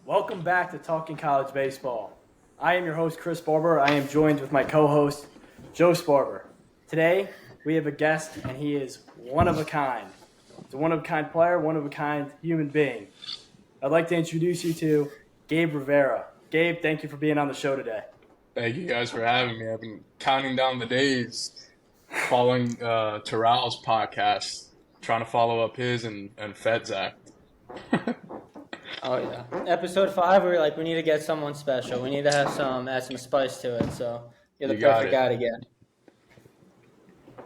Welcome back to Talking College Baseball. I am your host, Chris Barber. I am joined with my co-host, Joe Sparber. Today, we have a guest, and he is one of a kind. He's a one-of-a-kind player, one-of-a-kind human being. I'd like to introduce you to Gabe Rivera. Gabe, thank you for being on the show today. Thank you guys for having me. I've been counting down the days following Terrell's podcast, trying to follow up his and Fed's act. Oh yeah, episode 5. We were like, we need to get someone special. We need to have add some spice to it. So you're the You got perfect it. guy to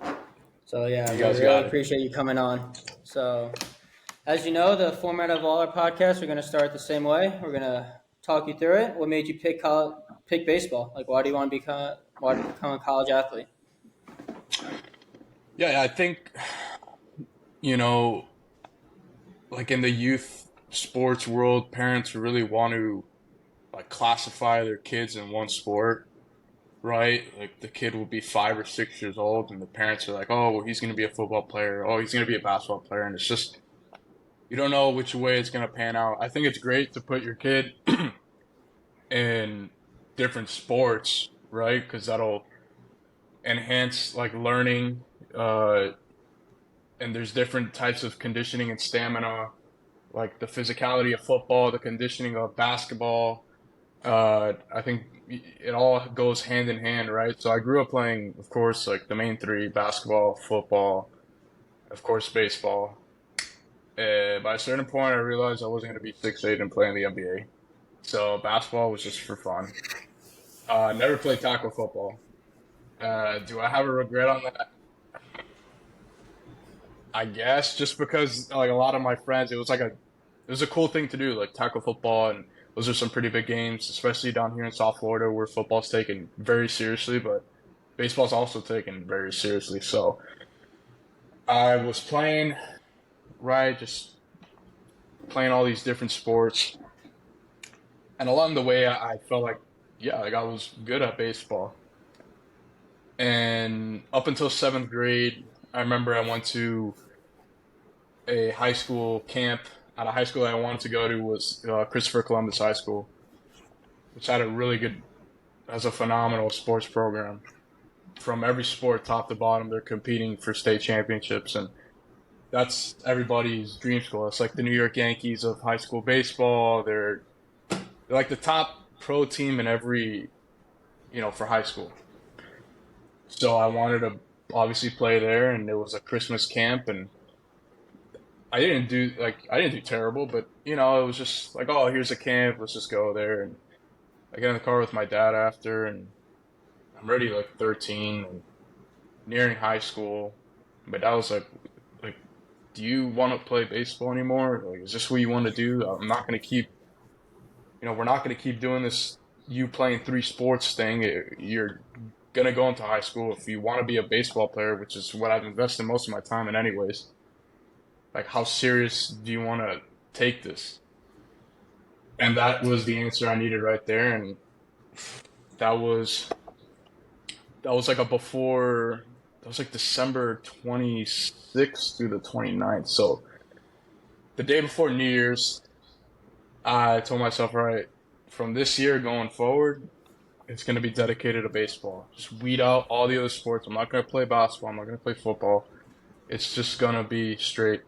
get. So yeah, You we guys really got it. appreciate you coming on. So, as you know, the format of all our podcasts, we're gonna start the same way. We're gonna talk you through it. What made you pick baseball? Like, why do you want to become a college athlete? Yeah, I think, you know, like in the youth sports world, parents really want to like classify their kids in one sport, right? Like the kid will be 5 or 6 years old, and the parents are like, "Oh, well, he's going to be a football player. Oh, he's going to be a basketball player," and it's just you don't know which way it's going to pan out. I think it's great to put your kid in different sports, right? Because that'll enhance like learning. Uh, and there's different types of conditioning and stamina, like the physicality of football, the conditioning of basketball. I think it all goes hand in hand, right? So I grew up playing, of course, like the main three: basketball, football, of course, baseball. By a certain point, I realized I wasn't going to be 6'8" and play in the NBA. So basketball was just for fun. Never played tackle football. Do I have a regret on that? I guess just because like a lot of my friends, it was a cool thing to do, like tackle football, and those are some pretty big games, especially down here in South Florida where football's taken very seriously, but baseball's also taken very seriously. So I was playing, right, just playing all these different sports, and along the way, I felt like, yeah, like I was good at baseball. And up until seventh grade, I remember I went to a high school camp at a high school that I wanted to go to was Christopher Columbus High School, which had a really good, has a phenomenal sports program. From every sport, top to bottom, they're competing for state championships, and that's everybody's dream school. It's like the New York Yankees of high school baseball. They're like the top pro team in every, for high school. So I wanted to obviously play there, and it was a Christmas camp, and I didn't do terrible, but it was just like, oh, here's a camp, let's just go there. And I get in the car with my dad after, and I'm already like 13 and nearing high school. But I was like, do you want to play baseball anymore? Like, is this what you want to do? I'm not gonna keep, we're not gonna keep doing this. You playing three sports thing. You're gonna go into high school if you want to be a baseball player, which is what I've invested most of my time in, anyways. Like, how serious do you want to take this? And that was the answer I needed right there. And that was that was like a before that was like December 26th through the 29th. So the day before New Year's, I told myself, all right, from this year going forward, it's going to be dedicated to baseball. Just weed out all the other sports. I'm not going to play basketball. I'm not going to play football. It's just going to be straight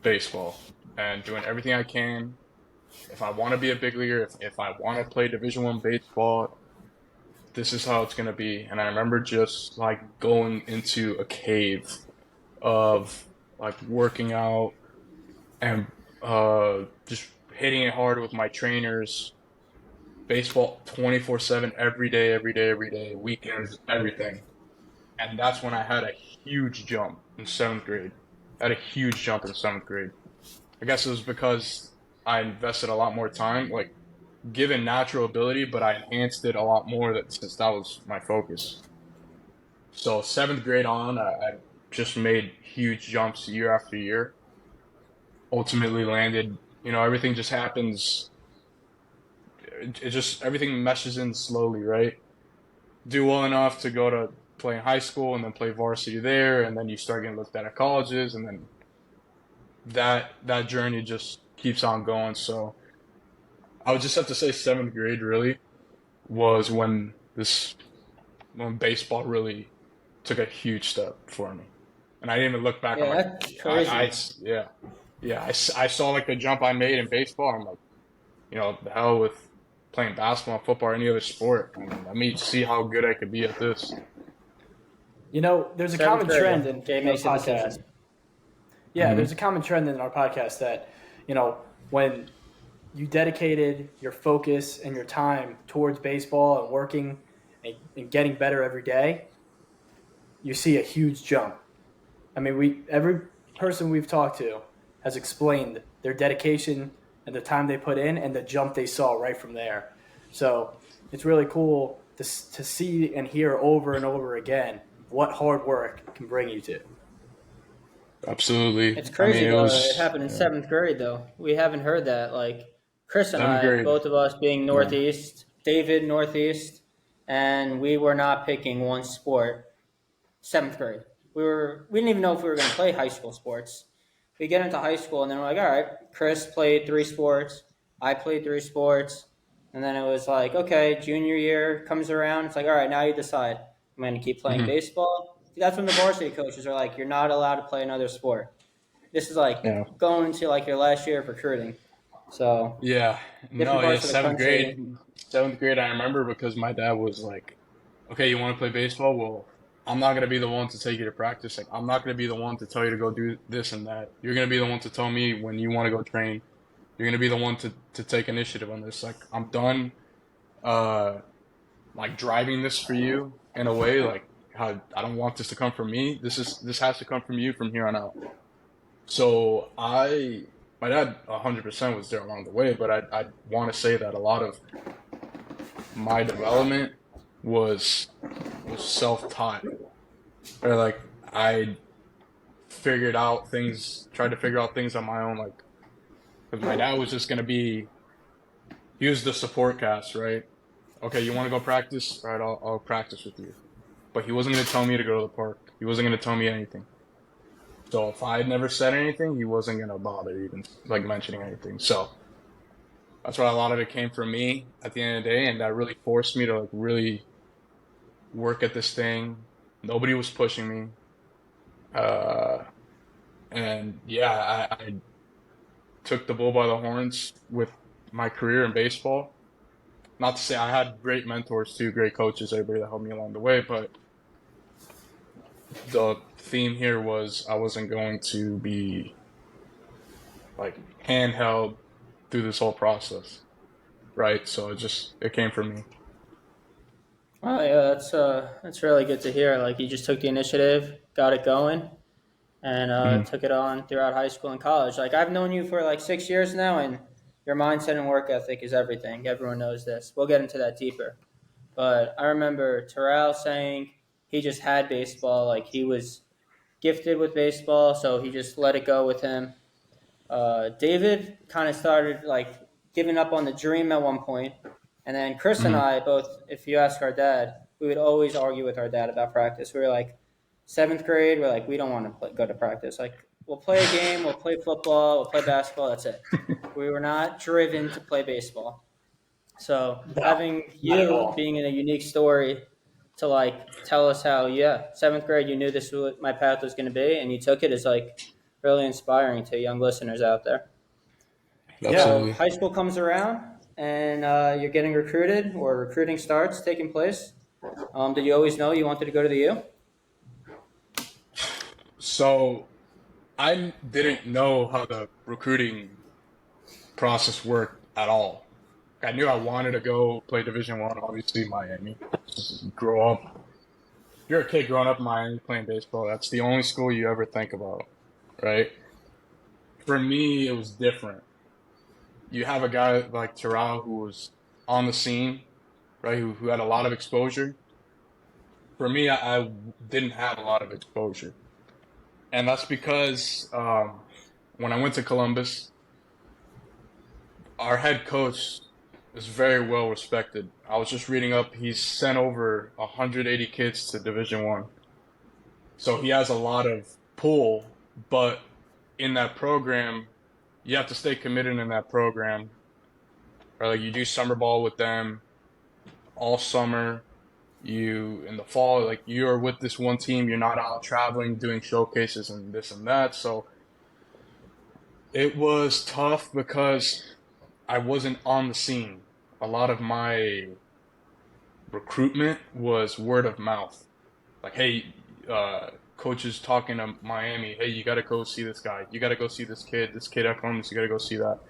baseball and doing everything I can. If I want to be a big leaguer, if I want to play Division I baseball, this is how it's gonna be. And I remember just like going into a cave of like working out and just hitting it hard with my trainers, baseball 24/7 every day, every day, every day, weekends, everything. And that's when I had a huge jump in seventh grade. I had a huge jump in seventh grade. I guess it was because I invested a lot more time, like given natural ability, but I enhanced it a lot more since that was my focus. So seventh grade on, I just made huge jumps year after year. Ultimately landed, everything just happens. It just everything meshes in slowly, right? Do well enough to go to play in high school and then play varsity there, and then you start getting looked at colleges, and then that journey just keeps on going. So I would just have to say seventh grade really was when baseball really took a huge step for me. And I didn't even look back. I'm Yeah, like, that's crazy. yeah, yeah. I saw like the jump I made in baseball. I'm like, the hell with playing basketball, football, or any other sport. I mean, let me see how good I could be at this. There's a Seventh common trend grade, in, Gabe in our makes a decision. podcast. Yeah, Hmm. there's a common trend in our podcast that, when you dedicated your focus and your time towards baseball and working and getting better every day, you see a huge jump. I mean, every person we've talked to has explained their dedication and the time they put in and the jump they saw right from there. So it's really cool to see and hear over and over again what hard work can bring you to. Absolutely. It's I mean, crazy it though. It was happened in seventh grade though. We haven't heard that. Like Chris and seventh I, grade. both of us being Yeah. Northeast, David Northeast, and we were not picking one sport. Seventh grade, we didn't even know if we were going to play high school sports. We get into high school and then we're like, all right, Chris played three sports, I played three sports, and then it was like, okay, junior year comes around. It's like, all right, now you decide. I'm going to keep playing Hmm. baseball. That's when the varsity coaches are like, you're not allowed to play another sport. This is like Yeah. going into like your last year of recruiting. So Yeah. different No, yeah, parts of the seventh country. grade. Seventh grade, I remember because my dad was like, okay, you want to play baseball? Well, I'm not going to be the one to take you to practice. Like, I'm not going to be the one to tell you to go do this and that. You're going to be the one to tell me when you want to go train. You're going to be the one to take initiative on this. Like, I'm done, uh, like driving this for you in a way. Like, how I don't want this to come from me. This has to come from you from here on out. So my dad 100% was there along the way, but I want to say that a lot of my development was was self-taught. Or like I tried to figure out things on my own. Like, because my dad was just gonna be, he was the support cast, right? Okay, you want to go practice? All right, I'll practice with you. But he wasn't gonna tell me to go to the park. He wasn't gonna tell me anything. So if I had never said anything, he wasn't gonna bother even like mentioning anything. So that's why a lot of it came from me at the end of the day, and that really forced me to like really work at this thing. Nobody was pushing me. Uh, and yeah, I took the bull by the horns with my career in baseball. Not to say I had great mentors too, great coaches, everybody that helped me along the way, but the theme here was I wasn't going to be like handheld through this whole process, right? So it came from me. Oh yeah, that's really good to hear. Like you just took the initiative, got it going, and Hmm. took it on throughout high school and college. Like I've known you for like 6 years now, and your mindset and work ethic is everything. Everyone knows this. We'll get into that deeper. But I remember Terrell saying he just had baseball. Like he was gifted with baseball, so he just let it go with him. David kind of started like giving up on the dream at one point, and then Chris and Hmm. I both, if you ask our dad, we would always argue with our dad about practice. We were like seventh grade, we're like we don't want to go to practice. Like we'll play a game, we'll play football, we'll play basketball. That's it. We were not driven to play baseball. So No, having not at you all. being in a unique story to like tell us how seventh grade you knew this was what my path was going to be and you took it is like really inspiring to young listeners out there. Yeah, So Absolutely. high school comes around and you're getting recruited or recruiting starts taking place. Did you always know you wanted to go to the U? So I didn't know how the recruiting process worked at all. I knew I wanted to go play Division One, obviously Miami. Just grow up. You're a kid growing up in Miami playing baseball. That's the only school you ever think about, right? For me, it was different. You have a guy like Terrell who was on the scene, right? Who had a lot of exposure. For me, I didn't have a lot of exposure, and that's because when I went to Columbus, our head coach is very well respected. I was just reading up; he's sent over 180 kids to Division One, so he has a lot of pull. But in that program, you have to stay committed in that program. Or like you do summer ball with them all summer. You in the fall, like you're with this one team, you're not out traveling, doing showcases and this and that. So it was tough because I wasn't on the scene. A lot of my recruitment was word of mouth. Like, hey, coaches talking to Miami, hey, you got to go see this guy. You got to go see this kid at Columbus, you got to go see that.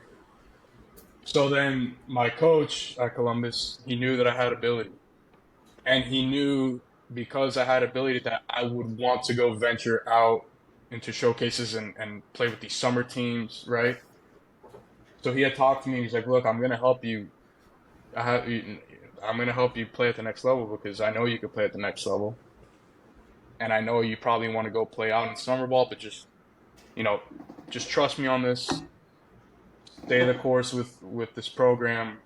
So then my coach at Columbus, he knew that I had ability. And he knew because I had ability that I would want to go venture out into showcases and play with these summer teams, right? So he had talked to me. He's like, "Look, I'm gonna help you. I'm gonna help you play at the next level because I know you can play at the next level, and I know you probably want to go play out in summer ball, but you know, just trust me on this. Stay the course with this program,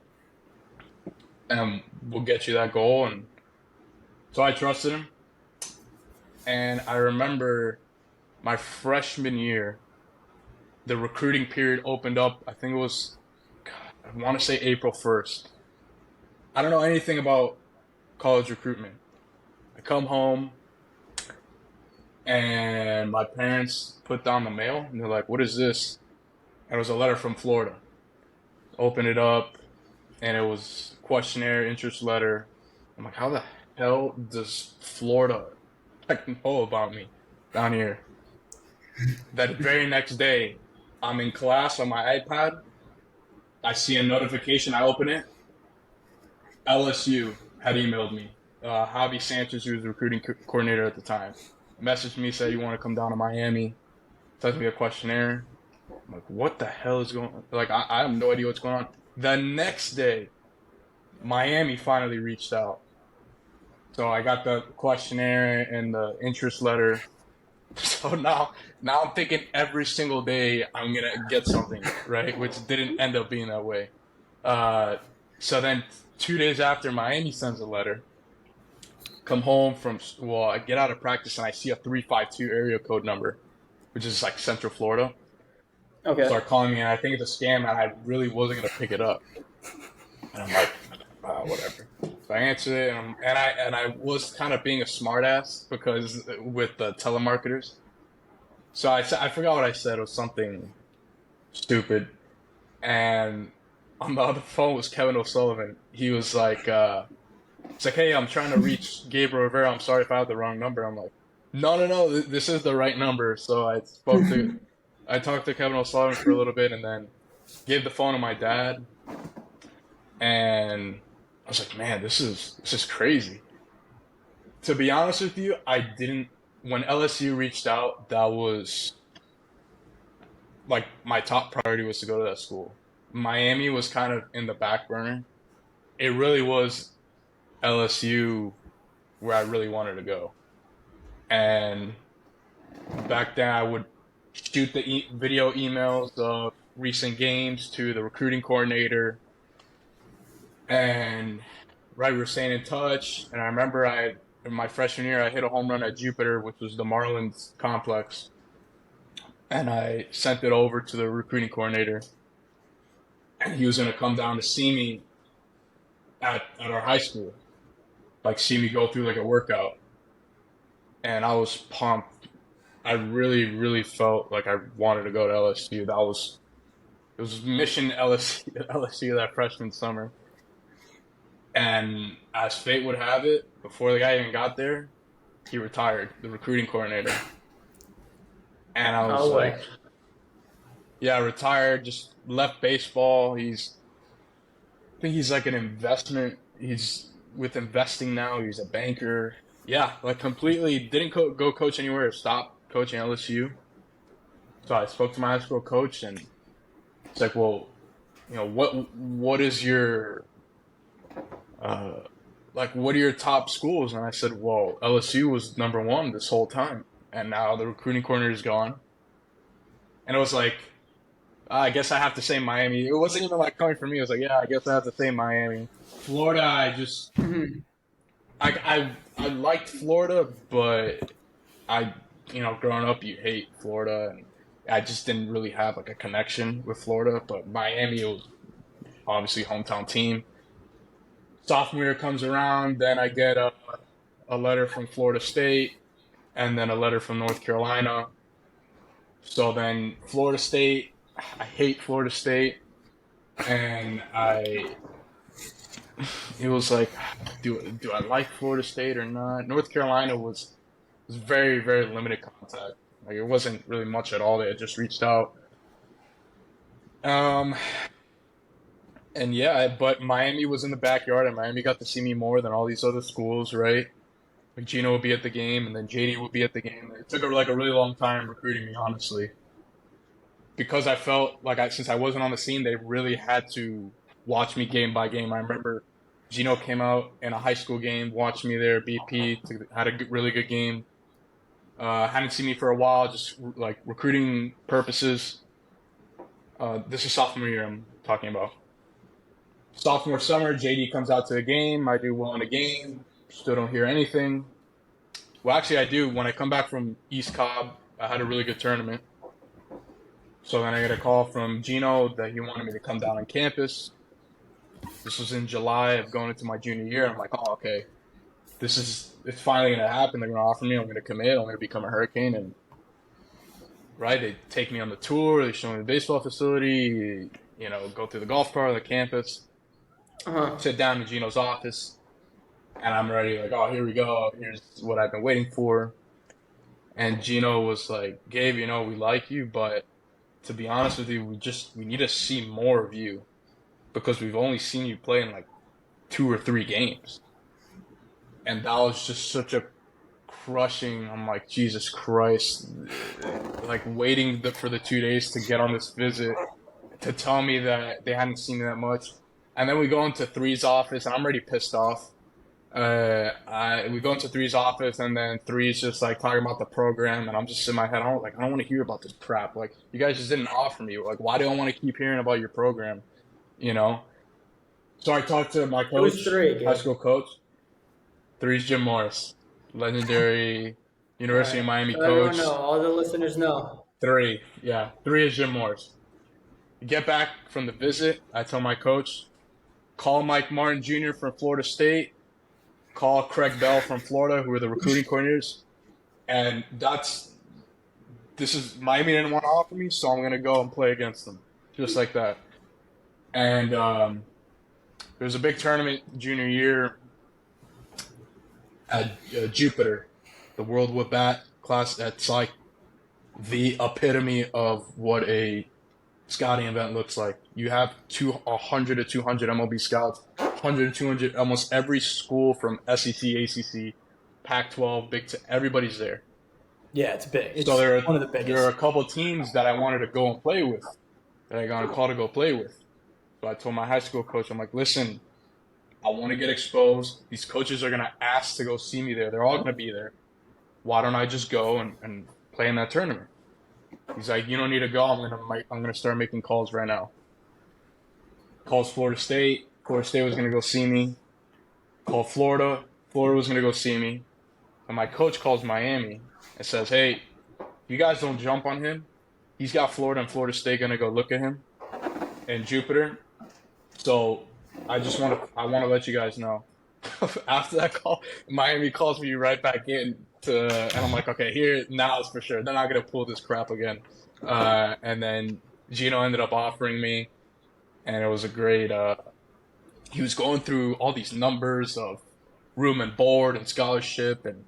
and we'll get you that goal." And so I trusted him, and I remember my freshman year, the recruiting period opened up. I think it was, God, I want to say April 1st. I don't know anything about college recruitment. I come home and my parents put down the mail and they're like, "What is this?" And it was a letter from Florida. Open it up and it was questionnaire, interest letter. I'm like, how the hell does Florida know about me down here? That very next day, I'm in class on my iPad. I see a notification. I open it. LSU had emailed me. Javi Sanchez, who was the recruiting coordinator at the time, messaged me, said, "You want to come down to Miami?" Sent me a questionnaire. I'm like, what the hell is going on? Like, I have no idea what's going on. The next day, Miami finally reached out. So I got the questionnaire and the interest letter. So now I'm thinking every single day I'm gonna get something, right? Which didn't end up being that way. So then 2 days after, Miami sends a letter. Come home from I get out of practice and I see a 352 area code number, which is like Central Florida. Okay. Start calling me, and I think it's a scam, and I really wasn't gonna pick it up. And I'm like, whatever. So I answered it, and I was kind of being a smartass because with the telemarketers. So I forgot what I said. It was something stupid, and on the other phone was Kevin O'Sullivan. He was like, it's like, "Hey, I'm trying to reach Gabe Rivera. I'm sorry if I have the wrong number." I'm like, no, this is the right number. So I talked to Kevin O'Sullivan for a little bit, and then gave the phone to my dad. And I was like, "Man, this is crazy." To be honest with you, I didn't. When LSU reached out, that was like my top priority was to go to that school. Miami was kind of in the back burner. It really was LSU where I really wanted to go. And back then, I would shoot the video emails of recent games to the recruiting coordinator. And right, we were staying in touch. And I remember in my freshman year, I hit a home run at Jupiter, which was the Marlins complex. And I sent it over to the recruiting coordinator. And he was going to come down to see me at our high school, like see me go through like a workout. And I was pumped. I really, really felt like I wanted to go to LSU. It was mission LSU that freshman summer. And as fate would have it, before the guy even got there, he retired, the recruiting coordinator. And I was like, yeah, retired, just left baseball. I think he's like an investment. He's with investing now. He's a banker. Yeah, like completely didn't go coach anywhere. Stopped coaching LSU. So I spoke to my high school coach, and it's like, well, what is your what are your top schools? And I said, well, LSU was number one this whole time, and now the recruiting coordinator is gone. And it was like, I guess I have to say Miami. It wasn't even like coming from me. It was like, yeah, I guess I have to say Miami. Florida, I liked Florida, but growing up, you hate Florida, and I just didn't really have like a connection with Florida. But Miami, obviously hometown team. Sophomore year comes around, then I get a letter from Florida State and then a letter from North Carolina. So then Florida State, I hate Florida State, and it was like, do I like Florida State or not? North Carolina was very, very limited contact. Like it wasn't really much at all. They had just reached out. Um, and yeah, but Miami was in the backyard, and Miami got to see me more than all these other schools, right? Like Gino would be at the game, and then JD would be at the game. It took like a really long time recruiting me, honestly, because I felt like since I wasn't on the scene, they really had to watch me game by game. I remember Gino came out in a high school game, watched me there, BP, had a really good game. Hadn't seen me for a while, just like recruiting purposes. This is sophomore year I'm talking about. Sophomore summer, JD comes out to the game. I do well in the game. Still don't hear anything. Well, actually, I do. When I come back from East Cobb, I had a really good tournament. So then I get a call from Gino that he wanted me to come down on campus. This was in July of going into my junior year. I'm like, oh, okay. It's finally going to happen. They're going to offer me. I'm going to commit. I'm going to become a Hurricane. And, right, they take me on the tour. They show me the baseball facility, go through the golf cart, the campus, sit down in Gino's office. And I'm ready, like, oh, here we go. Here's what I've been waiting for. And Gino was like, Gabe, we like you, but to be honest with you, we need to see more of you because we've only seen you play in like 2 or 3 games. And that was just such a crushing, I'm like, Jesus Christ, like waiting for the 2 days to get on this visit to tell me that they hadn't seen me that much. And then we go into Three's office and I'm already pissed off. We go into Three's office and then Three's just like talking about the program and I'm just in my head, I don't want to hear about this crap. Like you guys just didn't offer me. Like why do I want to keep hearing about your program? So I talked to my coach, high school coach. Three's Jim Morris, legendary University of Miami coach. Everyone know, all the listeners know. Three is Jim Morris. Get back from the visit, I told my coach, call Mike Martin Jr. from Florida State. Call Craig Bell from Florida, who are the recruiting coordinators. And Miami didn't want to offer me, so I'm going to go and play against them. Just like that. And there was a big tournament junior year at Jupiter, the World Whip Bat class. That's like the epitome of what a scouting event looks like. You have 100 to 200 MLB scouts, 100 to 200, almost every school from SEC, ACC, Pac-12, Big Ten, everybody's there. Yeah, it's big. It's so one of the biggest. There are a couple teams that I wanted to go and play with, that I got a call to go play with. So I told my high school coach, I'm like, listen, I want to get exposed. These coaches are going to ask to go see me there. They're all going to be there. Why don't I just go and play in that tournament? He's like, you don't need to go. I'm gonna start making calls right now. Calls Florida State. Florida State was gonna go see me. Called Florida. Florida was gonna go see me. And my coach calls Miami and says, hey, you guys don't jump on him. He's got Florida and Florida State gonna go look at him in Jupiter. So I want to let you guys know. After that call, Miami calls me right back in and I'm like, okay, now it's for sure. They're not going to pull this crap again. And then Gino ended up offering me, and it was a great, he was going through all these numbers of room and board and scholarship, and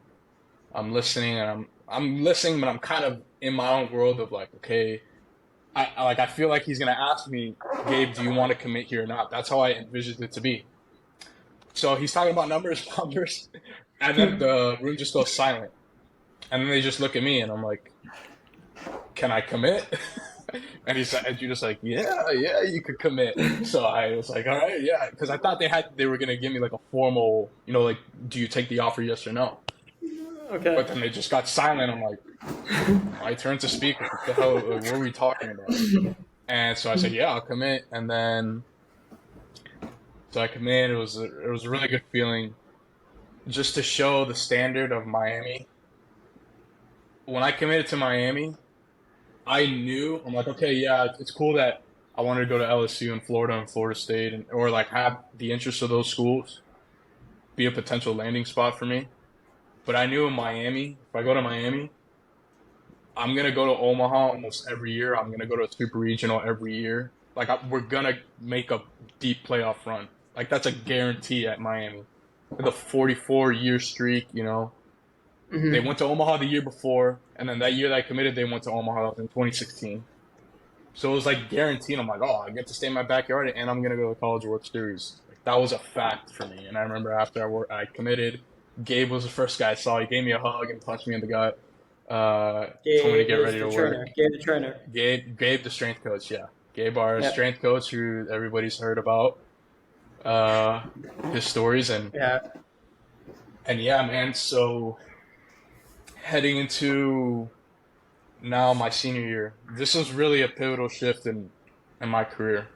I'm listening, and I'm listening, but I'm kind of in my own world of like, okay, I feel like he's going to ask me, Gabe, do you want to commit here or not? That's how I envisioned it to be. So he's talking about numbers, and then the room just goes silent. And then they just look at me, and I'm like, can I commit? And you're just like, yeah, you could commit. So I was like, all right, yeah. Because I thought they were going to give me like a formal, like, do you take the offer, yes or no? Okay. But then they just got silent. I'm like, my turn to speak. What the hell, what are we talking about? And so I said, yeah, I'll commit. And then, so I committed. It was a really good feeling, just to show the standard of Miami. When I committed to Miami, I knew, I'm like, okay, yeah, it's cool that I wanted to go to LSU in Florida and Florida State, or like have the interest of those schools be a potential landing spot for me. But I knew in Miami, if I go to Miami, I'm gonna go to Omaha almost every year. I'm gonna go to a super regional every year. Like we're gonna make a deep playoff run. Like that's a guarantee at Miami. The 44-year streak, They Mm-hmm. went to Omaha the year before, and then that year that I committed, they went to Omaha in 2016. So it was like guaranteed. I'm like, oh, I get to stay in my backyard, and I'm gonna go to the College World Series. Like that was a fact for me. And I remember after I committed, Gabe was the first guy I saw. He gave me a hug and punched me in the gut. Told me to Gabe get is ready the to trainer. work. Gabe the trainer. Gabe, the strength coach, yeah. Gabe, our Yep. strength coach, who everybody's heard about his stories, Yeah. and yeah, man. So heading into now my senior year, this was really a pivotal shift in my career.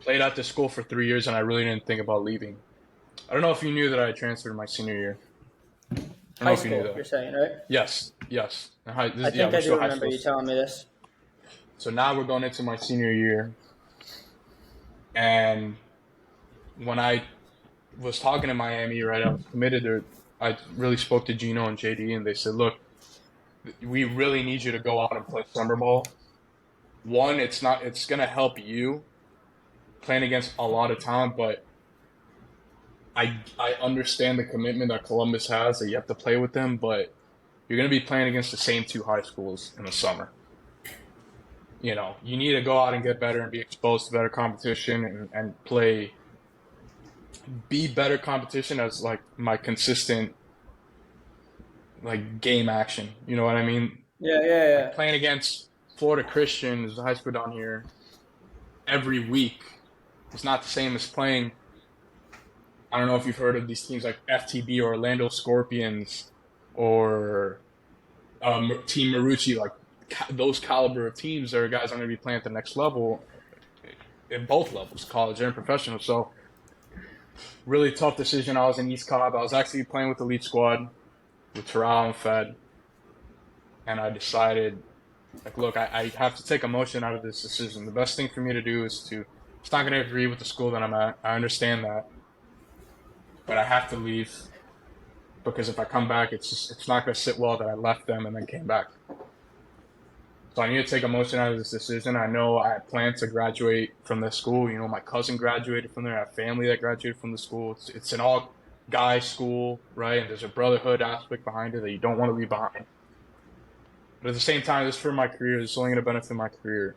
Played at this school for 3 years, and I really didn't think about leaving. I don't know if you knew that I transferred my senior year. I don't know High if you knew school, that. you're saying, right? Yes, yes. I Yeah, think we're I do still high remember school. you telling me this. So now we're going into my senior year, and when I was talking to Miami, right, I was committed to. I really spoke to Gino and JD, and they said, "Look, we really need you to go out and play summer ball. One, it's gonna help you playing against a lot of talent, but I understand the commitment that Columbus has that you have to play with them, but you're gonna be playing against the same two high schools in the summer. You need to go out and get better and be exposed to better competition and be better competition as like my consistent like game action. You know what I mean? Yeah, yeah, Like yeah. playing against Florida Christian, there's a high school down here, every week is not the same as playing. I don't know if you've heard of these teams like FTB or Orlando Scorpions or Team Marucci, like those caliber of teams are guys I'm going to be playing at the next level in both levels, college and professional. So really tough decision. I was in East Cobb. I was actually playing with the elite squad with Terrell and Fed, and I decided, like, look, I have to take emotion out of this decision. The best thing for me to do is to. It's not going to agree with the school that I'm at. I understand that, but I have to leave because if I come back, it's not going to sit well that I left them and then came back. So I need to take emotion out of this decision. I know I plan to graduate from this school. My cousin graduated from there. I have family that graduated from the school. It's an all guy school, right? And there's a brotherhood aspect behind it that you don't want to leave behind. But at the same time, this is for my career. This is only going to benefit my career.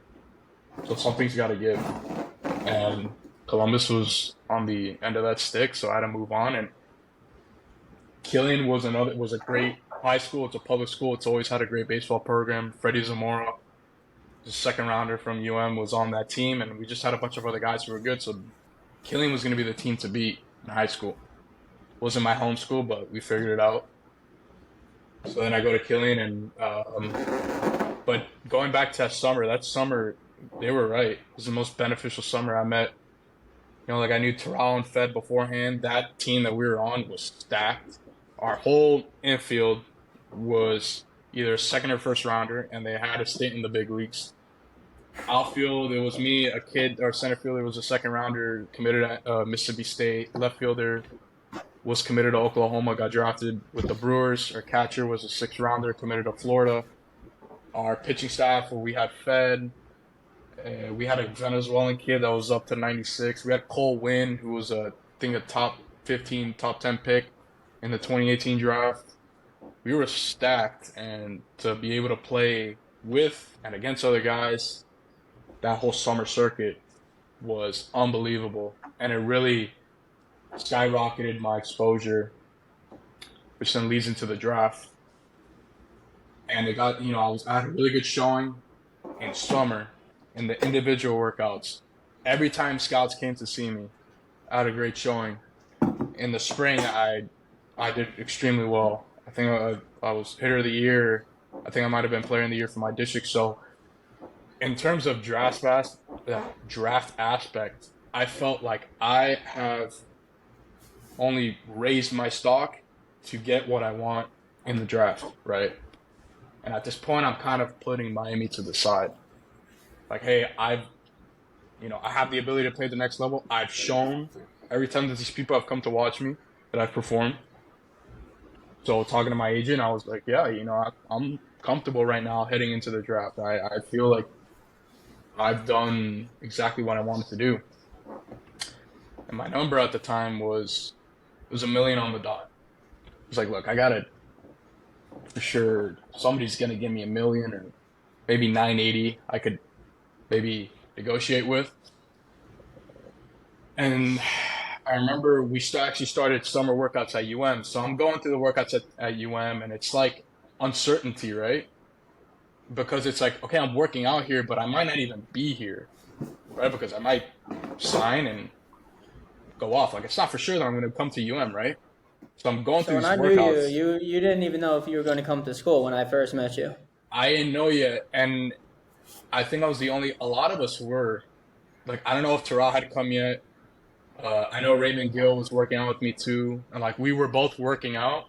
So something's got to give. And Columbus was on the end of that stick, so I had to move on. And Killian was a great high school. It's a public school. It's always had a great baseball program. Freddie Zamora, the second rounder from was on that team, and we just had a bunch of other guys who were good. So Killian was going to be the team to beat in high school. Wasn't my home school, but we figured it out. So then I go to Killian, and but going back to that summer, they were right. It was the most beneficial summer I met. Like I knew Terrell and Fed beforehand. That team that we were on was stacked. Our whole infield was either a second or first rounder, and they had a stint in the big leagues. Outfield, it was me, a kid. Our center fielder was a second rounder, committed at Mississippi State. Left fielder was committed to Oklahoma, got drafted with the Brewers. Our catcher was a sixth rounder, committed to Florida. Our pitching staff, we had Fed. We had a Venezuelan kid that was up to 96. We had Cole Wynn, who was I think a top 15, top 10 pick in the 2018 draft. We were stacked, and to be able to play with and against other guys, that whole summer circuit was unbelievable, and it really skyrocketed my exposure, which then leads into the draft. And it got, I had a really good showing in summer in the individual workouts. Every time scouts came to see me, I had a great showing. In the spring, I did extremely well. I think I was hitter of the year. I think I might have been player of the year for my district. So in terms of draft aspect, I felt like I have only raised my stock to get what I want in the draft, right? And at this point, I'm kind of putting Miami to the side. Like, hey, I've I have the ability to play the next level. I've shown every time that these people have come to watch me that I've performed. So talking to my agent, I was like, yeah, I'm comfortable right now heading into the draft. I feel like I've done exactly what I wanted to do. And my number at the time was 1 million on the dot. It was like, look, I got it for sure. Somebody's gonna give me 1 million or maybe 980. I could maybe negotiate with. And I remember we actually started summer workouts at UM. So I'm going through the workouts at UM, and it's like uncertainty, right? Because it's like, okay, I'm working out here, but I might not even be here, right? Because I might sign and go off. Like, it's not for sure that I'm going to come to UM, right? So I'm going So through when these I knew workouts. you didn't even know if you were going to come to school when I first met you. I didn't know yet, and I think I was the only. A lot of us were. Like, I don't know if Terrell had come yet. I know Raymond Gill was working out with me too, and like we were both working out,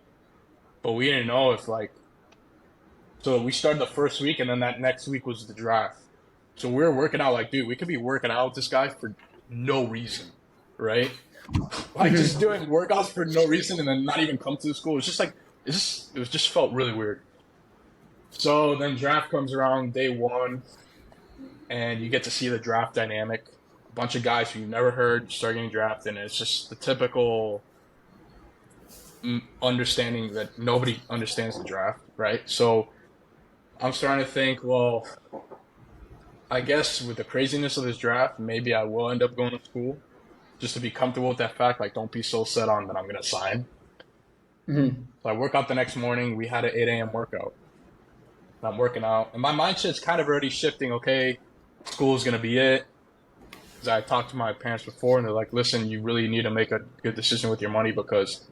but we didn't know if like. So we started the first week, and then that next week was the draft. So we were working out like, dude, we could be working out with this guy for no reason, right? Like just doing workouts for no reason, and then not even come to the school. It's just like it was just felt really weird. So then draft comes around day one, and you get to see the draft dynamic. A bunch of guys who you never heard start getting drafted, and it's just the typical understanding that nobody understands the draft, right? So I'm starting to think, well, I guess with the craziness of this draft, maybe I will end up going to school just to be comfortable with that fact. Like, don't be so set on that I'm going to sign. Mm-hmm. So I work out the next morning. We had an 8 a.m. workout. I'm working out, and my mindset's kind of already shifting. Okay, school's going to be it. Because I talked to my parents before, and they're like, listen, you really need to make a good decision with your money because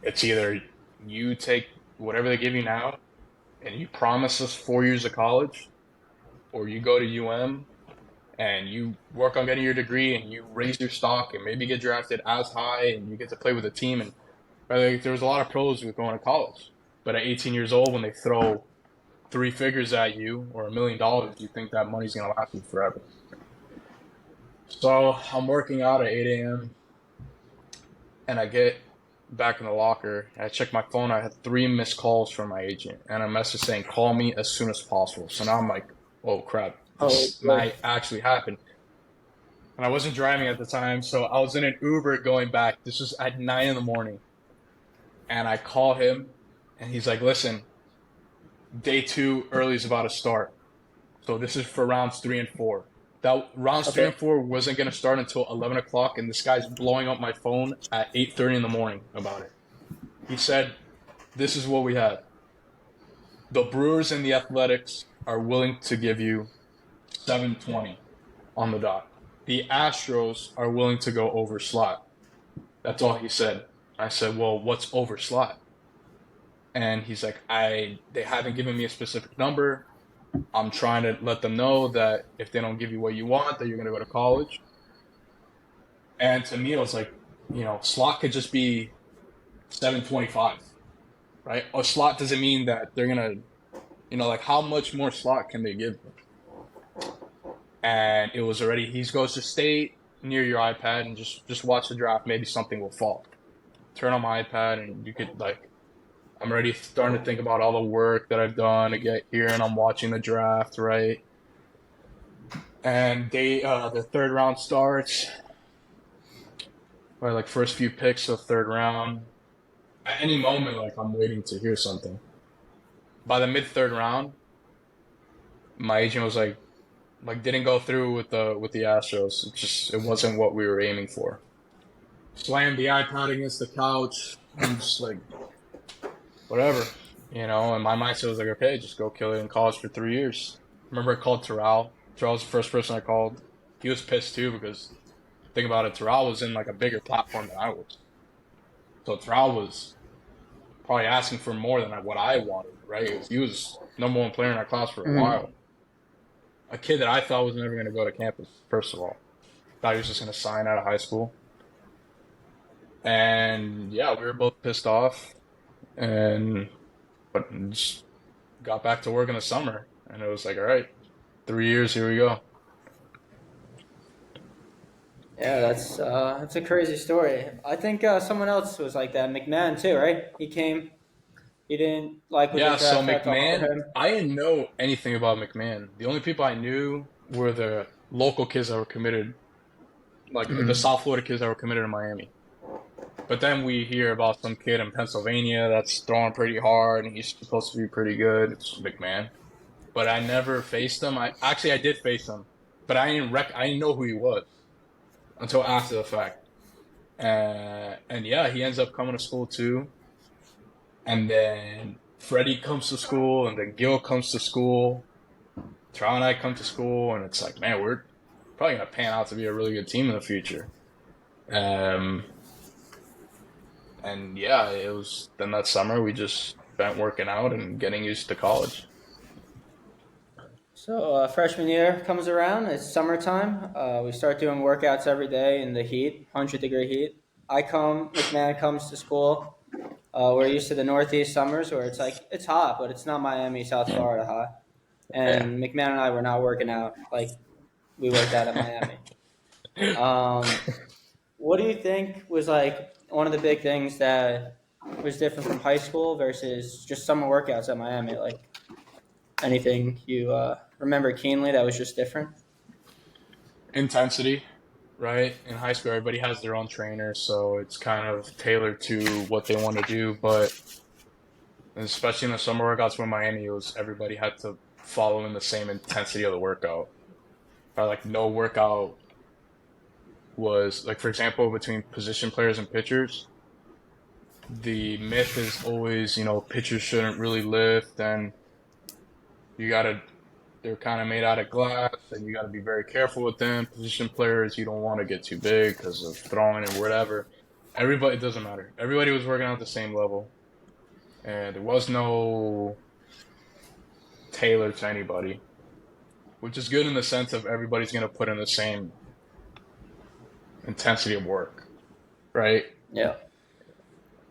it's either you take whatever they give you now and you promise us 4 years of college, or you go to UM and you work on getting your degree and you raise your stock and maybe get drafted as high and you get to play with a team. And there was a lot of pros with going to college. But at 18 years old, when they throw 3 figures at you or $1 million, you think that money's going to last you forever. So I'm working out at 8 a.m. and I get back in the locker. I check my phone. I had 3 missed calls from my agent and a message saying, call me as soon as possible. So now I'm like, oh crap, this might actually happen. And I wasn't driving at the time, so I was in an Uber going back. This was at 9 in the morning. And I call him and he's like, listen, day 2 early is about to start. So this is for rounds 3 and 4. That rounds 3 and 4 wasn't going to start until 11 o'clock, and this guy's blowing up my phone at 8:30 in the morning about it. He said, this is what we had. The Brewers and the Athletics are willing to give you 720 on the dot. The Astros are willing to go over slot. That's all he said. I said, well, what's over slot? And he's like, they haven't given me a specific number. I'm trying to let them know that if they don't give you what you want, that you're going to go to college. And to me, it was like, slot could just be 725, right? A slot doesn't mean that they're going to, like how much more slot can they give me? And it was already, he goes to stay near your iPad and just watch the draft. Maybe something will fall. Turn on my iPad and you could I'm already starting to think about all the work that I've done to get here, and I'm watching the draft, right? And the third round starts. Or first few picks of third round. At any moment, I'm waiting to hear something. By the mid-third round, my agent was didn't go through with the Astros. It wasn't what we were aiming for. Slammed the iPad against the couch. I'm just whatever, and my mindset was okay, just go kill it in college for 3 years. Remember I called Terrell. Terrell was the first person I called. He was pissed too because, think about it, Terrell was in a bigger platform than I was. So Terrell was probably asking for more than what I wanted, right? He was #1 player in our class for a while. A kid that I thought was never going to go to campus, first of all. Thought he was just going to sign out of high school. And yeah, we were both pissed off. But just got back to work in the summer, and it was all right, 3 years, here we go. Yeah, that's a crazy story. I think someone else was like that. McMahon too, right? He came. He didn't like what the Yeah, so draft had to offer McMahon, him. I didn't know anything about McMahon. The only people I knew were the local kids that were committed, like the Mhm. South Florida kids that were committed in Miami. But then we hear about some kid in Pennsylvania that's throwing pretty hard and he's supposed to be pretty good. It's McMahon. But I never faced him. I did face him, but I didn't know who he was until after the fact. And yeah, he ends up coming to school too. And then Freddie comes to school, and then Gil comes to school. Trout and I come to school, and it's like, man, we're probably gonna pan out to be a really good team in the future. Um, and yeah, it was then that summer we just spent working out and getting used to college. So freshman year comes around. It's summertime. We start doing workouts every day in the heat, 100-degree heat. McMahon comes to school. We're used to the Northeast summers where it's hot, but it's not Miami, South Florida hot. Yeah. And McMahon and I were not working out like we worked out at Miami. Um, what do you think was like one of the big things that was different from high school versus just summer workouts at Miami? Like anything you remember keenly that was just different? Intensity, right? In high school, everybody has their own trainer, so it's kind of tailored to what they want to do. But especially in the summer workouts with Miami, it was everybody had to follow in the same intensity of the workout. Or like no workout was like, for example, between position players and pitchers, the myth is always, pitchers shouldn't really lift and you gotta, they're kind of made out of glass and you gotta be very careful with them. Position players, you don't want to get too big because of throwing and whatever. Everybody, it doesn't matter. Everybody was working out at the same level and there was no tailor to anybody, which is good in the sense of everybody's gonna put in the same intensity of work, right? Yeah.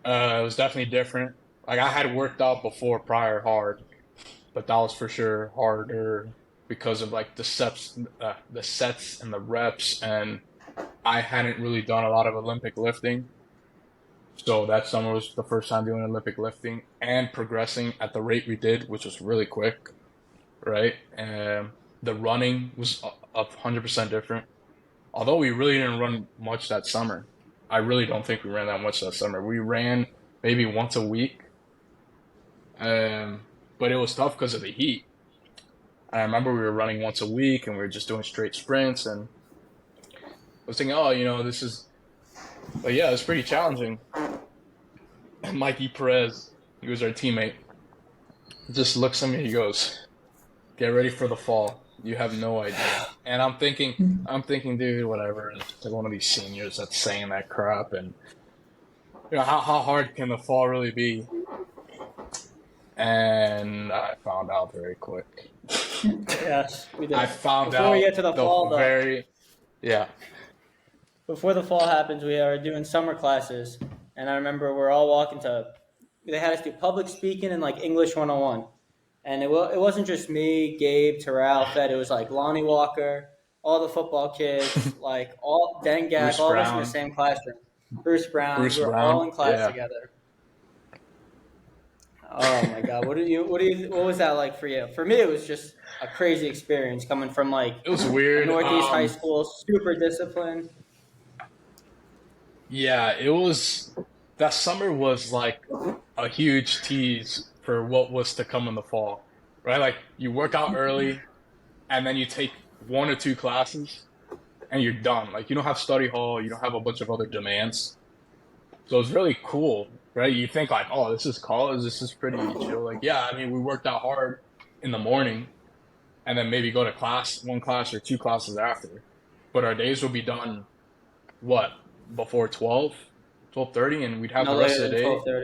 It was definitely different. Like I had worked out before prior hard, but that was for sure harder because of like the sets and the reps, and I hadn't really done a lot of Olympic lifting. So that summer was the first time doing Olympic lifting and progressing at the rate we did, which was really quick, right? And the running was 100% different. Although we really didn't run much that summer. I really don't think we ran that much that summer. We ran maybe once a week, um, but it was tough because of the heat. I remember we were running once a week and we were just doing straight sprints. And I was thinking, oh, this is, but yeah, it's pretty challenging. And Mikey Perez, he was our teammate, just looks at me, he goes, get ready for the fall. You have no idea. And I'm thinking, dude, whatever. It's like one of these seniors that's saying that crap. And, how hard can the fall really be? And I found out very quick. Yes, we did. I found Before we out get to the the fall, though, very, yeah. before the fall happens, we are doing summer classes, and I remember we're all walking to. They had us do public speaking and like English 101, and it wasn't just me, Gabe, Terrell, Fed. It was like Lonnie Walker, all the football kids, like all Dengak, Bruce all of us in the Brown. same classroom. Bruce Brown, Bruce we were all Brown. in class Yeah. together. Oh my God, what was that like for you? For me, it was just a crazy experience coming from like It was a weird. Northeast high school, super disciplined. Yeah, that summer was like a huge tease for what was to come in the fall, right? Like you work out early and then you take one or two classes and you're done. Like you don't have study hall, you don't have a bunch of other demands. So it's really cool, right? You think like, oh, this is college, this is pretty chill. Like, yeah, I mean, we worked out hard in the morning and then maybe go to one class or two classes after. But our days will be done, what, before 12:30, and we'd have No the rest later of the than day. 12:30.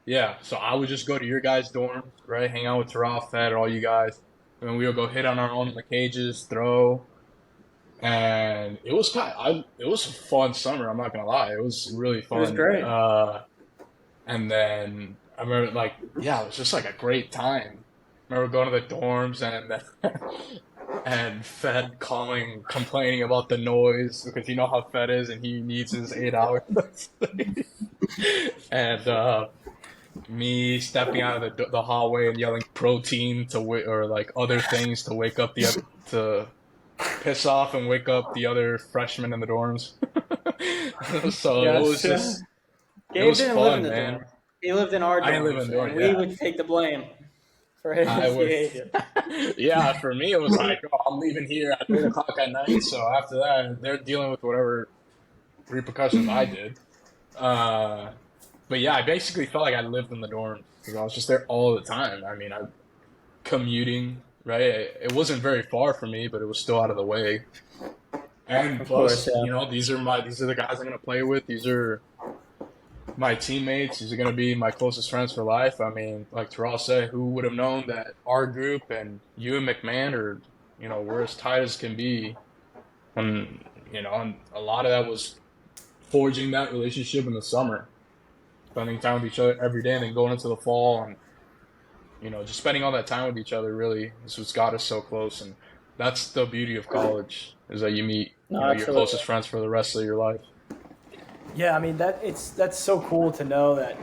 Yeah, so I would just go to your guys' dorm, right? Hang out with Terrell, Fed, all you guys. And then we would go hit on our own in the cages, throw. And it was a fun summer, I'm not gonna lie. It was really It was fun. great. And then I remember it was just like a great time. I remember going to the dorms and and Fed complaining about the noise because you know how Fed is and he needs his 8 hours of sleep. And me stepping out of the hallway and yelling protein or like other things to wake up to piss off and wake up the other freshmen in the dorms. So it was Gotcha. just it Gabe was didn't live in fun, the man. dorm. He lived in our I didn't live dorms, in dorm, and we yeah. would take the blame for his I would, behavior. yeah. For me, it was like, oh, I'm leaving here at 8 o'clock at night. So after that, they're dealing with whatever repercussions I did. But yeah, I basically felt like I lived in the dorm because I was just there all the time. I mean, I commuting, right? It wasn't very far for me, but it was still out of the way. And Of course, plus, yeah. you know, these are the guys I'm gonna play with. These are my teammates. These are gonna be my closest friends for life. I mean, like Terrell said, who would have known that our group and you and McMahon are, you know, we're as tight as can be. And you know, and a lot of that was forging that relationship in the summer, spending time with each other every day, and then going into the fall and you know, just spending all that time with each other really is what's got us so close. And that's the beauty of college is that you meet, No, you know, your absolutely. closest friends for the rest of your life. Yeah, I mean that's so cool to know that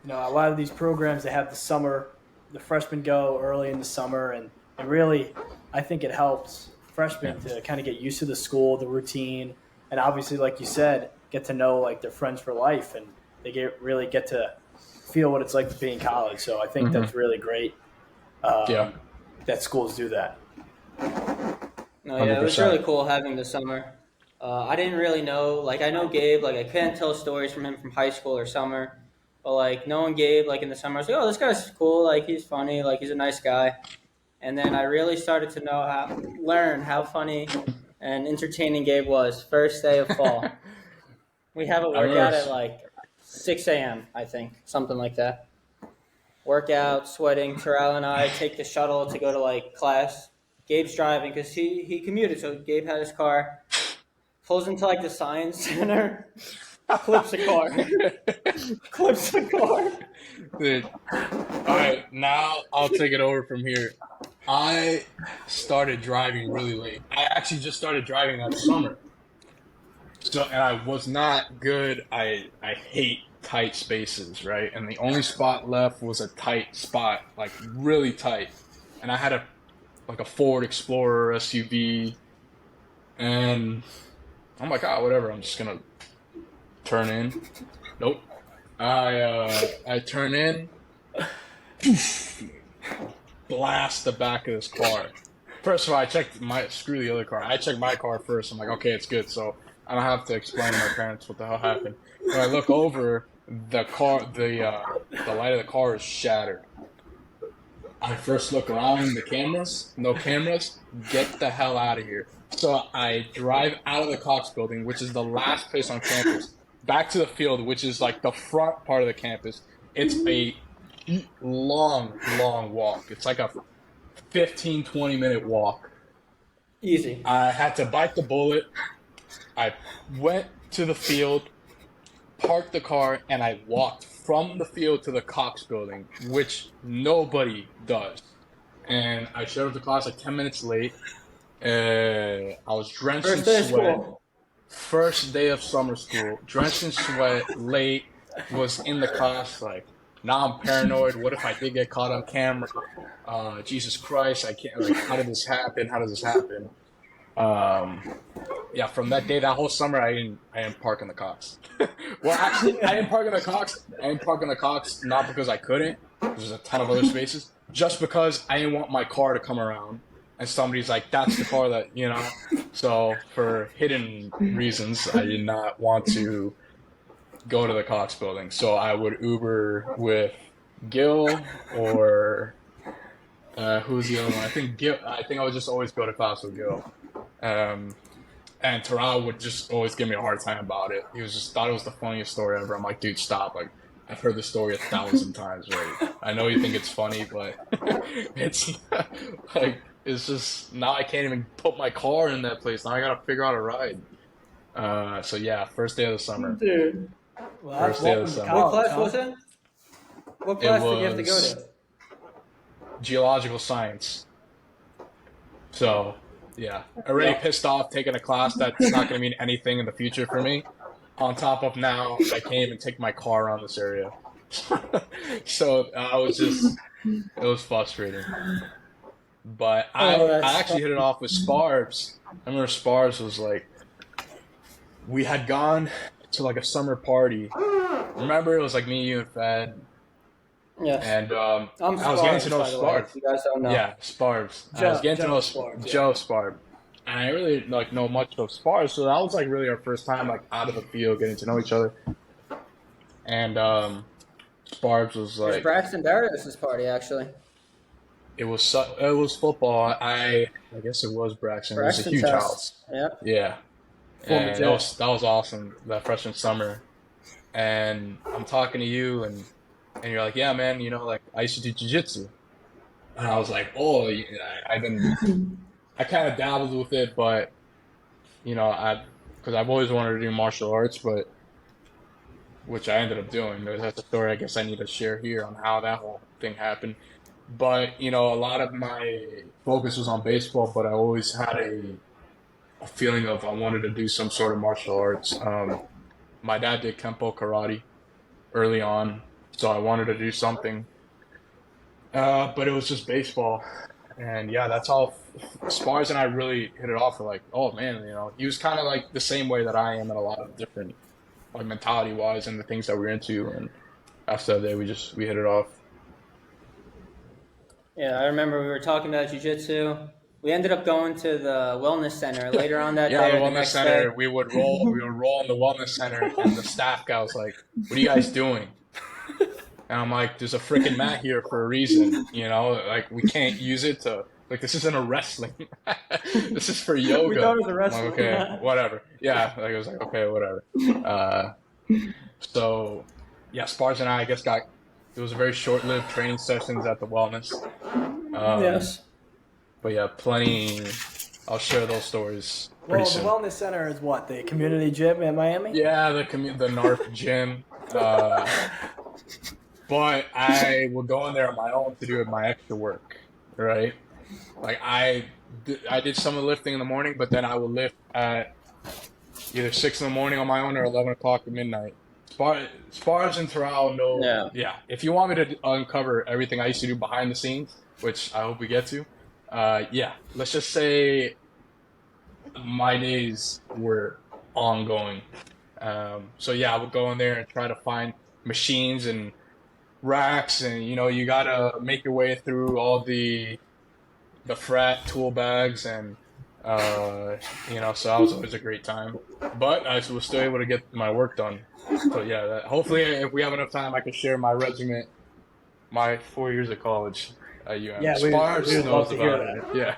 a lot of these programs they have the summer, the freshmen go early in the summer, and really I think it helps freshmen to kind of get used to the school, the routine, and obviously like you said, get to know like their friends for life, and they really get to feel what it's like to be in college. So I think that's really great Yeah, that schools do that. No, yeah, it was 100%. really cool having the summer. I didn't really know, like, I know Gabe, like, I couldn't tell stories from him from high school or summer, but, like, knowing Gabe, like, in the summer, I was like, oh, this guy's cool, like, he's funny, like, he's a nice guy. And then I really started to learn how funny and entertaining Gabe was first day of fall. We have a I remember. workout at, like, 6 a.m., I think, something like that. Workout, sweating, Terrell and I take the shuttle to go to, like, class. Gabe's driving because he commuted, so Gabe had his car. Pulls into like the science center, clips a car, clips a car. Dude, all right, now I'll take it over from here. I started driving really late. I actually just started driving that summer. So, and I was not good. I hate tight spaces, right? And the only spot left was a tight spot, like really tight. And I had a Ford Explorer SUV, and I'm like, whatever. I'm just gonna turn in. Nope. I turn in, blast the back of this car. First of all, screw the other car. I checked my car first. I'm like, okay, it's good. So I don't have to explain to my parents what the hell happened. When I look over, the light of the car is shattered. I first look around the cameras, no cameras, get the hell out of here. So I drive out of the Cox building, which is the last place on campus, back to the field, which is like the front part of the campus. It's a long, long walk. It's like a 15, 20-minute walk. Easy. I had to bite the bullet. I went to the field, parked the car, and I walked from the field to the Cox building, which nobody does. And I showed up to class like 10 minutes late. I was drenched in First day of sweat. school. First day of summer school, drenched in sweat, late, was in the class, like, now I'm paranoid. What if I did get caught on camera? Jesus Christ, I can't, like, how did this happen? How does this happen? Yeah, from that day, that whole summer, I didn't park in the Cox. Well, actually, I didn't park in the Cox. I didn't park in the Cox not because I couldn't. There's a ton of other spaces. Just because I didn't want my car to come around. And somebody's like, that's the car that, you know. So for hidden reasons, I did not want to go to the Cox building. So I would Uber with Gil or who's the other one? I think Gil. I think I would just always go to class with Gil. And Terrell would just always give me a hard time about it. He was just thought it was the funniest story ever. I'm like, dude, stop. Like, I've heard this story 1,000 times already. I know you think it's funny, but it's like, it's just, now I can't even put my car in that place. Now I gotta figure out a ride. So yeah, first day of the summer. Dude. Well, First day of the summer. What class was it? What class did you have to go to? Geological science. So, Yeah, already pissed off taking a class that's not going to mean anything in the future for me. On top of now, I can't even take my car around this area. So I was just, it was frustrating. But Oh, I that's actually hit it off with Sparbs. I remember Sparbs was like, we had gone to like a summer party. Remember, it was like me, you, and Fed. yes. And I'm I was getting to Sparks, know by the way. Sparbs. If you guys don't know. Yeah, Sparbs. I was getting to know Sparks, yeah. Joe Sparb. And I really like know much of Sparbs, so that was like really our first time like out of the field getting to know each other. And Sparbs was It was like, Braxton Barrios' party, actually. it was football. I guess it was Braxton. It was a Braxton huge Test. house. Yep. Yeah. Former And Jet. that was awesome that freshman summer. And I'm talking to you and you're like, yeah, man, like I used to do jiu-jitsu. And I was like, oh, yeah, I kind of dabbled with it, but because I've always wanted to do martial arts, but which I ended up doing. That's a story I guess I need to share here on how that whole thing happened. But a lot of my focus was on baseball, but I always had a feeling of I wanted to do some sort of martial arts. My dad did Kempo karate early on, so I wanted to do something. But it was just baseball. And yeah, that's how Spars and I really hit it off. We're like, oh man, he was kind of like the same way that I am in a lot of different, like mentality wise and the things that we're into. And after that day, we hit it off. Yeah, I remember we were talking about jiu-jitsu. We ended up going to the wellness center later on that Yeah, day. the or the wellness next center. day. We would roll in the wellness center, and the staff guy was like, "What are you guys doing?" And I'm like, "There's a freaking mat here for a reason, Like we can't use it to like this isn't a wrestling. This is for yoga." We thought it was a I'm wrestling like, okay, mat. whatever. Yeah, like I was like, okay, whatever. So yeah, Spars and I guess it was a very short-lived training sessions at the wellness. Yes. But yeah, plenty. I'll share those stories pretty Well, the soon. wellness center is what, the community gym in Miami? Yeah, the NARP gym. But I would go in there on my own to do my extra work, right? Like I did some of the lifting in the morning, but then I would lift at either 6 in the morning on my own or 11 o'clock at midnight. Spars and Terrell know. Yeah. If you want me to uncover everything I used to do behind the scenes, which I hope we get to, yeah, let's just say my days were ongoing. So yeah, I would go in there and try to find machines and racks, and you gotta make your way through all the frat tool bags, and so that was always a great time. But I was still able to get my work done. So yeah, hopefully if we have enough time, I can share my resume, my 4 years of college at UM. Yeah, Spars we would love knows to hear about it. Yeah,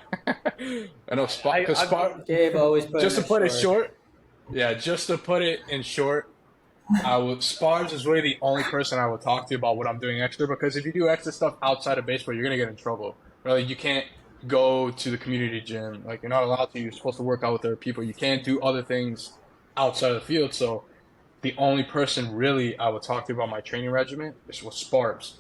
I know Spars. Gabe always put Just to in put a it story. short, yeah, just to put it in short, Spars is really the only person I would talk to about what I'm doing extra, because if you do extra stuff outside of baseball, you're gonna get in trouble. Really, you can't go to the community gym. Like, you're not allowed to. You're supposed to work out with other people. You can't do other things outside of the field. So the only person really I would talk to about my training regimen was Sparbs.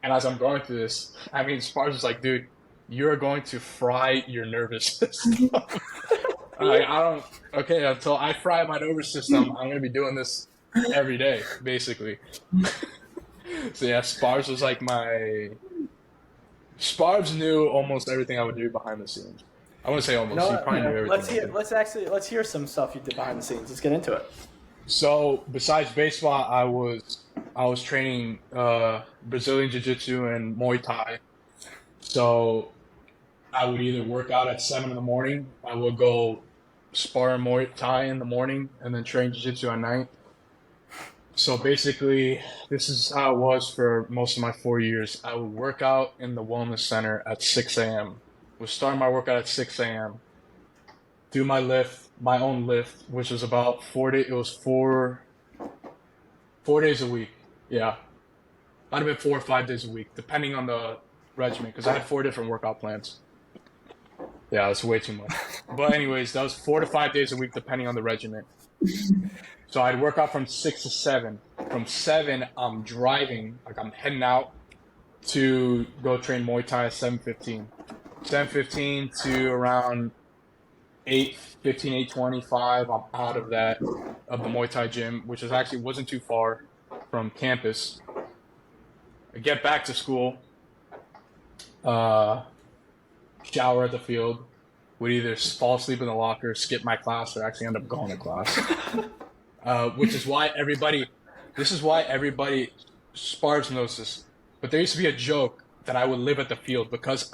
And as I'm going through this, Spars is like, dude, you're going to fry your nervous system. Until I fry my nervous system, I'm going to be doing this every day, basically. So yeah, Sparbs was like Sparbs knew almost everything I would do behind the scenes. I wouldn't say almost. He probably knew everything. Let's hear some stuff you did behind the scenes. Let's get into it. So besides baseball, I was training Brazilian Jiu-Jitsu and Muay Thai. So I would either work out at 7 in the morning. I would go spar Muay Thai in the morning and then train Jiu-Jitsu at night. So basically, this is how it was for most of my 4 years. I would work out in the wellness center at 6 a.m. Would start my workout at 6 a.m. Do my own lift, which was about 4 days. It was 4 days a week. Yeah, might have been 4 or 5 days a week, depending on the regimen, because I had 4 different workout plans. Yeah, that's way too much. But anyways, that was 4 to 5 days a week, depending on the regimen. So I'd work out from 6 to 7. From 7, I'm driving, like I'm heading out to go train Muay Thai at 7:15. 7:15 to around 8:15, 8:25. I'm out of the Muay Thai gym, which is actually wasn't too far from campus. I get back to school, uh, shower at the field, would either fall asleep in the locker, skip my class, or actually end up going to class. Which is why everybody, Spars knows this. But there used to be a joke that I would live at the field because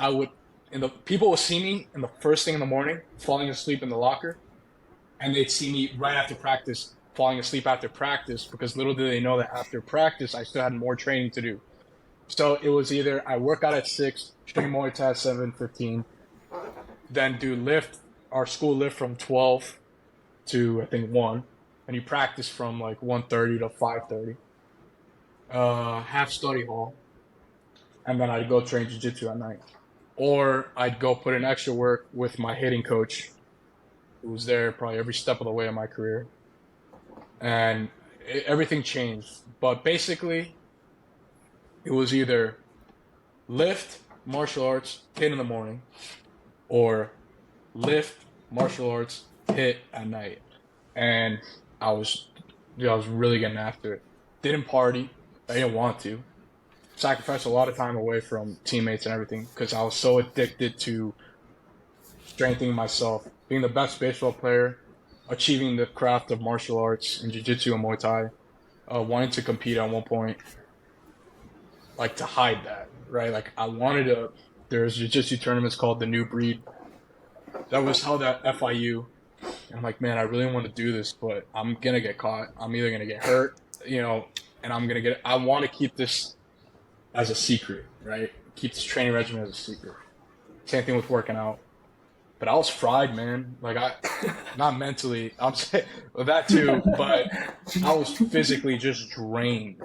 people would see me in the first thing in the morning, falling asleep in the locker, and they'd see me right after practice, falling asleep after practice, because little did they know that after practice, I still had more training to do. So it was either I work out at 6, train Muay Thai at 7:15, then do our school lift from 12 to I think 1, and you practice from like 1:30 to 5:30. Half study hall, and then I'd go train jiu-jitsu at night. Or I'd go put in extra work with my hitting coach, who was there probably every step of the way of my career. And everything changed. But basically, it was either lift, martial arts, hit in the morning, or lift, martial arts, hit at night. And I was really getting after it. Didn't party. I didn't want to. Sacrificed a lot of time away from teammates and everything because I was so addicted to strengthening myself, being the best baseball player, achieving the craft of martial arts and jiu-jitsu and Muay Thai, wanting to compete at one point, like to hide that, right? Like there's jiu-jitsu tournaments called the New Breed that was held at FIU. And I'm like, man, I really want to do this, but I'm going to get caught. I'm either going to get hurt, and I want to keep this as a secret, right? Keep this training regimen as a secret. Same thing with working out. But I was fried, man. Like not mentally, I'm saying that too, but I was physically just drained.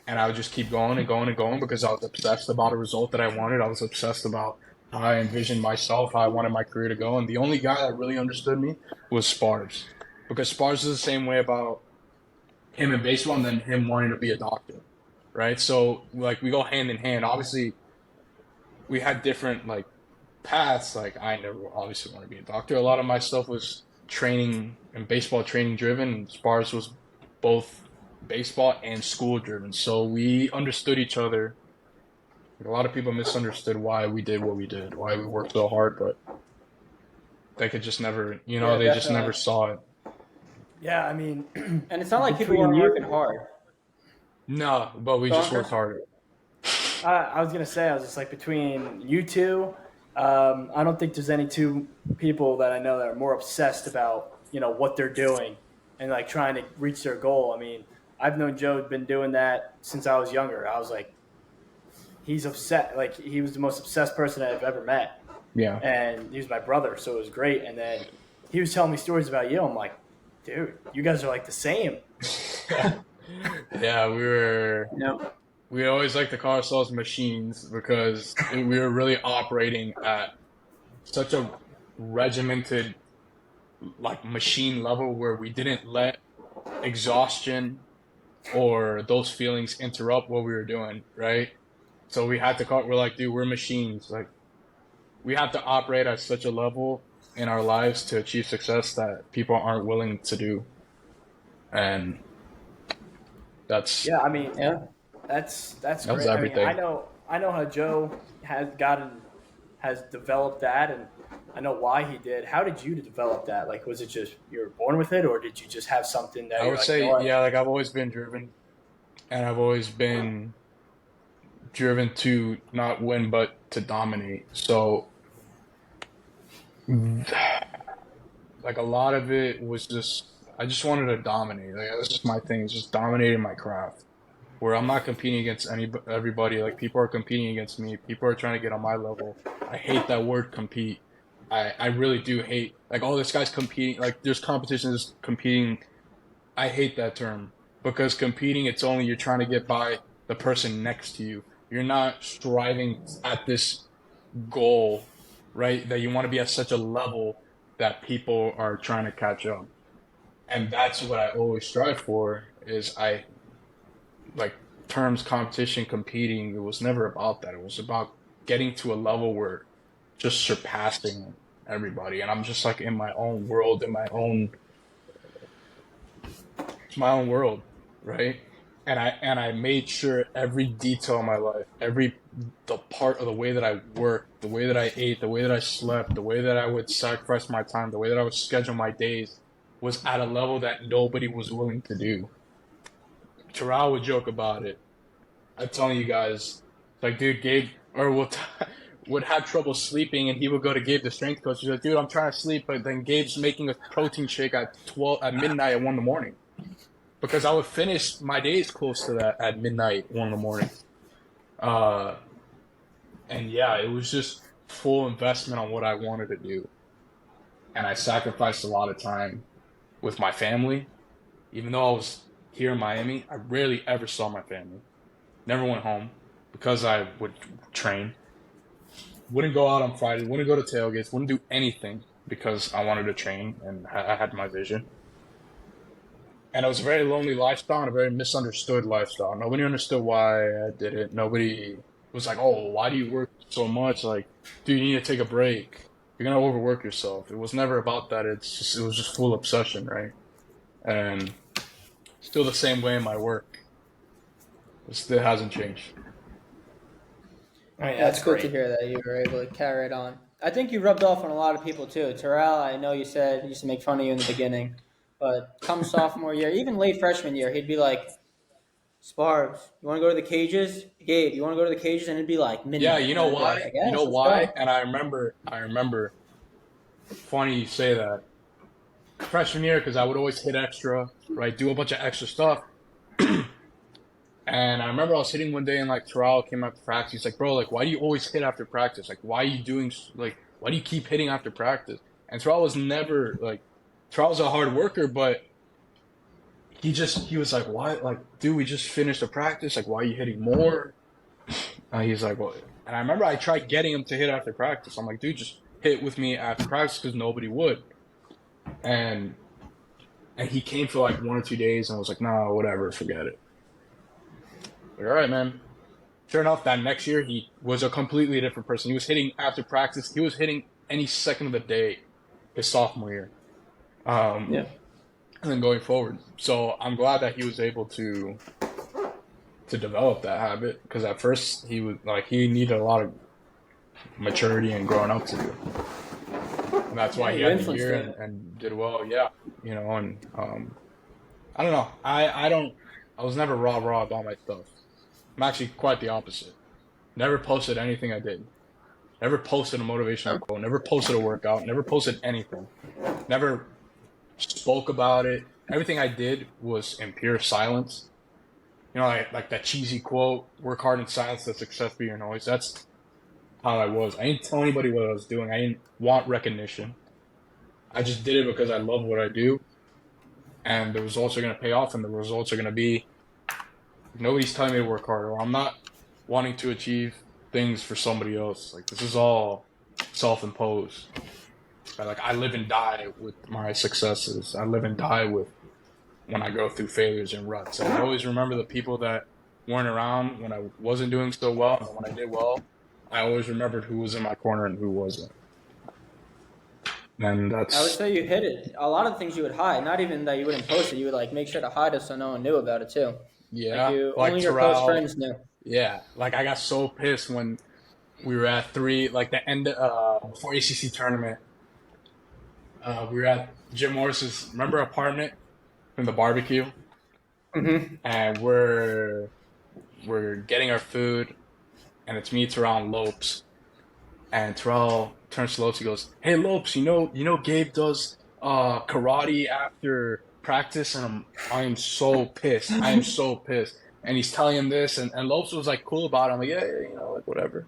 And I would just keep going and going and going because I was obsessed about a result that I wanted. I was obsessed about how I envisioned myself, how I wanted my career to go. And the only guy that really understood me was Spars. Because Spars is the same way about him in baseball and then him wanting to be a doctor, right? So, like, we go hand in hand. Obviously, we had different, like, paths. Like, I never obviously want to be a doctor. A lot of my stuff was training and baseball training driven. Spars was both baseball and school driven. So we understood each other. A lot of people misunderstood why we did what we did, why we worked so hard, but they could just never, they just never saw it. Yeah, I mean, and it's not like people weren't working hard. No, but we just worked harder. I was gonna say, I was just like, between you two, I don't think there's any two people that I know that are more obsessed about what they're doing and like trying to reach their goal. I mean, I've known Joe been doing that since I was younger. I was like, he's upset. Like, he was the most obsessed person I've ever met. Yeah. And he was my brother, so it was great. And then he was telling me stories about you. I'm like, dude, you guys are like the same. Yeah, we always like to call ourselves machines because we were really operating at such a regimented, like, machine level where we didn't let exhaustion or those feelings interrupt what we were doing, right? So we're like, dude, we're machines. Like, we have to operate at such a level in our lives to achieve success that people aren't willing to do. And that's that's great. everything. I mean, I know how Joe has developed that, and I know why he did. How did you develop that? Like, was it just you were born with it, or did you just have something that I would say, yeah, like, I've always been driven, and I've always been driven to not win but to dominate. So, like, a lot of it was just I just wanted to dominate. Like, that's just my thing. It's just dominating my craft. Where I'm not competing against everybody. Like, people are competing against me. People are trying to get on my level. I hate that word, compete. I really do hate, like, oh, this guy's competing. Like, there's competitions competing. I hate that term because competing, it's only you're trying to get by the person next to you. You're not striving at this goal, right? That you want to be at such a level that people are trying to catch up. And that's what I always strive for is like, terms competition, competing, it was never about that. It was about getting to a level where just surpassing everybody, and I'm just like in my own world, in my own world, right? And I made sure every detail of my life, the part of the way that I worked, the way that I ate, the way that I slept, the way that I would sacrifice my time, the way that I would schedule my days was at a level that nobody was willing to do. Terrell would joke about it. I'm telling you guys, like, dude, Gabe would have trouble sleeping, and he would go to Gabe, the strength coach. He's like, dude, I'm trying to sleep, but then Gabe's making a protein shake at midnight at 1 in the morning, because I would finish my days close to that at midnight, 1 in the morning. And yeah, it was just full investment on what I wanted to do, and I sacrificed a lot of time with my family. Even though I was here in Miami, I rarely ever saw my family. Never went home because I would train. Wouldn't go out on Friday. Wouldn't go to tailgates. Wouldn't do anything because I wanted to train and I had my vision. And it was a very lonely lifestyle and a very misunderstood lifestyle. Nobody understood why I did it. Nobody was like, oh, why do you work so much? Like, dude, you need to take a break. You're going to overwork yourself. It was never about that. It was just full obsession, right? And still the same way in my work. It still hasn't changed. I mean, That's good great. to hear that you were able to carry it on. I think you rubbed off on a lot of people too. Terrell, I know you said he used to make fun of you in the beginning, but come sophomore year, even late freshman year, he'd be like, Sparbs, you want to go to the cages? Gabe, you want to go to the cages? And it'd be like midnight. Yeah, you know And I'd be like, why? I guess, You know let's why? go. And I remember, funny you say that. Freshman year, because I would always hit extra, right? Do a bunch of extra stuff. And I remember I was hitting one day, and like Terrell came after practice. He's like, bro, like, why do you always hit after practice? Like, why do you keep hitting after practice? And Terrell was never like, Terrell's a hard worker, but he was like, why? Like, dude, we just finished a practice. Like, why are you hitting more? He's like, well, and I remember I tried getting him to hit after practice. I'm like, dude, just hit with me after practice because nobody would. And he came for like 1 or 2 days, and I was like, nah, whatever, forget it. Like, all right, man. Sure enough, that next year he was a completely different person. He was hitting after practice. He was hitting any second of the day his sophomore year. Yeah. And then going forward. So I'm glad that he was able to develop that habit, because at first he needed a lot of maturity and growing up to do. And that's why he you had the influenced year him. and did well. Yeah, and I don't know. I was never raw about my stuff. I'm actually quite the opposite. Never posted anything I did. Never posted a motivational quote. Never posted a workout. Never posted anything. Never spoke about it. Everything I did was in pure silence. Like that cheesy quote, work hard in silence, let success be your noise. That's how I was. I didn't tell anybody what I was doing. I didn't want recognition. I just did it because I love what I do. And the results are going to pay off, and the results are going to be nobody's telling me to work hard, or I'm not wanting to achieve things for somebody else. Like, this is all self-imposed. Like, I live and die with my successes. I live and die with when I go through failures and ruts. And I always remember the people that weren't around when I wasn't doing so well, and when I did well, I always remembered who was in my corner and who wasn't. And I would say you hit it. A lot of things you would hide. Not even that you wouldn't post it. You would like make sure to hide it so no one knew about it too. yeah, Only your Terrell, close friends knew. Yeah, like I got so pissed when we were at the end before ACC tournament. We were at Jim Morris's, remember, apartment from the barbecue, Mm-hmm. and we're getting our food, and it's me, Terrell, and Lopes. And Terrell turns to Lopes. He goes, "Hey, Lopes, you know Gabe does karate after practice," and I am so pissed. I am so pissed. And he's telling him this, and Lopes was like cool about it. I'm like, yeah, like whatever.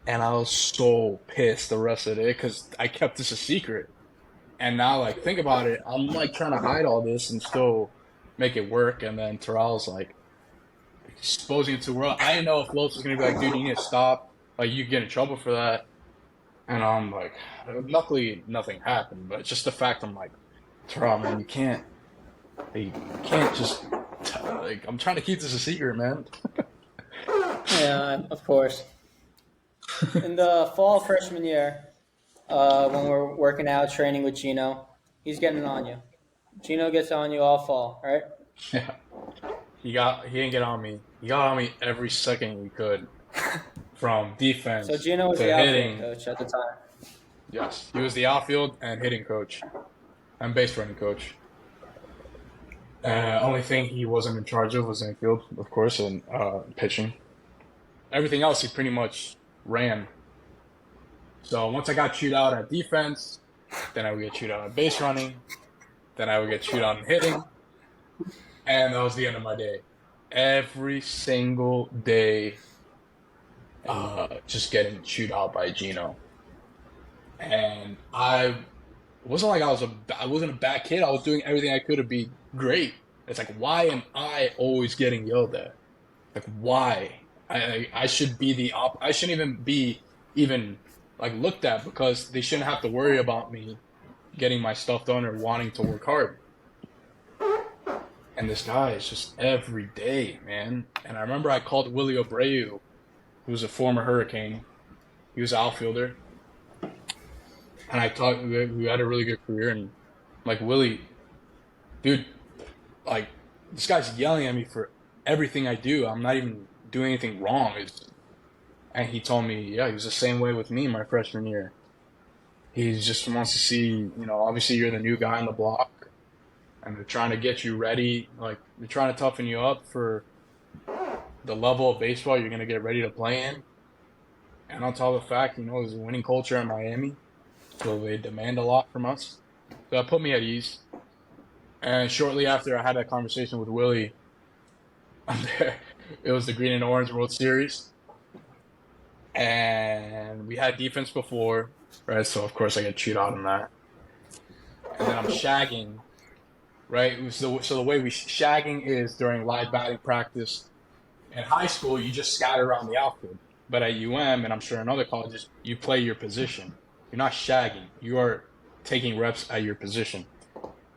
And I was so pissed the rest of the day because I kept this a secret. And now, like, think about it. I'm like trying to hide all this and still make it work. And then Terrell's like exposing it to the world. I didn't know if Lopes was gonna be like, dude, you need to stop. Like, you get in trouble for that. And I'm like, luckily nothing happened. But it's just the fact I'm like, Terrell, man, you can't just like, I'm trying to keep this a secret, man. Yeah, of course. In the fall freshman year, when we're working out, training with Gino. He's getting on you. Gino gets on you all fall, right? Yeah. He didn't get on me. He got on me every second he could, from So defense Gino was the to outfield hitting. coach at the time. Yes, he was the outfield and hitting coach and base running coach. Only thing he wasn't in charge of was infield, of course, and pitching. Everything else he pretty much ran. So once I got chewed out at defense, then I would get chewed out at base running, then I would get chewed out in hitting, and that was the end of my day. Every single day, just getting chewed out by Gino. And I wasn't like I wasn't a bad kid. I was doing everything I could to be great. It's like, why am I always getting yelled at? Like, why? I should be I shouldn't even be like looked at, because they shouldn't have to worry about me getting my stuff done or wanting to work hard. And this guy is just every day, man. And I remember I called Willie Abreu, who was a former Hurricane. He was an outfielder. And I thought we had a really good career. And I'm like, Willie, dude, like, this guy's yelling at me for everything I do. I'm not even doing anything wrong. And he told me, yeah, he was the same way with me my freshman year. He just wants to see, obviously you're the new guy on the block, and they're trying to get you ready. Like, they're trying to toughen you up for the level of baseball you're going to get ready to play in. And on top of the fact, there's a winning culture in Miami, so they demand a lot from us. So that put me at ease. And shortly after I had that conversation with Willie, it was the Green and Orange World Series. And we had defense before, right? So, of course, I get chewed out on that. And then I'm shagging, right? So the way shagging is during live batting practice. In high school, you just scatter around the outfield. But at UM, and I'm sure in other colleges, you play your position. You're not shagging. You are taking reps at your position.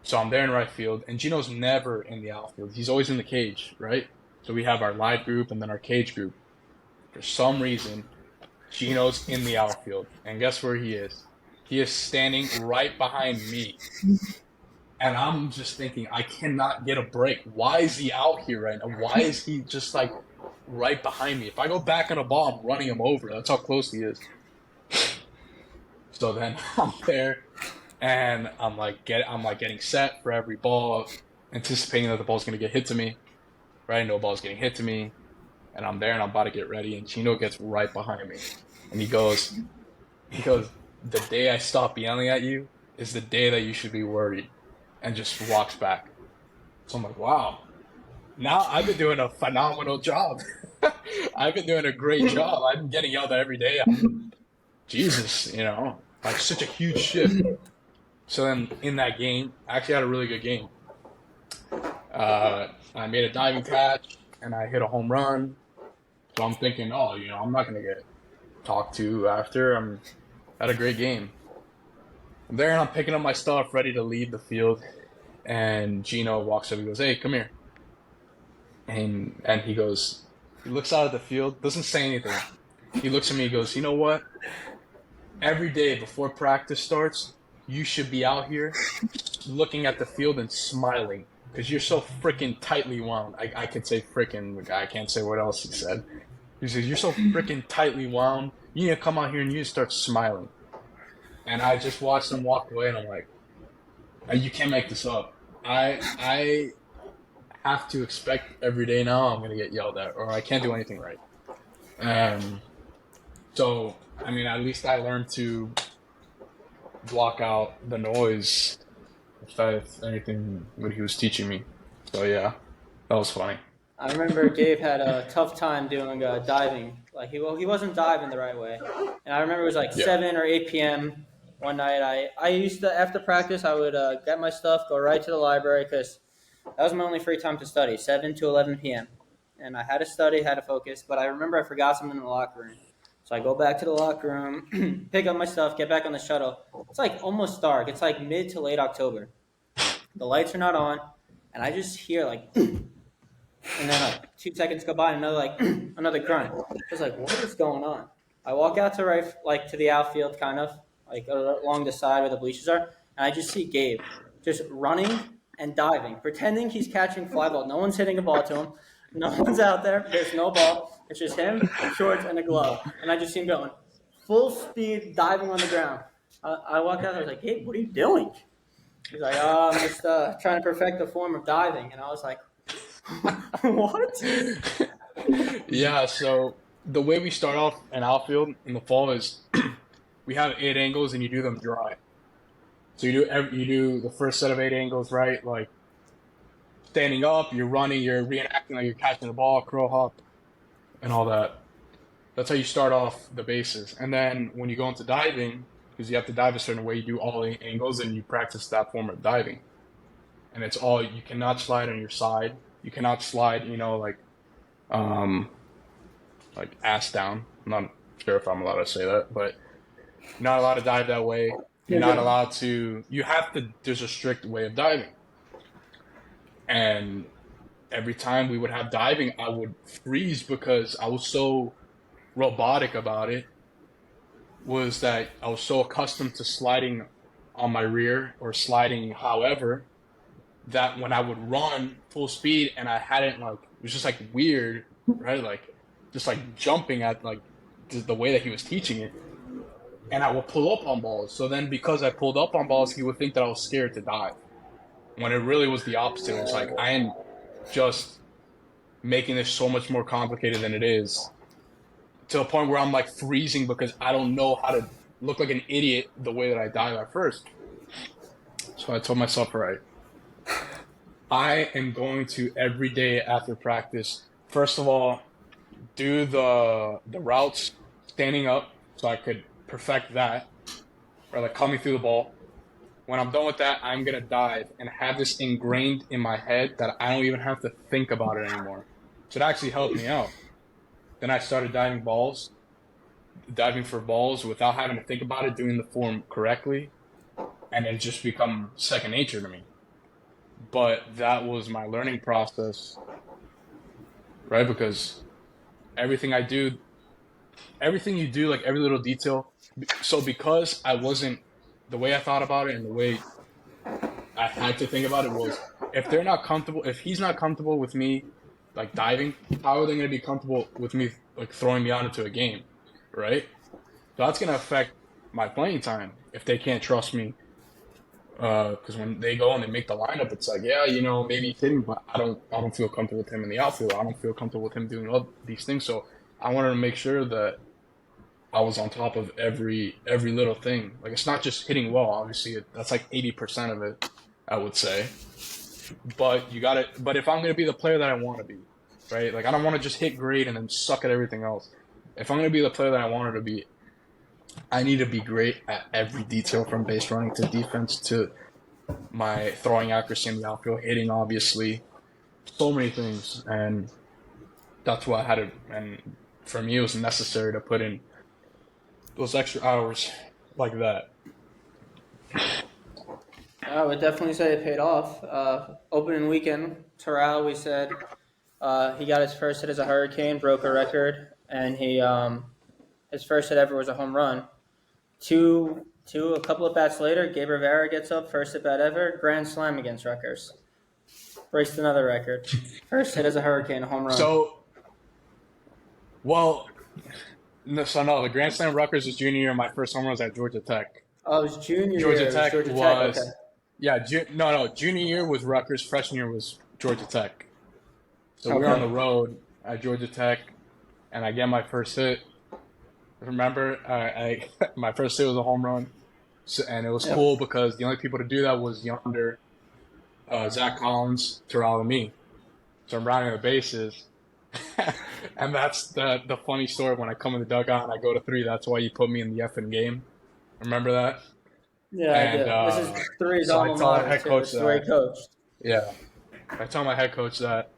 So I'm there in right field, and Gino's never in the outfield. He's always in the cage, right? So we have our live group and then our cage group. For some reason, Gino's in the outfield. And guess where he is? He is standing right behind me. And I'm just thinking, I cannot get a break. Why is he out here right now? Why is he just like right behind me? If I go back on a ball, I'm running him over. That's how close he is. So then I'm there, and I'm getting set for every ball, anticipating that the ball's gonna get hit to me. Right? No ball's getting hit to me. And I'm there and I'm about to get ready, and Gino gets right behind me. And he goes, the day I stop yelling at you is the day that you should be worried, and just walks back. So I'm like, wow. Now I've been doing a phenomenal job. I've been doing a great job. I've been getting yelled at every day. Jesus, like such a huge shift. So then in that game, I actually had a really good game. I made a diving catch and I hit a home run. So I'm thinking, I'm not going to get talked to after. Had a great game. I'm there and I'm picking up my stuff, ready to leave the field. And Gino walks up and goes, hey, come here. And he looks out at the field, doesn't say anything. He looks at me and goes, you know what? Every day before practice starts, you should be out here looking at the field and smiling, because you're so freaking tightly wound. I could say freaking, I can't say what else he said. He says, you're so freaking tightly wound. You need to come out here and you need to start smiling. And I just watched him walk away, and I'm like, you can't make this up. I have to expect every day now I'm going to get yelled at, or I can't do anything right. So, at least I learned to block out the noise, if anything, what he was teaching me. So, yeah, that was funny. I remember Gabe had a tough time doing diving. Like he wasn't diving the right way. And I remember it was like 7 or 8 p.m. one night. I used to, after practice, I would get my stuff, go right to the library, because that was my only free time to study, 7 to 11 p.m. And I had to study, had to focus, but I remember I forgot something in the locker room. So I go back to the locker room, pick up my stuff, get back on the shuttle. It's like almost dark. It's like mid to late October. The lights are not on, and I just hear like, and then like 2 seconds go by, and another grunt. I was like, what is going on? I walk out to the outfield, kind of, like along the side where the bleachers are, and I just see Gabe just running and diving, pretending he's catching fly ball. No one's hitting a ball to him. No one's out there. There's no ball. It's just him, shorts, and a glove. And I just see him going full speed, diving on the ground. I walked out. I was like, Gabe, what are you doing? He's like, oh, I'm just trying to perfect the form of diving. And I was like, what? Yeah, so the way we start off an outfield in the fall is we have 8 angles and you do them dry. So you do the first set of 8 angles, right? Like standing up, you're running, you're reenacting like you're catching the ball, crow hop, and all that. That's how you start off the bases. And then when you go into diving, because you have to dive a certain way, you do all 8 angles and you practice that form of diving. And it's all, you cannot slide on your side. You cannot slide, like ass down. I'm not sure if I'm allowed to say that, but you're not allowed to dive that way. You're not allowed to, there's a strict way of diving. And every time we would have diving, I would freeze because I was so robotic about it, was that I was so accustomed to sliding on my rear or sliding however, that when I would run full speed and I hadn't it was just like weird, right? Like just like jumping at like the way that he was teaching it. And I would pull up on balls. So then because I pulled up on balls, he would think that I was scared to dive. When it really was the opposite. It was like, I am just making this so much more complicated than it is. To the point where I'm like freezing because I don't know how to look like an idiot the way that I dive at first. So I told myself, all right, I am going to every day after practice, first of all, do the routes standing up so I could perfect that, or like coming through the ball. When I'm done with that, I'm going to dive and have this ingrained in my head that I don't even have to think about it anymore. So it actually helped me out. Then I started diving for balls without having to think about it, doing the form correctly, and it just become second nature to me. But that was my learning process, right? Because everything you do, like every little detail. So because I wasn't, the way I thought about it and the way I had to think about it was, if he's not comfortable with me like diving, how are they going to be comfortable with me like throwing me out into a game, right? So that's going to affect my playing time if they can't trust me. Because when they go and they make the lineup, it's like, yeah, maybe he's hitting, but I don't feel comfortable with him in the outfield. I don't feel comfortable with him doing all these things. So I wanted to make sure that I was on top of every little thing. Like, it's not just hitting well. Obviously, that's like 80% of it, I would say. But but if I'm going to be the player that I want to be, right? Like, I don't want to just hit great and then suck at everything else. If I'm going to be the player that I wanted to be, I need to be great at every detail, from base running to defense to my throwing accuracy in the outfield, hitting, obviously. So many things. And that's why I had to, and for me, it was necessary to put in those extra hours like that. I would definitely say it paid off. Opening weekend, Terrell, we said he got his first hit as a Hurricane, broke a record, and his first hit ever was a home run. A couple of bats later, Gabe Rivera gets up, first at bat ever, grand slam against Rutgers. Breaks another record. First hit as a Hurricane, a home run. The grand slam Rutgers was junior year. My first home run was at Georgia Tech. Oh, it was junior Georgia year. Tech Georgia was, Tech, okay. Yeah, junior year was Rutgers, freshman year was Georgia Tech. So we were on the road at Georgia Tech, and I get my first hit. Remember, my first hit was a home run, and it was cool because the only people to do that was Yonder, Zach Collins, Terrell, and me. So I'm rounding the bases, and that's the funny story. When I come in the dugout and I go to 3, that's why you put me in the effing game. Remember that? Yeah, I do. This is 3's so alma mater, too. This is where he coached. Yeah. I tell my head coach that.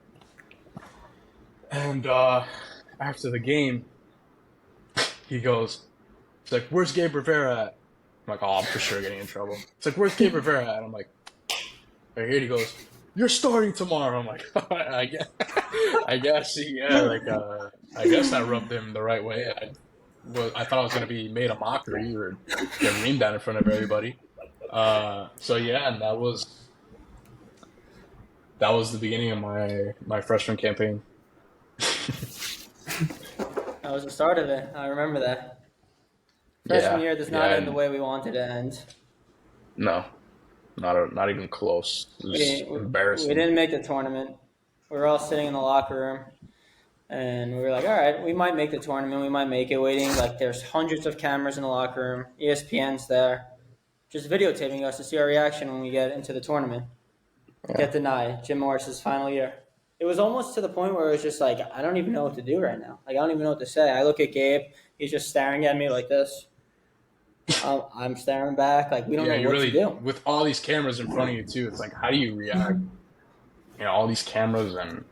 And after the game, he goes, he's like, "Where's Gabe Rivera at?" I'm like, "Oh, I'm for sure getting in trouble." It's like, "Where's Gabe Rivera at?" And I'm like, right here. He goes, "You're starting tomorrow." I'm like, I guess, yeah, like, I guess I rubbed him the right way. I thought I was gonna be made a mockery or get reamed at in front of everybody. So yeah, and that was the beginning of my freshman campaign. That was the start of it. I remember that. Freshman Yeah, year does not yeah, end the and way we wanted to end. no, not even close. It was We embarrassing. didn't make the tournament. We were all sitting in the locker room, and we were like, all right, we might make the tournament. We might make it. Waiting, like, there's hundreds of cameras in the locker room. ESPN's there, just videotaping us to see our reaction when we get into the tournament. Yeah, Get denied. Jim Morris's final year. It was almost to the point where it was just like, I don't even know what to do right now. Like, I don't even know what to say. I look at Gabe. He's just staring at me like this. I'm staring back. Like, we don't yeah. know You what to really, do. with all these cameras in front of you too. It's like, how do you react? All these cameras, and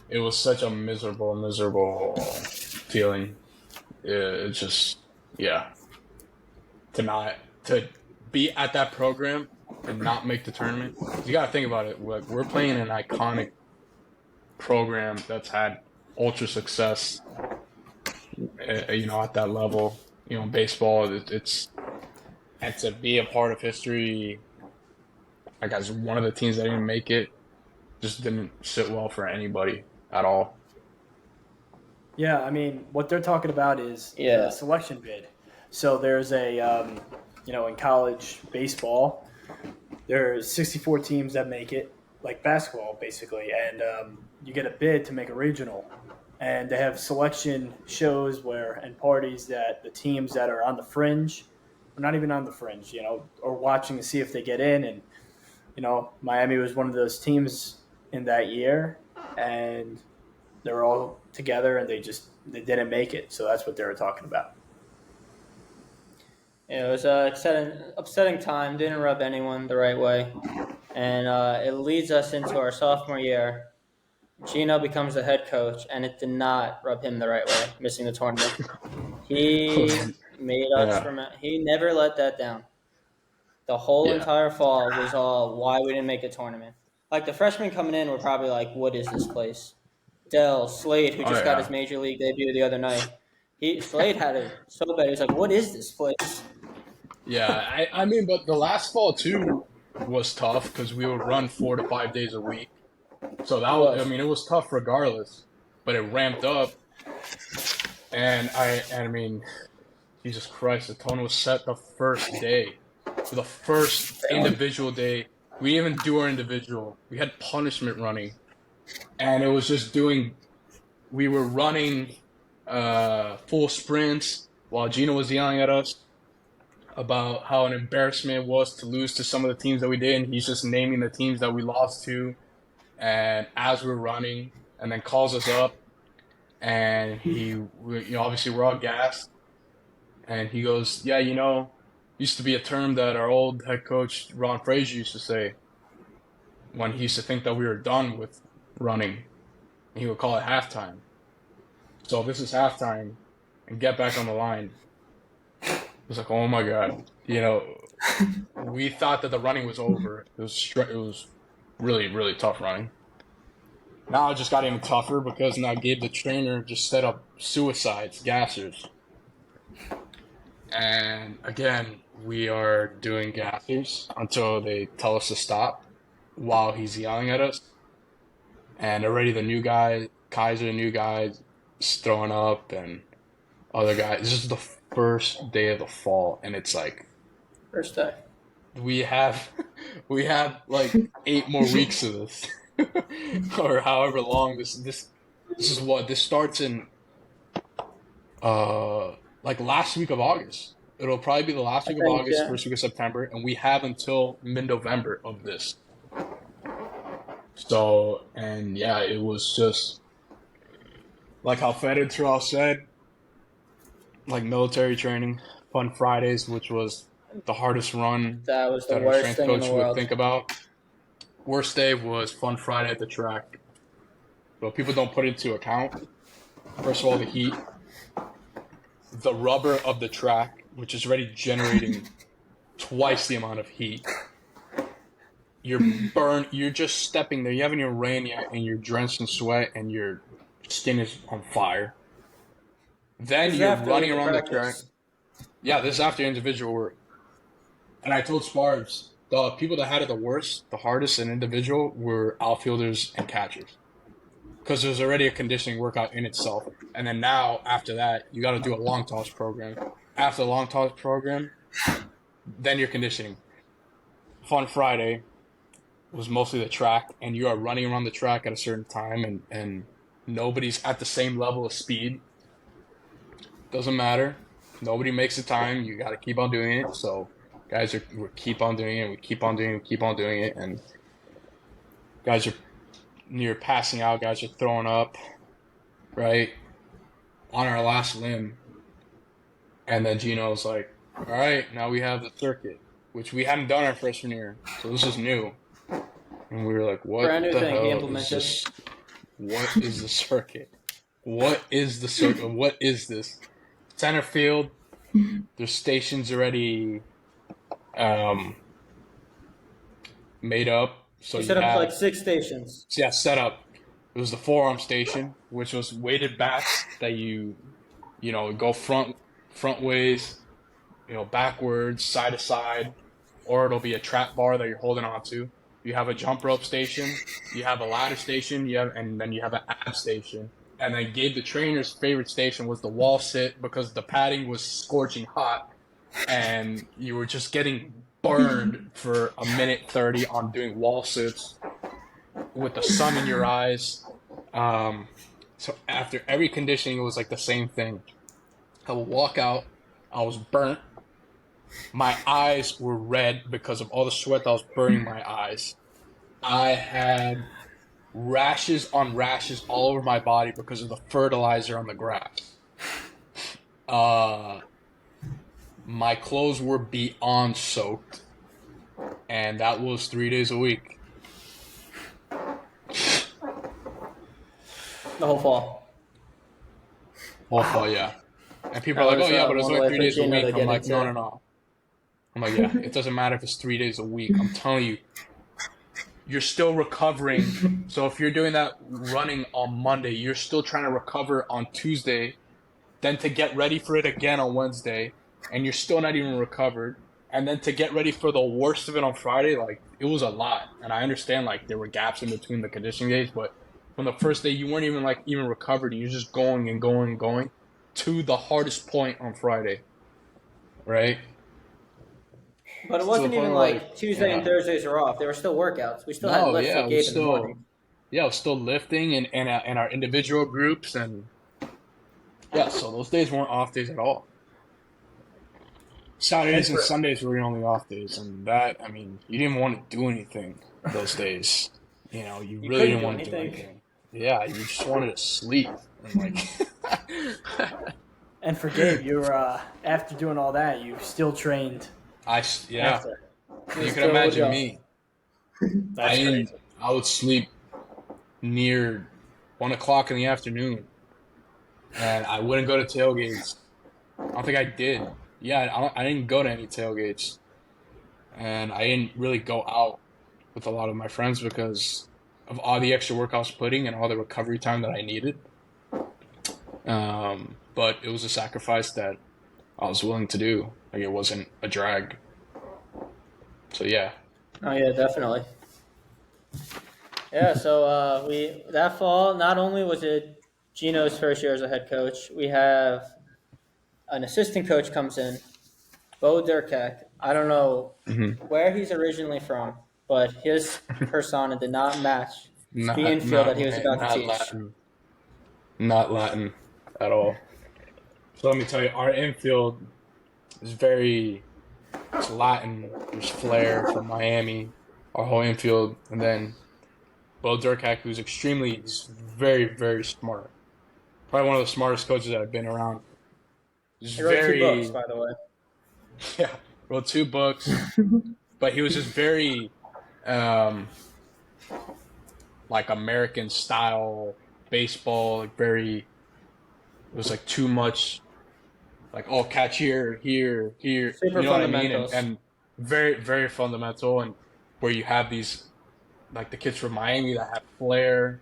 it was such a miserable feeling. It's just, yeah, to not to be at that program and not make the tournament. You got to think about it. Like, we're playing an iconic program that's had ultra success. At that level. Baseball. It's and to be a part of history. Like, as one of the teams that didn't make it, just didn't sit well for anybody at all. Yeah, I mean, what they're talking about is the Yeah. selection bid. So there's in college baseball, there's 64 teams that make it, like basketball, basically, and you get a bid to make a regional. And they have selection shows and parties that the teams that are on the fringe, or not even on the fringe, are watching to see if they get in. And, Miami was one of those teams in that year, and they were all together and they didn't make it. So that's what they were talking about. It was upsetting time. Didn't rub anyone the right way, and it leads us into our sophomore year. Gino becomes the head coach, and it did not rub him the right way, missing the tournament. He made us Yeah, remember. He never let that down. The whole yeah. entire fall was all why we didn't make a tournament. Like, the freshmen coming in were probably like, "What is this place?" Dell Slade, who Oh just got his yeah, major league debut the other night, Slade had it so bad. He was like, "What is this place?" yeah. I mean, but the last fall too was tough because we would run 4 to 5 days a week. So that It was, I was. mean, it was tough regardless, but it ramped up. And I mean, Jesus Christ, the tone was set the first day. For the first individual day, we didn't even do our individual. We had punishment running, and it was just we were running full sprints while Gino was yelling at us about how an embarrassment it was to lose to some of the teams that we did, and he's just naming the teams that we lost to. And as we're running, and then calls us up, and obviously we're all gassed, and he goes, "Yeah, used to be a term that our old head coach Ron Frazier used to say when he used to think that we were done with running, and he would call it halftime. So this is halftime, and get back on the line." It was like, oh my god, we thought that the running was over. It was really really tough running. Now it just got even tougher because now Gabe the trainer just set up suicides, gassers. And again, we are doing gassers until they tell us to stop while he's yelling at us. And already the new guy, Kaiser, new guy, is throwing up, and other guys. This is the first day of the fall, and it's like First day. we have we have like 8 more weeks of this, or however long this is. What this starts in like last week of August. It'll probably be the last I week of think, August, first week of September, and we have until mid-November of this. So, and yeah, it was just like how Fed Terrell said, like military training, fun Fridays, which was the hardest run that was the that our worst strength thing in the coach would world. think about. Worst day was fun Friday at the track. But people don't put it into account. First of all, the heat, the rubber of the track, which is already generating twice the amount of heat. You're burned. You're just stepping there. You haven't even ran yet, and you're drenched in sweat, and your skin is on fire. Then This is you're after running the around the track. practice. Yeah, this is after individual work. And I told Sparbs, the people that had it the worst, the hardest in individual were outfielders and catchers. Because there's already a conditioning workout in itself. And then now, after that, you got to do a long toss program. After the long toss program, then you're conditioning. Fun Friday was mostly the track, and you are running around the track at a certain time, and nobody's at the same level of speed. Doesn't matter. Nobody makes the time. You got to keep on doing it. So we keep on doing it. We keep on doing it. We keep on doing it. And guys are near passing out. Guys are throwing up, right? On our last limb. And then Gino's like, all right, now we have the circuit, which we hadn't done our freshman year. So this is new. And we were like, what Brand new the thing he hell is implemented. this? What is the circuit? What is the circuit? What is this? Center field, there's stations already made up. So You you set up have, like 6 stations. so yeah, set up. It was the forearm station, which was weighted bats that you go front ways, backwards, side to side, or it'll be a trap bar that you're holding onto. You have a jump rope station, you have a ladder station, and then you have an ab station. And then Gabe, the trainer's favorite station was the wall sit because the padding was scorching hot, and you were just getting burned for a minute 30 on doing wall sits with the sun in your eyes. So after every conditioning, it was like the same thing. I would walk out, I was burnt. My eyes were red because of all the sweat that was burning my eyes. I had rashes on rashes all over my body because of the fertilizer on the grass. My clothes were beyond soaked, and that was 3 days a week. The whole fall. Oh, yeah. And people are like, oh, yeah, but it's only 3 days a week. I'm like, no. I'm like, yeah, it doesn't matter if it's 3 days a week. I'm telling you, you're still recovering. So if you're doing that running on Monday, you're still trying to recover on Tuesday, then to get ready for it again on Wednesday, and you're still not even recovered. And then to get ready for the worst of it on Friday, like, it was a lot. And I understand, like, there were gaps in between the conditioning days, but from the first day, you weren't even recovered. You're just going and going and going to the hardest point on Friday, right? But it wasn't even like Tuesday yeah. and Thursdays are off. There were still workouts. We still had lifts with Gabe in the morning. Yeah, I was still lifting in our individual groups, and yeah, so those days weren't off days at all. Saturdays and Sundays were your only off days, and that, I mean, you didn't want to do anything those days. You really didn't want to do anything. Yeah, you just wanted to sleep. And like, And for Gabe, you were after doing all that, you still trained. Yeah. After. You can imagine me. That's crazy. I would sleep near 1 o'clock in the afternoon, and I wouldn't go to tailgates. I don't think I did. Yeah, I didn't go to any tailgates, and I didn't really go out with a lot of my friends because of all the extra work I was putting and all the recovery time that I needed. But it was a sacrifice that I was willing to do. Like, it wasn't a drag. So yeah. Oh yeah, definitely. Yeah, so that fall, not only was it Gino's first year as a head coach, we have an assistant coach comes in, Bo Durkak. I don't know where he's originally from, but his persona did not match the infield that he was about to teach. Not Latin at all. So let me tell you, our infield is it's Latin. There's Flair from Miami, our whole infield, and then Bo Durkak, who's he's very, very smart. Probably one of the smartest coaches that I've been around. He wrote 2 books, by the way. Yeah, wrote 2 books, but he was just very, like American style baseball, like it was like too much, like, oh, catch here, here. Super fundamentals. And very, very fundamental, and where you have these, like the kids from Miami that have flair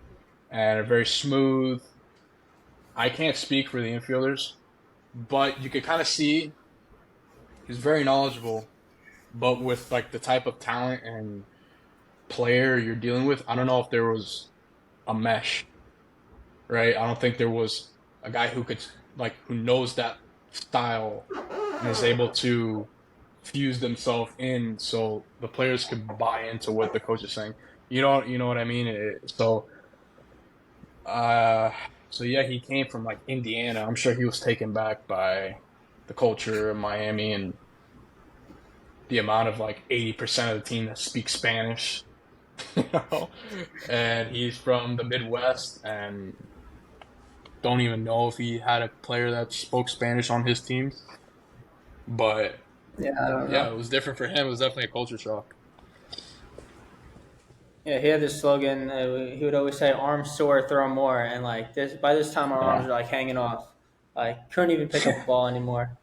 and are very smooth. I can't speak for the infielders, but you could kind of see he's very knowledgeable. But with like the type of talent and player you're dealing with, I don't know if there was a mesh, right? I don't think there was a guy who could who knows that style and is able to fuse themselves in so the players could buy into what the coach is saying. You know what I mean? Uh, so yeah, he came from like Indiana. I'm sure he was taken back by the culture of Miami and the amount of like 80% of the team that speaks Spanish, you know. And he's from the Midwest and don't even know if he had a player that spoke Spanish on his team. But Yeah, I don't yeah, know. it was different for him. It was definitely a culture shock. Yeah, he had this slogan. He would always say, "Arms sore, throw more." And like this, by this time, our arms Yeah. were like hanging off. Like couldn't even pick up a ball anymore.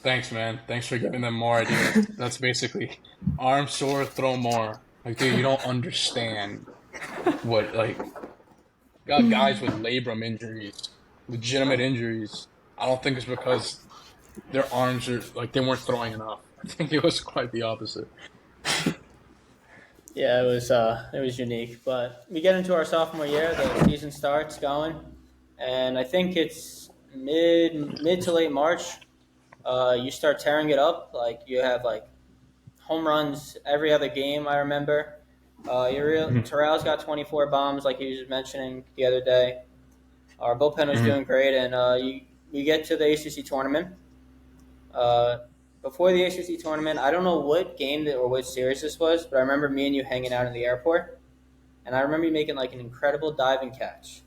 Thanks, man. Thanks for giving them more ideas. That's basically arm sore, throw more. Like, dude, you don't understand what got guys with labrum injuries, legitimate injuries. I don't think it's because their arms are they weren't throwing enough. I think it was quite the opposite. Yeah, it was unique. But we get into our sophomore year, the season starts going, and I think it's mid to late March. You start tearing it up. Like you have like home runs every other game. I remember. Terrell's got 24 bombs, like he was mentioning the other day. Our bullpen was Mm-hmm. doing great, and you get to the ACC tournament. Uh, Before the ACC tournament, I don't know what game or what series this was, but I remember me and you hanging out in the airport, and I remember you making like an incredible diving catch,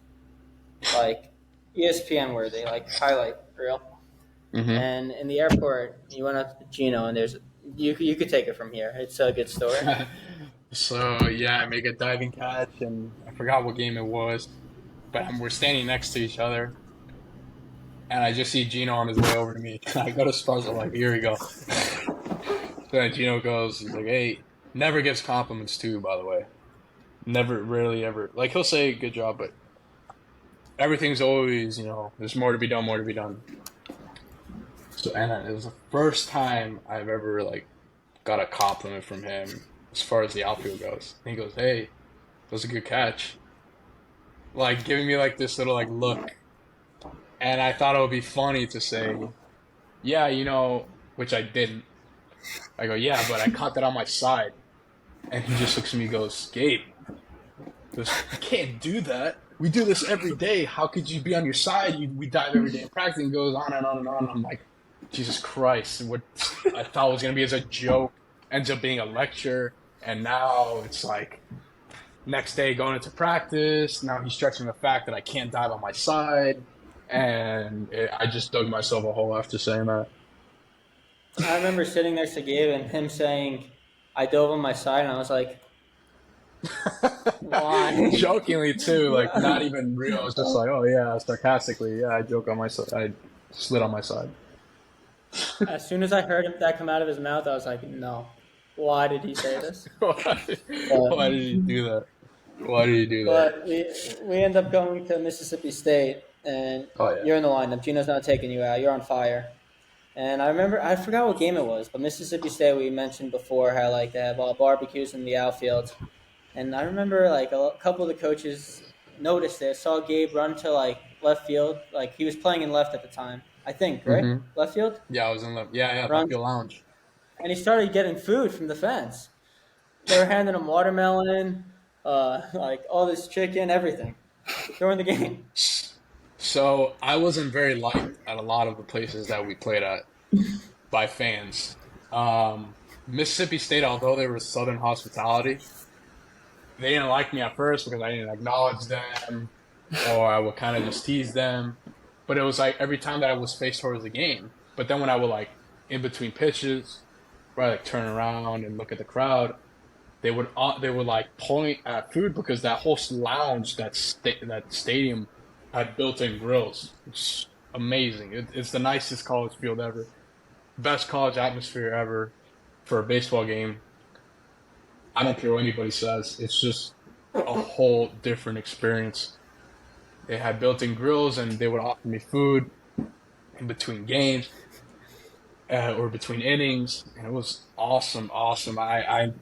like ESPN worthy, like highlight reel. Mm-hmm. And in the airport, you went up to Gino, and you could take it from here. It's a good story. So yeah, I make a diving catch, and I forgot what game it was, but we're standing next to each other, and I just see Gino on his way over to me. I go to Sparks, I'm like, here we go. So then Gino goes, he's like, hey, never gives compliments too, by the way. Never, rarely ever. Like he'll say good job, but everything's always, there's more to be done, more to be done. So and it was the first time I've ever got a compliment from him as far as the outfield goes. And he goes, hey, that was a good catch. Like giving me like this little look. And I thought it would be funny to say, yeah, which I didn't. I go, yeah, but I caught that on my side. And he just looks at me and goes, Gabe, he goes, you can't do that. We do this every day. How could you be on your side? We dive every day in practice. And goes on and on and on. I'm like, Jesus Christ. What I thought was going to be as a joke ends up being a lecture. And now it's like next day going into practice. Now he's stretching the fact that I can't dive on my side. And I just dug myself a hole after saying that. I remember sitting next to Gabe and him saying, "I dove on my side," and I was like, "Why?" Jokingly too, not even real. It's just like, oh yeah, sarcastically, yeah, I joke on my side. I slid on my side. As soon as I heard that come out of his mouth, I was like, "No, why did he say this?" Why did he do that? Why did he do that? But we end up going to Mississippi State, and Oh yeah. you're in the lineup. Gino's not taking you out. You're on fire. And I remember, I forgot what game it was, but Mississippi State, we mentioned before how like they have barbecues in the outfield. And I remember like a couple of the coaches noticed it, saw Gabe run to like left field. Like he was playing in left at the time, I think, right? Mm-hmm. Left field? Yeah, I was in the left Run. field lounge. And he started getting food from the fans. They were handing him watermelon, like all this chicken, everything during the game. So I wasn't very liked at a lot of the places that we played at by fans. Mississippi State, although they were Southern hospitality, they didn't like me at first because I didn't acknowledge them, or I would kind of just tease them. But it was like every time that I was faced towards the game. But then when I would in between pitches, where I turn around and look at the crowd, they would point at food because that whole lounge, that stadium, had built-in grills. It's amazing. It's the nicest college field ever, best college atmosphere ever for a baseball game. I don't care what anybody says. It's just a whole different experience. They had built-in grills and they would offer me food. in between games or between innings, and it was awesome. I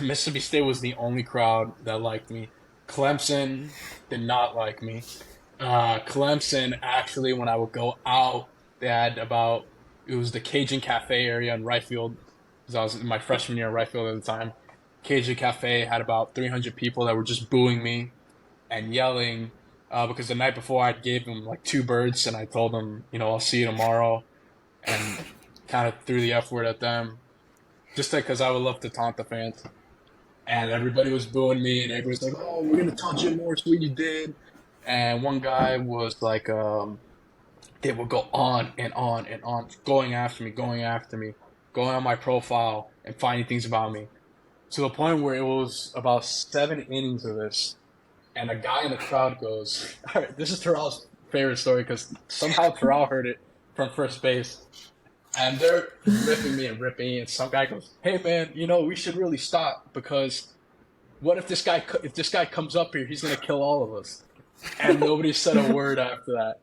Mississippi State was the only crowd that liked me. Clemson did not like me. Clemson actually, when I would go out, they had it was the Cajun Cafe area in right field, because I was in my freshman year in right field at the time. Cajun Cafe had about 300 people that were just booing me and yelling because the night before I gave them like two birds and I told them, I'll see you tomorrow, and kind of threw the F word at them just because I would love to taunt the fans. And everybody was booing me, and everybody's like, "Oh, we're gonna taunt Jim Morris what you did." And one guy was like, they would go on and on and on, going after me, going on my profile and finding things about me, to the point where it was about 7 innings of this, and a guy in the crowd goes, "All right, this is Terrell's favorite story because somehow Terrell heard it from first base." And they're ripping me, and some guy goes, "Hey man, we should really stop, because what if this guy comes up here, he's gonna kill all of us." And nobody said a word after that.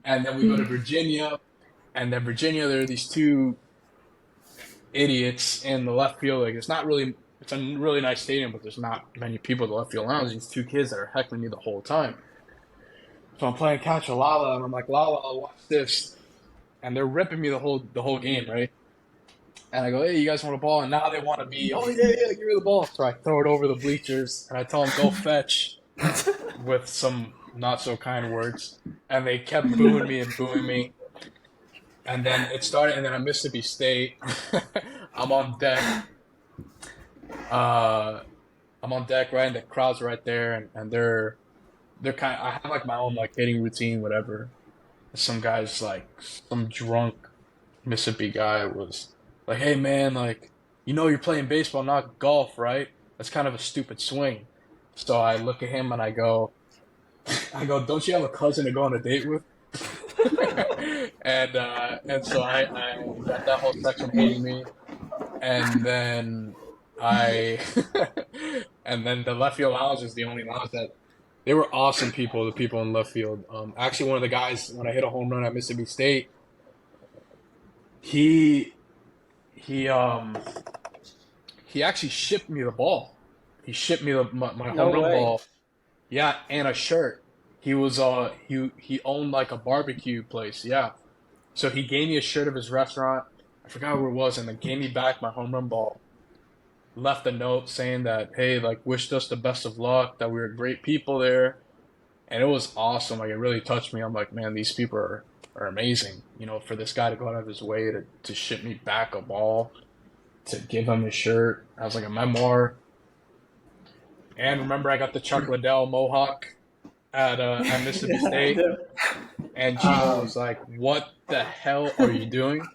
And then we go to Virginia, and then Virginia, there are these two idiots in the left field. Like, it's a really nice stadium, but there's not many people in the left field lounge. These two kids that are heckling me the whole time. So I'm playing catch with Lala, and I'm like, "Lala, watch this." And they're ripping me the whole game, right? And I go, "Hey, you guys want a ball?" And now they want to be, "Oh yeah, give me the ball." So I throw it over the bleachers, and I tell them, "Go fetch," with some not so kind words. And they kept booing me. And then it started, and then at Mississippi State, I'm on deck. I'm on deck, right, and the crowd's right there, and they're kind of, I have like my own like hitting routine, whatever. Some guy's like, some drunk Mississippi guy was like, "Hey man, like, you're playing baseball, not golf, right? That's kind of a stupid swing." So I look at him and I go, "Don't you have a cousin to go on a date with?" And so I got that whole section hating me, and then and then the left field lounge is the only lounge that, they were awesome people, the people in left field. Actually, one of the guys, when I hit a home run at Mississippi State, he actually shipped me the ball. He shipped me my home run ball. Yeah, and a shirt. He was he owned like a barbecue place. Yeah, so he gave me a shirt of his restaurant. I forgot where it was, and then gave me back my home run ball. Left a note saying that, hey, like, wished us the best of luck, that we were great people there. And it was awesome. Like, it really touched me. I'm like, man, these people are amazing. For this guy to go out of his way to ship me back a ball, to give him his shirt. I was like a memoir. And remember, I got the Chuck Liddell Mohawk at Mississippi State. And Gino was like, "What the hell are you doing?"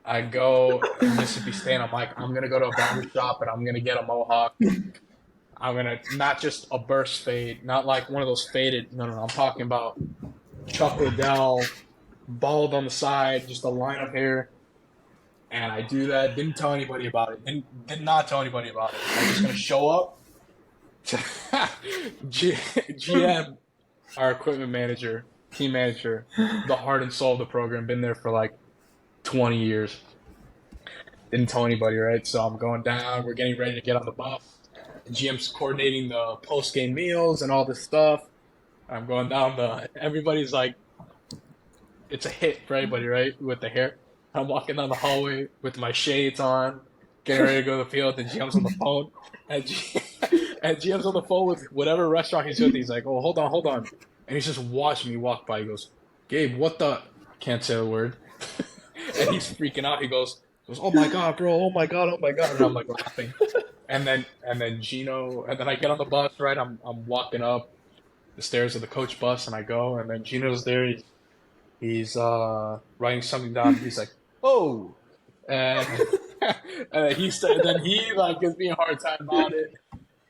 I go to Mississippi State, and I'm like, "I'm going to go to a barber shop, and I'm going to get a Mohawk. I'm going to, not just a burst fade, not like one of those faded. No. I'm talking about Chuck Liddell, bald on the side, just a line of hair." And I do that. Didn't tell anybody about it. Did not tell anybody about it. I'm just going to show up to GM, our equipment manager, team manager, the heart and soul of the program, been there for like 20 years. Didn't tell anybody, right? So I'm going down. We're getting ready to get on the bus. The GM's coordinating the post-game meals and all this stuff. I'm going down everybody's like, it's a hit for everybody, right? With the hair. I'm walking down the hallway with my shades on, getting ready to go to the field, and GM's on the phone. And GM's on the phone with whatever restaurant he's with. He's like, "Oh, hold on." And he's just watching me walk by. He goes, "Gabe, what the?" Can't say the word. And he's freaking out. He goes, "Oh my God, bro. Oh my God. And I'm like laughing. And then Gino, and then I get on the bus, right? I'm walking up the stairs of the coach bus, and I go, and then Gino's there. He's writing something down. He's like, "Oh," and and then he like gives me a hard time about it.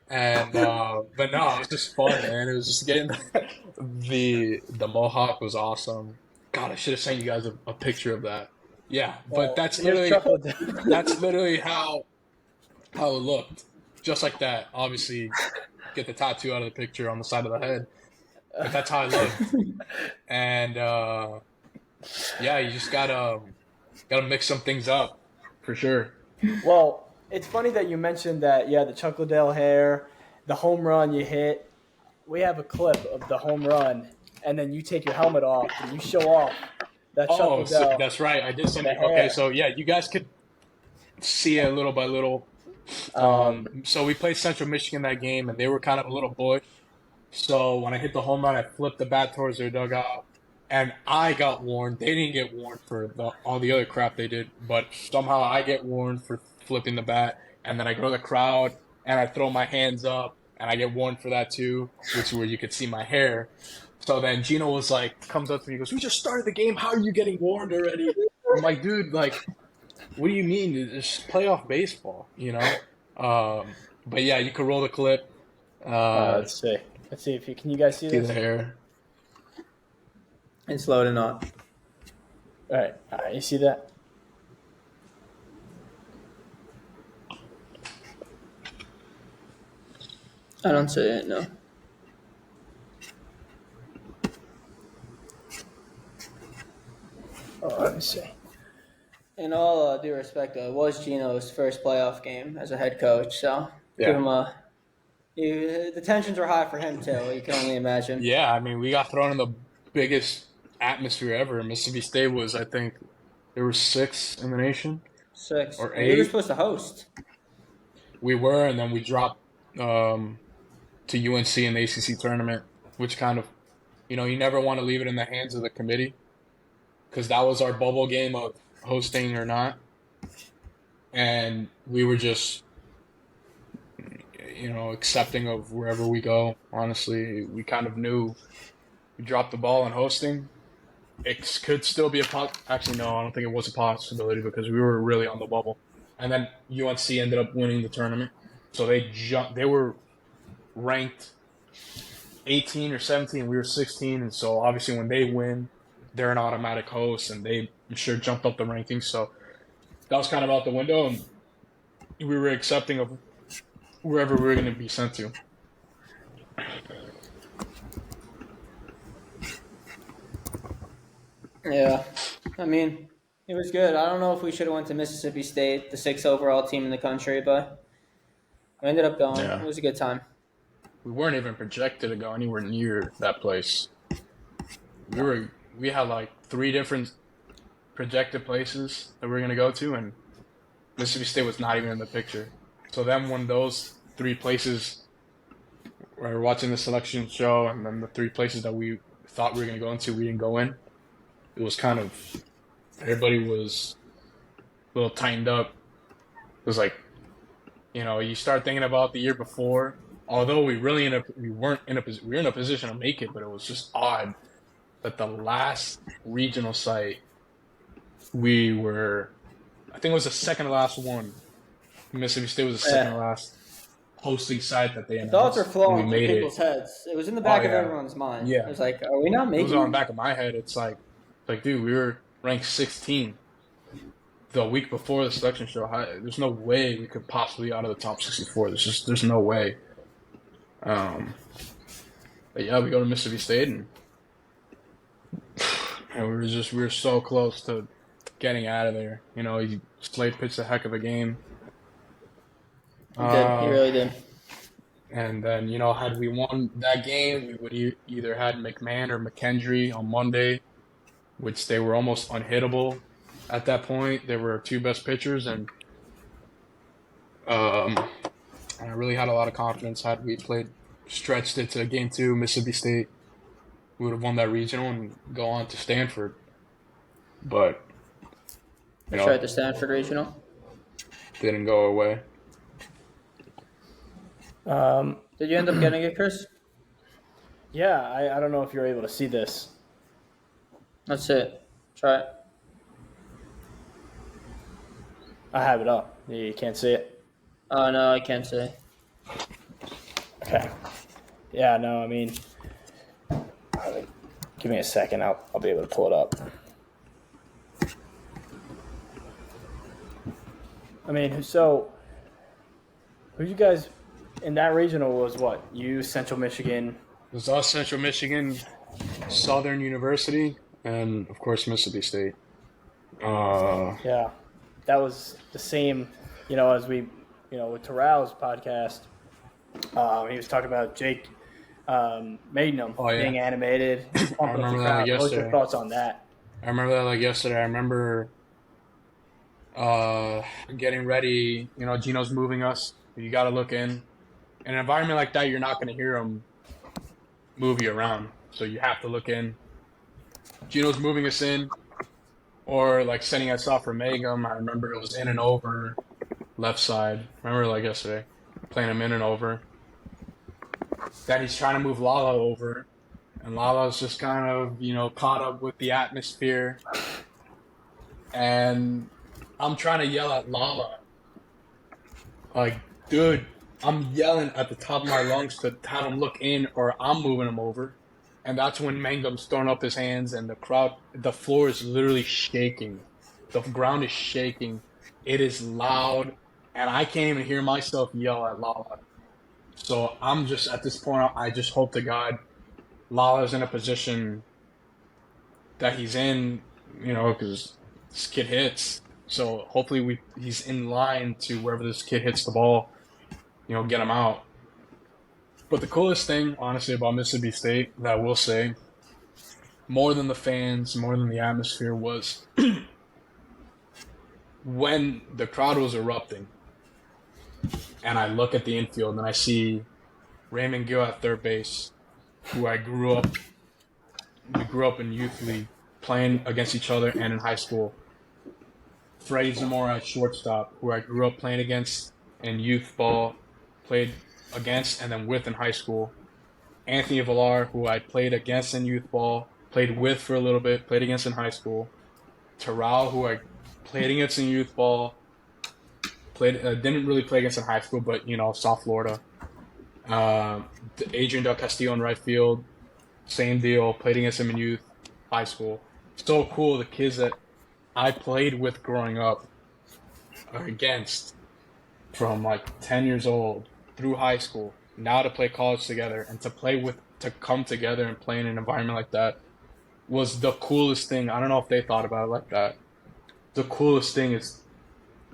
And but no, it was just fun, man. It was just getting the Mohawk was awesome. God, I should have sent you guys a picture of that. Yeah, but that's literally how it looked, just like that. Obviously, get the tattoo out of the picture on the side of the head, but that's how it looked. And Yeah, you just gotta mix some things up for sure. Well, it's funny that you mentioned that. Yeah, the Chuck Liddell hair, the home run you hit. We have a clip of the home run, and then you take your helmet off and you show off that Chuck Oh, so Liddell, that's right. I did send the you. Okay, hair. so yeah, you guys could see it little by little. So we played Central Michigan that game, and they were kind of a little bush. So when I hit the home run, I flipped the bat towards their dugout, and I got warned. They didn't get warned for all the other crap they did, but somehow I get warned for flipping the bat, and then I go to the crowd and I throw my hands up, and I get warned for that too, which is where you could see my hair. So then Gino was like, comes up to me, he goes, "We just started the game. How are you getting warned already?" I'm like, "Dude, like, what do you mean? It's playoff baseball, you know?" But yeah, you could roll the clip. Uh, Let's see. Let's see if you can. You guys see See this? the hair. It's loading up. All right. You see that? I don't see it, no. Oh, let me see. In all due respect, though, it was Gino's first playoff game as a head coach, so give him Yeah. the tensions were high for him too. You can only imagine. Yeah, I mean, we got thrown in the biggest atmosphere ever. Mississippi State was, I think, there were 6 in the nation 6. or We were 8. supposed to host. We were, and then we dropped to UNC in the ACC tournament, which kind of, you never want to leave it in the hands of the committee because that was our bubble game of hosting or not. And we were just, accepting of wherever we go. Honestly, we kind of knew we dropped the ball in hosting. It could still be actually, no, I don't think it was a possibility because we were really on the bubble. And then UNC ended up winning the tournament. So they were ranked 18 or 17. We were 16. And so obviously when they win, they're an automatic host and they, I'm sure, jumped up the rankings. So that was kind of out the window. And we were accepting of wherever we were going to be sent to. Yeah, I mean, it was good. I don't know if we should have went to Mississippi State, the 6th overall team in the country, but we ended up going. Yeah. It was a good time. We weren't even projected to go anywhere near that place. We had like 3 different projected places that we were going to go to, and Mississippi State was not even in the picture. So then when those 3 places, we were watching the selection show, and then the 3 places that we thought we were going to go into, we didn't go in. It was kind of, everybody was a little tightened up. It was like, you start thinking about the year before. Although we were in a position to make it, but it was just odd that the last regional site I think it was the second to last one. Mississippi State was the second to last hosting site that they announced. Thoughts are flowing and through people's heads. It was in the back of everyone's mind. Yeah. It was like, are we not It making was on the back of my head. It's like, dude, we were ranked 16 the week before the selection show. There's no way we could possibly be out of the top 64. There's no way. But yeah, we go to Mississippi State and we were so close to getting out of there. Slade pitched a heck of a game. He did. He really did. And then, had we won that game, we would either had McMahon or McKendry on Monday, which they were almost unhittable at that point. They were our 2 best pitchers, and I really had a lot of confidence. Had we stretched it to game 2, Mississippi State, we would have won that regional and go on to Stanford. But Tried the Stanford regional. Didn't go away. Did you end up getting it, Chris? Yeah, I don't know if you're able to see this. That's it. Try it. I have it up. You can't see it. Oh, no, I can't see. Okay. Yeah, no, I mean, give me a second. I'll be able to pull it up. I mean, so who you guys in that regional was what? You, Central Michigan. It was us, Central Michigan, Southern University. and of course Mississippi State. Yeah, that was the same, as we, with Terrell's podcast. He was talking about Jake Magnum Oh yeah, being animated, I pumping up the remember that like crowd. What's your yesterday. thoughts on that? I remember that like yesterday. I remember uh, getting ready. Gino's moving us. You got to look in. In an environment like that, you're not going to hear him move you around. So you have to look in. Gino's moving us in, or like setting us up for Mangum. I remember it was in and over, left side. Remember like yesterday, playing him in and over. Then he's trying to move Lala over, and Lala's just kind of caught up with the atmosphere. And I'm trying to yell at Lala, like, dude, I'm yelling at the top of my lungs to have him look in, or I'm moving him over. And that's when Mangum's throwing up his hands, and the floor is literally shaking. The ground is shaking. It is loud, and I can't even hear myself yell at Lala. So I'm just, at this point, I just hope to God Lala's in a position that he's in, because this kid hits. So hopefully he's in line to wherever this kid hits the ball, get him out. But the coolest thing, honestly, about Mississippi State that I will say, more than the fans, more than the atmosphere, was when the crowd was erupting and I look at the infield and I see Raymond Gill at third base, who we grew up in youth league playing against each other and in high school. Freddie Zamora at shortstop, who I grew up playing against in youth ball, played against and then with in high school. Anthony Villar, who I played against in youth ball, played with for a little bit, played against in high school. Terrell, who I played against in youth ball, didn't really play against in high school, but South Florida. Adrian Del Castillo in right field, same deal, played against him in youth, high school. So cool, the kids that I played with growing up or against from like 10 years old through high school, now to play college together and to come together and play in an environment like that was the coolest thing. I don't know if they thought about it like that. The coolest thing is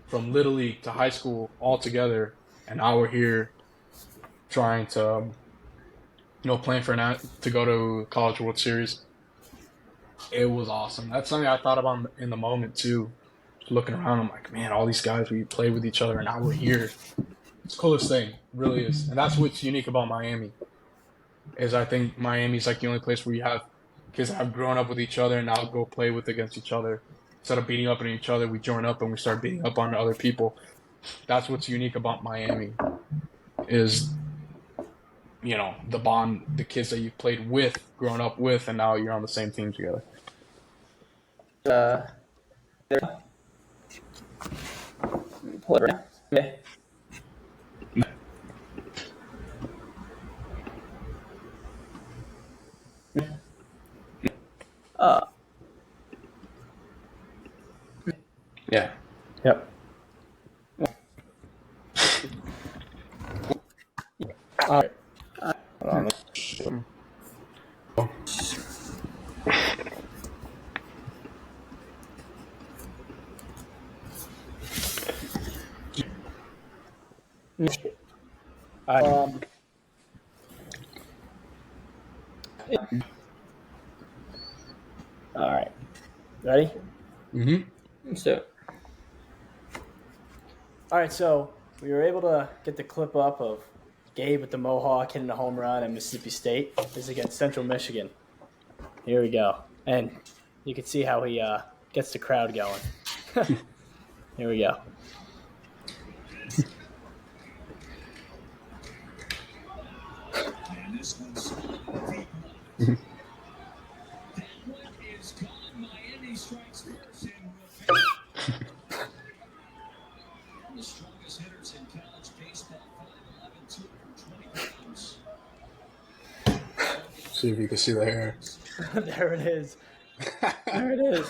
from Little League to high school all together, and now we're here trying to, playing to go to College World Series. It was awesome. That's something I thought about in the moment too. Looking around, I'm like, man, all these guys, we played with each other, and now we're here. It's the coolest thing, it really is. And that's what's unique about Miami, is I think Miami's like the only place where you have kids that have grown up with each other and now go play with against each other. Instead of beating up on each other, we join up and we start beating up on other people. That's what's unique about Miami, is the bond, the kids that you played with, grown up with, and now you're on the same team together. Pull it right now. Okay. Yeah. Yep. All right. Hold on. All right. Ready? Mm-hmm. So, All right. So we were able to get the clip up of Gabe with the Mohawk hitting a home run at Mississippi State. This is against Central Michigan. Here we go. And you can see how he gets the crowd going. Here we go. The strongest hitters in college baseball, 5'11", 220 pounds. See if you can see the hair. There it is. There it is.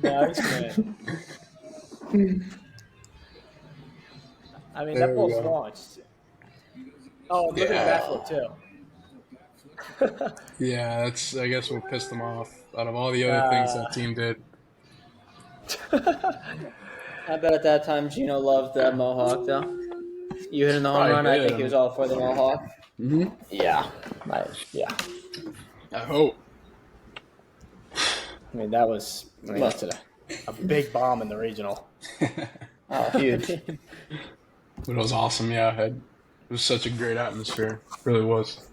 Nice, man. I mean, There that we ball's go. launched. Oh, look at Yeah. that flip, too. Yeah, that's I guess what pissed him off out of all the other things that team did. I bet at that time Gino loved the mohawk though. You hitting the home Probably run, I did. think he was all for the mohawk. Yeah. Yeah. I hope. I mean, that's a big bomb in the regional. Oh, huge. But it was awesome. Yeah, it was such a great atmosphere. It really was.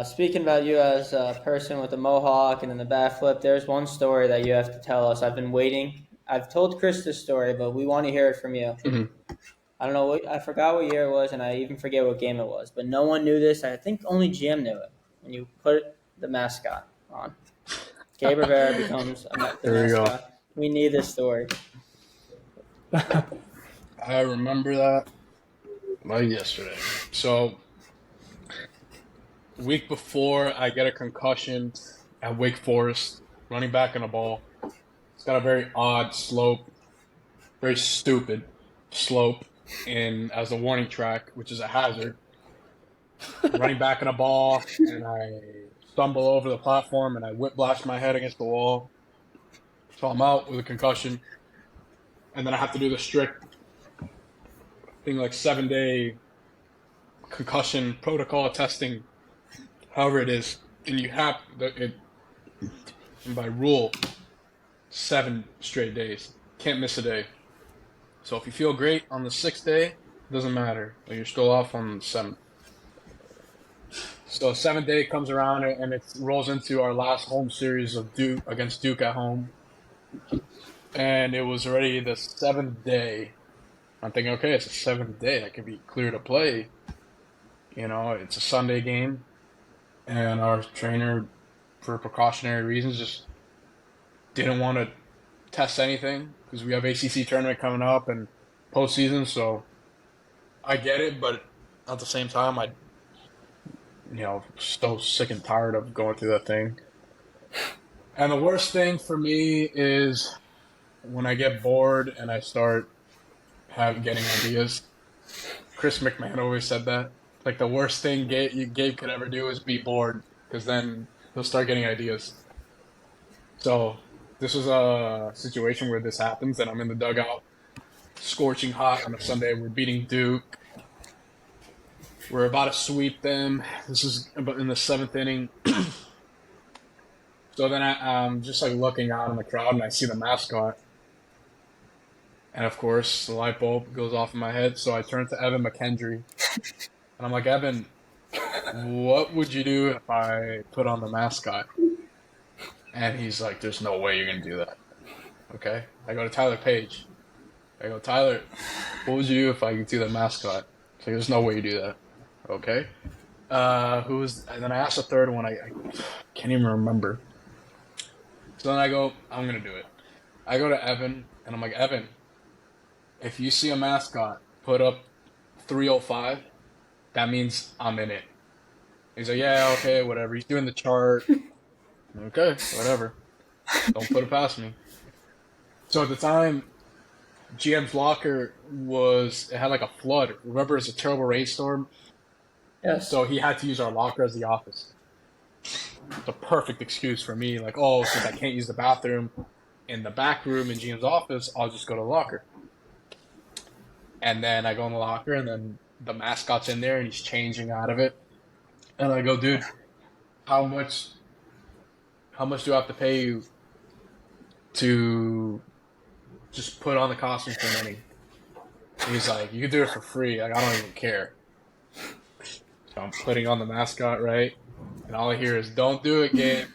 Speaking about you as a person with the mohawk and then the bat flip, there's one story that you have to tell us. I've been waiting. I've told Chris this story, but we want to hear it from you. Mhm. I don't know. I forgot what year it was, and I even forget what game it was. But no one knew this. I think only GM knew it. When you put the mascot on, Gabe Rivera becomes the There we go. mascot. We need this story. I remember that like yesterday. So, week before, I get a concussion at Wake Forest, running back in a ball. It's got a very odd slope, very stupid slope, and as a warning track, which is a hazard. Running back in a ball, and I stumble over the platform, and I whiplash my head against the wall. So I'm out with a concussion, and then I have to do the strict thing, like 7-day concussion protocol testing, however it is, and you have and by rule 7 straight days. Can't miss a day. So if you feel great on the 6th day, it doesn't matter. You're still off on the 7th. So 7th day comes around and it rolls into our last home series of Duke against Duke at home. And it was already the 7th day. I'm thinking, okay, it's the 7th day. I can be clear to play. You know, it's a Sunday game. And our trainer, for precautionary reasons, just didn't want to test anything because we have ACC tournament coming up and postseason. So I get it, but at the same time, so sick and tired of going through that thing. And the worst thing for me is when I get bored and I start getting ideas. Chris McMahon always said that. Like the worst thing Gabe could ever do is be bored, because then he'll start getting ideas. So this was a situation where this happens, and I'm in the dugout, scorching hot on a Sunday. We're beating Duke. We're about to sweep them. This is about in the 7th inning. So then I'm just like looking out in the crowd, and I see the mascot. And of course, the light bulb goes off in my head. So I turn to Evan McKendry, and I'm like, Evan, what would you do if I put on the mascot? And he's like, there's no way you're going to do that. Okay. I go to Tyler Page. I go, Tyler, what would you do if I could do the mascot? He's like, there's no way you do that. Okay. And then I asked the third one. I can't even remember. So then I go, I'm going to do it. I go to Evan, and I'm like, Evan, if you see a mascot put up 305, that means I'm in it. He's like, yeah, okay, whatever. He's doing the chart. Okay, whatever. Don't put it past me. So at the time, GM's locker it had like a flood. Remember, it's a terrible rainstorm? Yes. So he had to use our locker as the office. It's a perfect excuse for me. Like, oh, since I can't use the bathroom in the back room in GM's office, I'll just go to the locker. And then I go in the locker, and then the mascot's in there, and he's changing out of it. And I go, dude, how much do I have to pay you to just put on the costume for an inning? He's like, you can do it for free. Like, I don't even care. So I'm putting on the mascot, right? And all I hear is, don't do it, Gabe.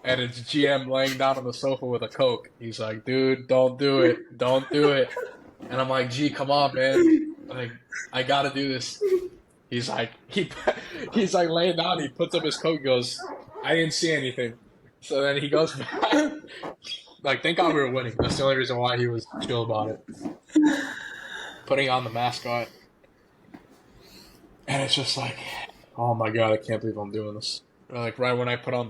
And it's GM laying down on the sofa with a Coke. He's like, dude, don't do it. Don't do it. And I'm like, gee, come on, man. Like, I gotta do this. He's like, he's like laying down. He puts up his coat. He goes, I didn't see anything. So then he goes back. Like, thank God we were winning. That's the only reason why he was chill about it. Putting on the mascot. And it's just like, oh my God, I can't believe I'm doing this. Like, right when I put on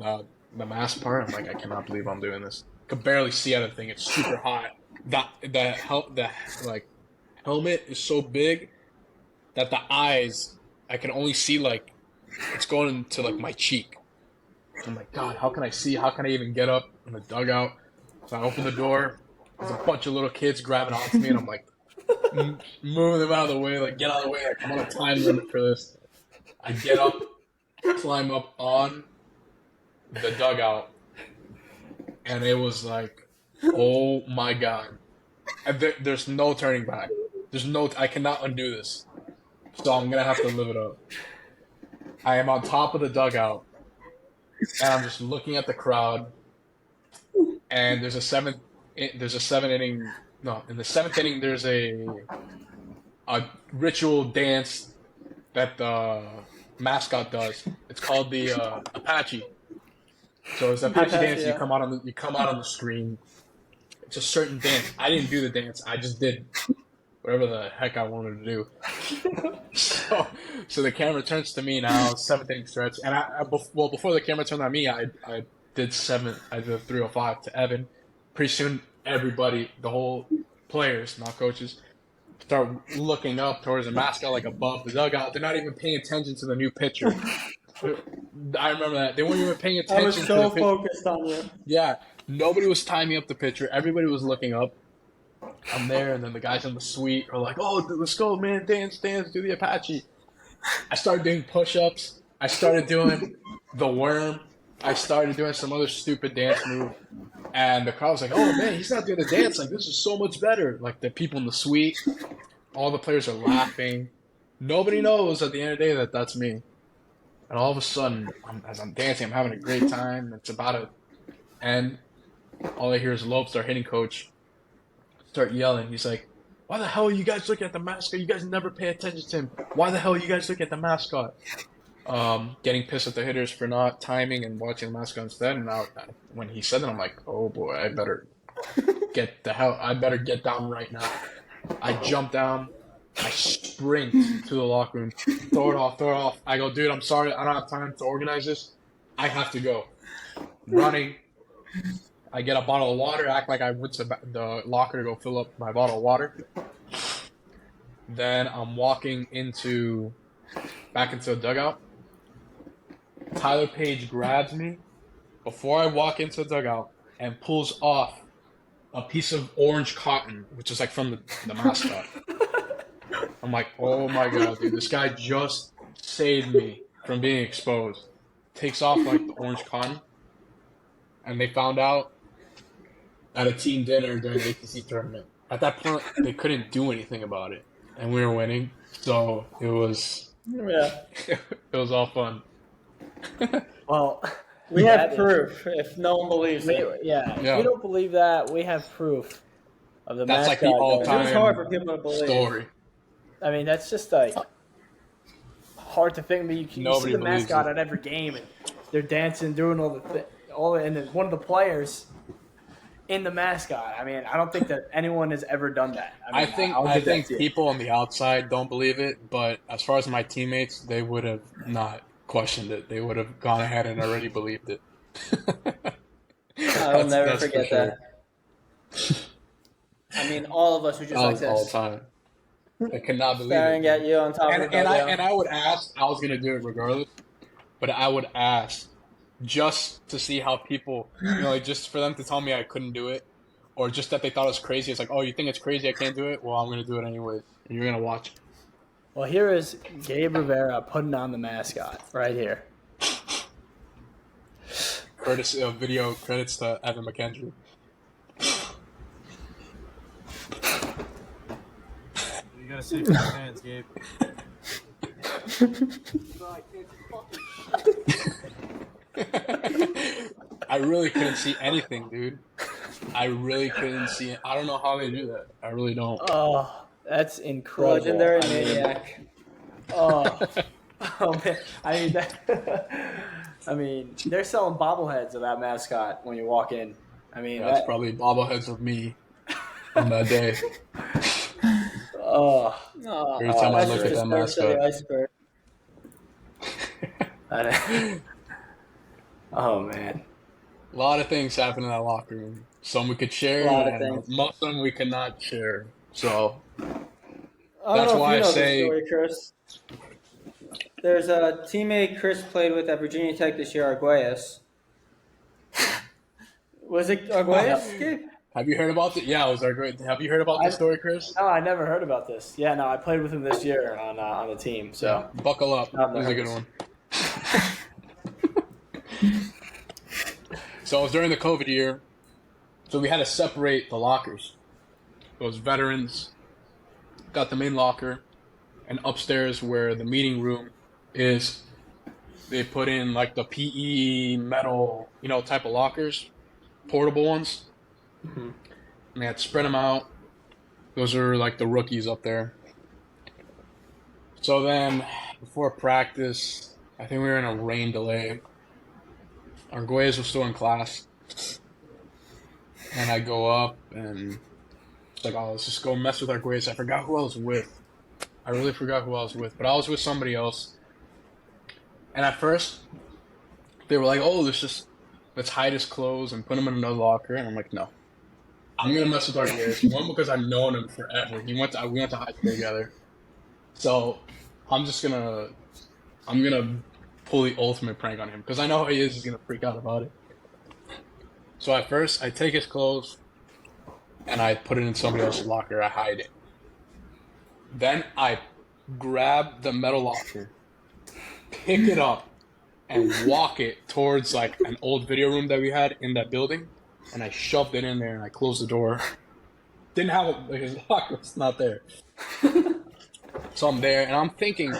the mask part, I'm like, I cannot believe I'm doing this. Could barely see anything. It's super hot. The helmet is so big that the eyes, I can only see like it's going into like my cheek. I'm like, God, how can I see? How can I even get up in the dugout? So I open the door. There's a bunch of little kids grabbing onto me, and I'm like, moving them out of the way, like, get out of the way. Like, I'm on a time limit for this. I get up, climb up on the dugout, and it was like, oh my God. And there's no turning back. I cannot undo this. So I'm going to have to live it up. I am on top of the dugout, and I'm just looking at the crowd, and in the seventh inning, there's a ritual dance that the mascot does. It's called the Apache. So it's an Apache dance. Yeah. You come out on the screen. It's a certain dance. I didn't do the dance. I just did whatever the heck I wanted to do. So the camera turns to me now. Seventh inning stretch, and before the camera turned on me, I did 305 to Evan. Pretty soon, everybody, the whole players, not coaches, start looking up towards the mascot, like above the dugout. They're not even paying attention to the new pitcher. I remember that. They weren't even paying attention. I was so focused on you. Yeah, nobody was timing up the pitcher. Everybody was looking up. I'm there, and then the guys in the suite are like, "Oh, let's go, man! Dance, do the Apache." I started doing push-ups. I started doing the worm. I started doing some other stupid dance move. And the crowd was like, "Oh man, he's not doing the dance. Like this is so much better." Like the people in the suite, all the players are laughing. Nobody knows at the end of the day that that's me. And all of a sudden, as I'm dancing, I'm having a great time. It's about to end. All I hear is Lopes, our hitting coach, start yelling. He's like, "Why the hell are you guys looking at the mascot? You guys never pay attention to him. Why the hell are you guys looking at the mascot?" Getting pissed at the hitters for not timing and watching the mascot instead. And now, when he said that, I'm like, "Oh boy, I better get down right now." I jump down. I sprint to the locker room. Throw it off. I go, "Dude, I'm sorry. I don't have time to organize this. I have to go." Running. I get a bottle of water, act like I went to the locker to go fill up my bottle of water. Then I'm walking back into the dugout. Tyler Page grabs me before I walk into the dugout and pulls off a piece of orange cotton, which is like from the mascot. I'm like, oh my God, dude, this guy just saved me from being exposed. Takes off like the orange cotton. And they found out at a team dinner during the ATC tournament. At that point, they couldn't do anything about it. And we were winning. So it was all fun. Well, We have proof if no one believes it. If you don't believe that, we have proof of the That's mascot. like the all-time It's hard for people to believe. story. I mean, that's just like hard to think. I mean, you Nobody see the believes mascot it. at every game, and they're dancing, doing and then one of the players in the mascot. I mean, I don't think that anyone has ever done that. I mean, think people on the outside don't believe it, but as far as my teammates, they would have not questioned it. They would have gone ahead and already believed it. I will never forget that. I mean, all of us were just like all the this, time. I cannot believe staring it. at you on top of the dugout. And I would ask. I was gonna do it regardless, but I would ask just to see how people, like just for them to tell me I couldn't do it, or just that they thought it was crazy. It's like, oh, you think it's crazy I can't do it? Well, I'm gonna do it anyways, and you're gonna watch. Well, here is Gabe Rivera putting on the mascot right here. Video credits to Evan McKendry. You gotta save your hands, Gabe. I really couldn't see anything, dude. I really couldn't see it. I don't know how they do that. I really don't. Oh, that's incredible. Legendary I mean, maniac. oh man. I mean, they're selling bobbleheads of that mascot when you walk in. I mean, Yeah, that's probably bobbleheads of me on that day. oh, Every time I that's look at just that the tip of the mascot. iceberg. oh man. A lot of things happen in that locker room. Some we could share, A lot of and things. most of them we could not share. So I don't That's know why if you I know say- this story, Chris. There's a teammate Chris played with at Virginia Tech this year, Arguelles. Was it Arguelles, Gabe? Have you heard about it? Yeah, it was our great. Have you heard about this story, Chris? No, I never heard about this. Yeah, no, I played with him this year on the team. So Buckle up. Not This is a good nervous. one. So it was during the COVID year. So we had to separate the lockers. Those veterans got the main locker, and upstairs where the meeting room is, they put in like the PE metal, type of lockers, portable ones. Mm-hmm. And they had to spread them out. Those are like the rookies up there. So then, before practice, I think we were in a rain delay. Arguelles was still in class. And I go up and it's like, oh, let's just go mess with Arguelles. I forgot who I was with. I really forgot who I was with. But I was with somebody else. And at first, they were like, oh, let's hide his clothes and put him in another locker. And I'm like, no. I'm going to mess with Arguelles. One, because I've known him forever. We went to high school together. So I'm going to pull the ultimate prank on him. Because I know how he is. He's going to freak out about it. So at first, I take his clothes and I put it in somebody else's locker. I hide it. Then I grab the metal locker, pick it up, and walk it towards like an old video room that we had in that building. And I shoved it in there and I closed the door. Didn't have it, like his locker was not there. So I'm there and I'm thinking,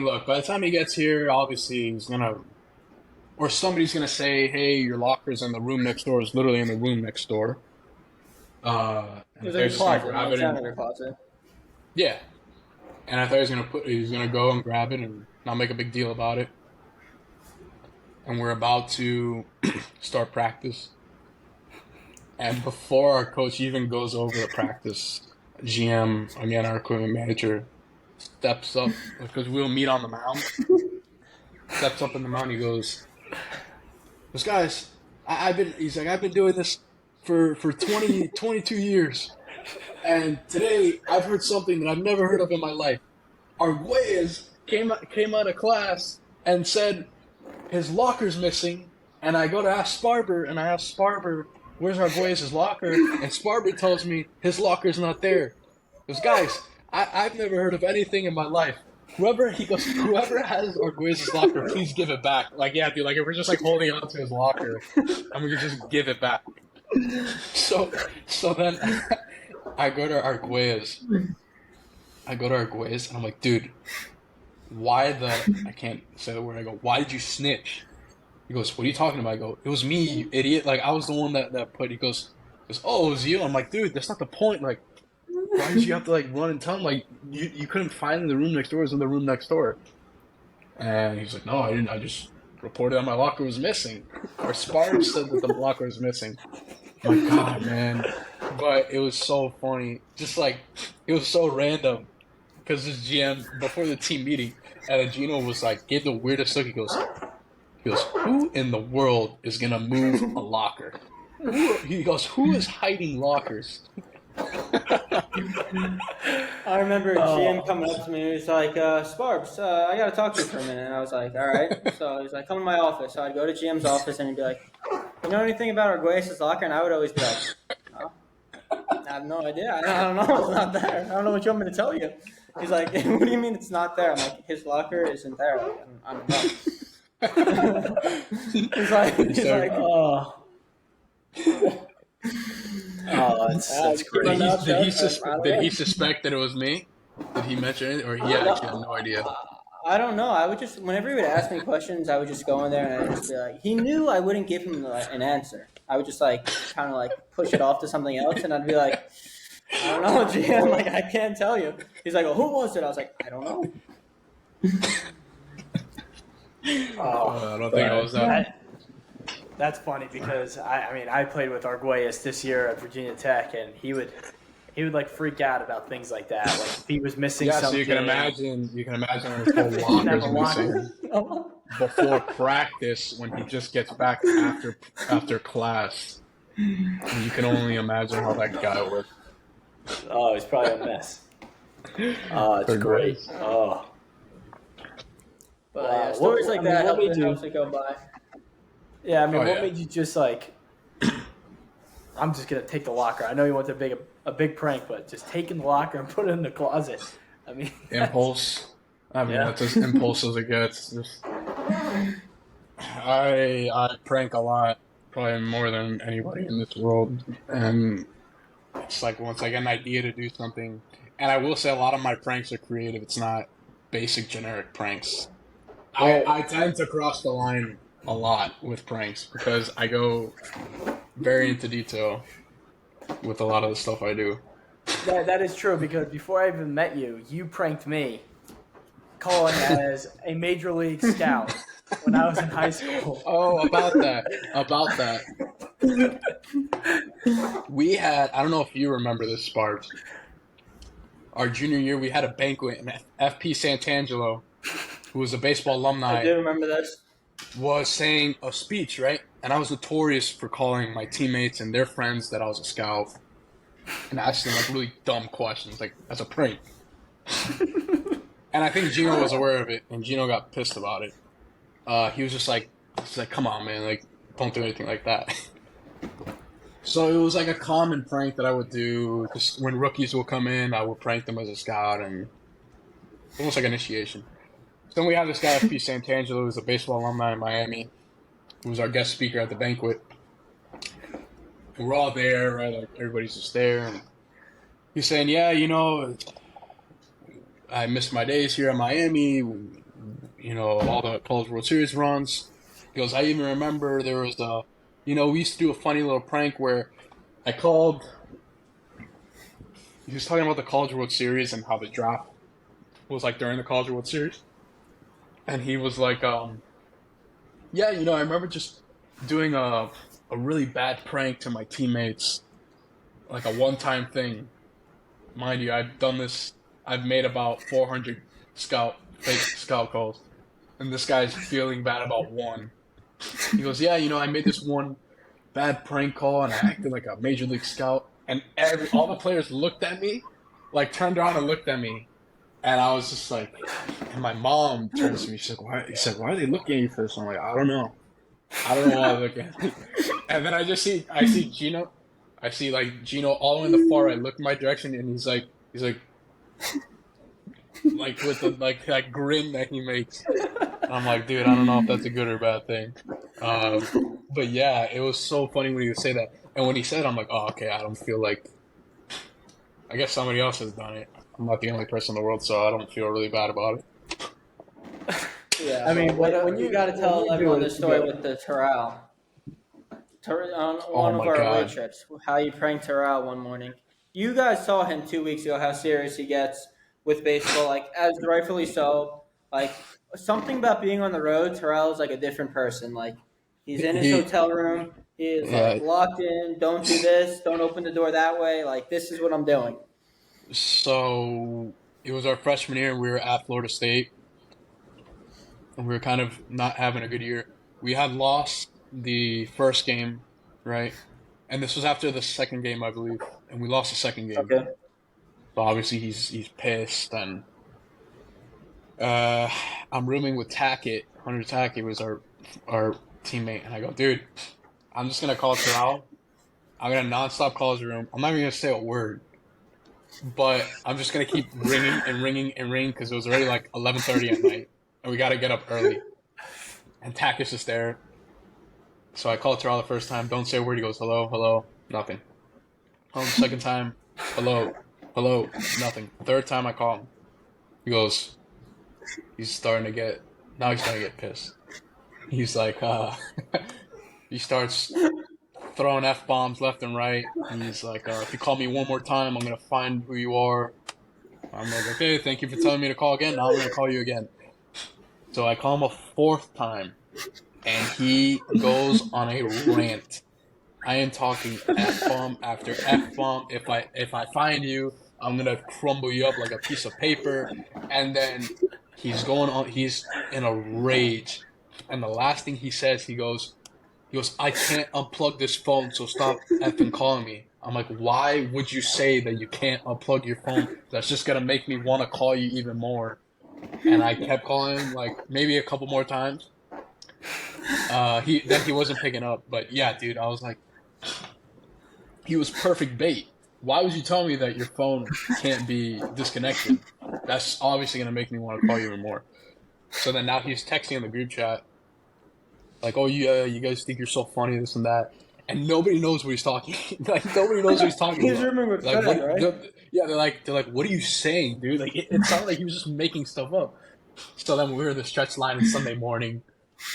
look, by the time he gets here, obviously he's gonna, or somebody's gonna say, hey, your locker's in the room next door. It's literally in the room next door. And It was they're like a just gonna closet. grab It it sounded and, like a closet. yeah. And I thought he was gonna go and grab it and not make a big deal about it. And we're about to start practice. And before our coach even goes over the practice, GM, again, our equipment manager, steps up, because we'll meet on the mound. Steps up in the mound, he goes, guys, I've been doing this for 22 years. And today, I've heard something that I've never heard of in my life. Arguelles came out of class and said his locker's missing. And I go to ask Sparber, and I ask Sparber, where's Arguelles' locker? And Sparber tells me his locker's not there. He goes, guys, I've never heard of anything in my life. Whoever has Arguelles' locker, please give it back. Like, yeah, dude, like if we're just like holding on to his locker, and we could just give it back. So then I go to Arguelles. And I'm like, dude, I can't say the word. I go, why did you snitch? He goes, what are you talking about? I go, it was me, you idiot. Like, I was the one that put, he goes, oh, it was you? I'm like, dude, that's not the point. Like, why did you have to, like, run and tell him? Like, you couldn't find the room next door. It was in the room next door. And he's like, no, I didn't. I just reported that my locker was missing. Or Sparks said that the locker was missing. My God, man. But it was so funny. Just, like, it was so random. Because this GM, before the team meeting, and Gino was like, gave the weirdest look. He goes, who in the world is going to move a locker? He goes, who is hiding lockers? I remember GM coming up to me and he was like, Sparbs, I got to talk to you for a minute. And I was like, all right. So he's like, come to my office. So I'd go to GM's office and he'd be like, you know anything about Arguelles' locker? And I would always be like, oh, I have no idea. I don't know. It's not there. I don't know what you want me to tell you. He's like, what do you mean it's not there? I'm like, his locker isn't there. Like, I don't know. he's like, oh. Oh, that's great. Did he suspect that it was me? Did he mention it, or he actually had no idea? I don't know. I would just, whenever he would ask me questions, I would just go in there and I'd just be like, he knew I wouldn't give him an answer. I would just like kind of like push it off to something else, and I'd be like, I don't know, GM. Like, I can't tell you. He's like, well, who was it? I was like, I don't know. I don't think I was that. That's funny because I played with Arguelles this year at Virginia Tech, and he would like freak out about things like that. Like if he was missing something. So you can imagine his whole locker's missing before practice when he just gets back after class. And you can only imagine how that guy would. Oh, he's probably a mess. Oh, it's great. Oh. But Wow. yeah, stories like that what made you? helps it go by. Yeah, I mean, Oh, what yeah. made you just like? I'm just gonna take the locker. I know you want to a big prank, but just taking the locker and put it in the closet. I mean, Impulse. I mean, Yeah. that's as impulse as it gets. Just, I prank a lot, probably more than anybody in this world, and it's like once I get an idea to do something, and I will say a lot of my pranks are creative. It's not basic generic pranks. Well, I tend to cross the line a lot with pranks because I go very into detail with a lot of the stuff I do. that is true because before I even met you, you pranked me, calling as a major league scout when I was in high school. Oh, about that. About that. We had, I don't know if you remember this, Sparks. Our junior year, we had a banquet, and FP Santangelo, who was a baseball I alumni, do remember this. was saying a speech, right? And I was notorious for calling my teammates and their friends that I was a scout and asking them like really dumb questions, like as a prank. And I think Gino was aware of it, and Gino got pissed about it. He was just like, come on, man, like, don't do anything like that. So it was like a common prank that I would do. Just when rookies will come in, I would prank them as a scout, and almost like initiation. So then we have this guy, F.P. Santangelo, who's a baseball alumni in Miami, who was our guest speaker at the banquet. And we're all there, right? Like everybody's just there. And he's saying, yeah, I miss my days here in Miami. All the College World Series runs. He goes, I even remember there was we used to do a funny little prank where I called. He was talking about the College World Series and how the draft was like during the College World Series. And he was like, yeah, I remember just doing a really bad prank to my teammates, like a one-time thing. Mind you, I've made about 400 fake scout calls, and this guy's feeling bad about one. He goes, yeah, I made this one bad prank call, and I acted like a major league scout, and all the players looked at me, like turned around and looked at me, and I was just like, and my mom turns to me, she's like, why are they looking at you for this? I'm like, I don't know why they're looking at me. And then I see Gino. I see like Gino all the way in the far right, look in my direction, and he's like, with the that grin that he makes. I'm like, dude, I don't know if that's a good or bad thing. But yeah, it was so funny when he would say that, and when he said, I'm like, oh, okay, I don't feel like. I guess somebody else has done it. I'm not the only person in the world, so I don't feel really bad about it. Yeah, I mean, when you got to tell when you do everyone it, the story you with the Terrell. On Oh one of my our away God. trips, how you pranked Terrell one morning. You guys saw him 2 weeks ago, how serious he gets with baseball, like, as rightfully so. Like, something about being on the road, Terrell is like a different person. Like, he's in his He, hotel room, he is yeah. like locked in, don't do this, don't open the door that way. Like, this is what I'm doing. So it was our freshman year, and we were at Florida State, and we were kind of not having a good year. We had lost the first game, right? And this was after the second game, I believe, and we lost the second game. Okay. So obviously he's pissed, and I'm rooming with Tackett. Hunter Tackett was our teammate, and I go, dude, I'm just gonna call Terrell. I'm gonna nonstop call his room. I'm not even gonna say a word, but I'm just gonna keep ringing and ringing and ringing because it was already like 11:30 at night, and we gotta get up early. And Tackett's just there. So I call Terrell the first time. Don't say a word. He goes, hello, hello, nothing. Call him the second time. Hello, hello, nothing. Third time I call him. He goes, he's starting to get pissed. He's like, he starts throwing F-bombs left and right. He's like, if you call me one more time, I'm going to find who you are. I'm like, okay, thank you for telling me to call again. Now I'm going to call you again. So I call him a fourth time, and he goes on a rant. I am talking F-bomb after F-bomb. If I find you, I'm gonna crumble you up like a piece of paper. And then he's in a rage. And the last thing he says, he goes, I can't unplug this phone, so stop effing calling me. I'm like, why would you say that you can't unplug your phone? That's just gonna make me want to call you even more. and I kept calling him like maybe a couple more times. He wasn't picking up, but yeah, dude, I was like, he was perfect bait. Why would you tell me that your phone can't be disconnected? That's obviously gonna make me want to call you even more. So then now he's texting in the group chat, like, "Oh, you guys think you're so funny, this and that," and nobody knows what he's talking. Like nobody knows what he's talking He's about. rooming with Like, Fred, what? right? Yeah, they're like, "What are you saying, dude?" Like, it sounded like he was just making stuff up. So then we were in the stretch line on Sunday morning.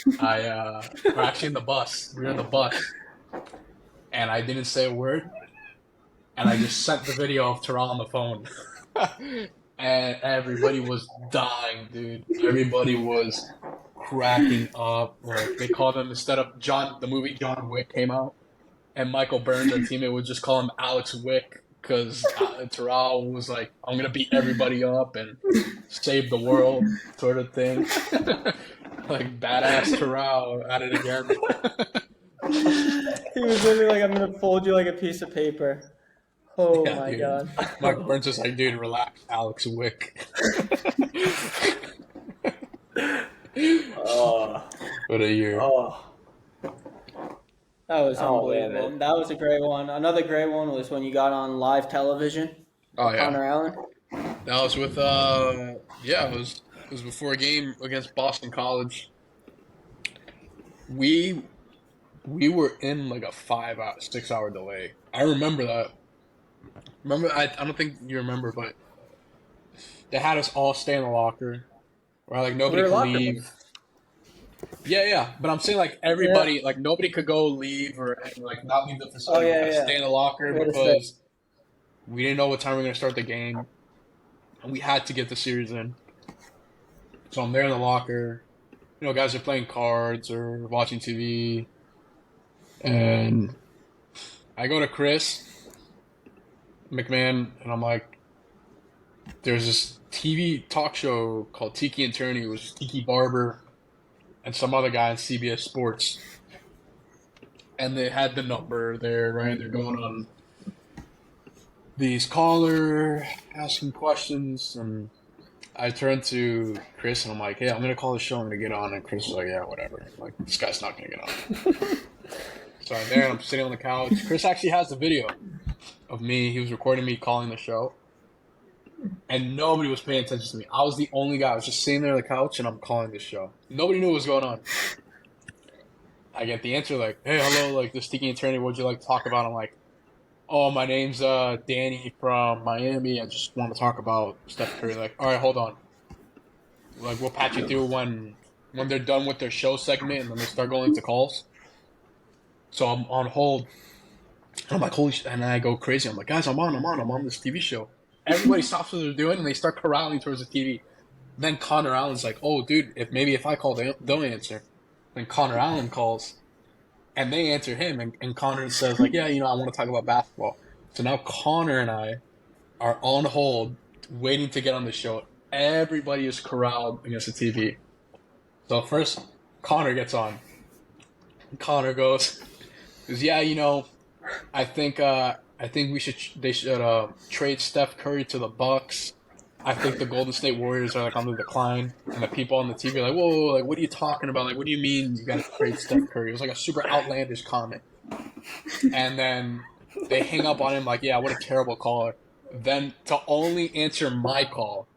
We're actually in the bus. We were in the bus, and I didn't say a word, and I just sent the video of Terrell on the phone. And everybody was dying, dude. Everybody was cracking up. Like they called him, instead of the movie John Wick came out, and Michael Burns, our teammate, would just call him Alex Wick because Terrell was like, "I'm gonna beat everybody up and save the world," sort of thing. Like badass Terrell at it again. He was literally like, "I'm gonna fold you like a piece of paper." Oh Yeah, my dude. god. Michael Burns is like, "Dude, relax, Alex Wick." Oh, What a year. oh, That was Oh, man, unbelievable. man. That was a great one. Another great one was when you got on live television. Oh yeah. Connor Allen. That was with it was before a game against Boston College. We were in like a 6 hour delay. I remember that. I don't think you remember, but they had us all stay in the locker. Where like nobody We were could locker leave. Yeah. But I'm saying like everybody, like nobody could go leave or like not leave the facility. Oh, yeah, We had to yeah. stay in the locker We had to stay. because we didn't know what time we were gonna start the game. And we had to get the series in. So I'm there in the locker. You know, guys are playing cards or watching TV. And I go to Chris McMahon and I'm like, there's this TV talk show called Tiki and Turney. It was Tiki Barber and some other guy on CBS Sports. And they had the number there, right? They're going on these caller asking questions, and I turned to Chris and I'm like, "Hey, I'm gonna call the show. I'm gonna get on." And Chris was like, "Yeah, whatever. Like this guy's not gonna get on." So I'm there. I'm sitting on the couch. Chris actually has the video of me. He was recording me calling the show, and nobody was paying attention to me. I was the only guy. I was just sitting there on the couch and I'm calling the show. Nobody knew what was going on. I get the answer like, "Hey, hello, like this Tiki Attorney. What'd you like to talk about?" I'm like, "Oh, my name's Danny from Miami. I just want to talk about Steph Curry." Like, "All right, hold on. Like, we'll patch you through when they're done with their show segment and then they start going to calls." So I'm on hold. I'm like, "Holy shit!" And then I go crazy. I'm like, "Guys, I'm on this TV show." Everybody stops what they're doing and they start corralling towards the TV. Then Connor Allen's like, "Oh, dude, if I call, they'll answer." Then Connor Allen calls. And they answer him, and Connor says, like, "Yeah, you know, I want to talk about basketball." So now Connor and I are on hold, waiting to get on the show. Everybody is corralled against the TV. So first, Connor gets on. Connor goes, "Yeah, you know, I think they should trade Steph Curry to the Bucks. I think the Golden State Warriors are like on the decline." And the people on the TV are like, "Whoa, like what are you talking about? Like what do you mean you got to trade Steph Curry?" It was like a super outlandish comment. And then they hang up on him like, "Yeah, what a terrible caller." Then to only answer my call,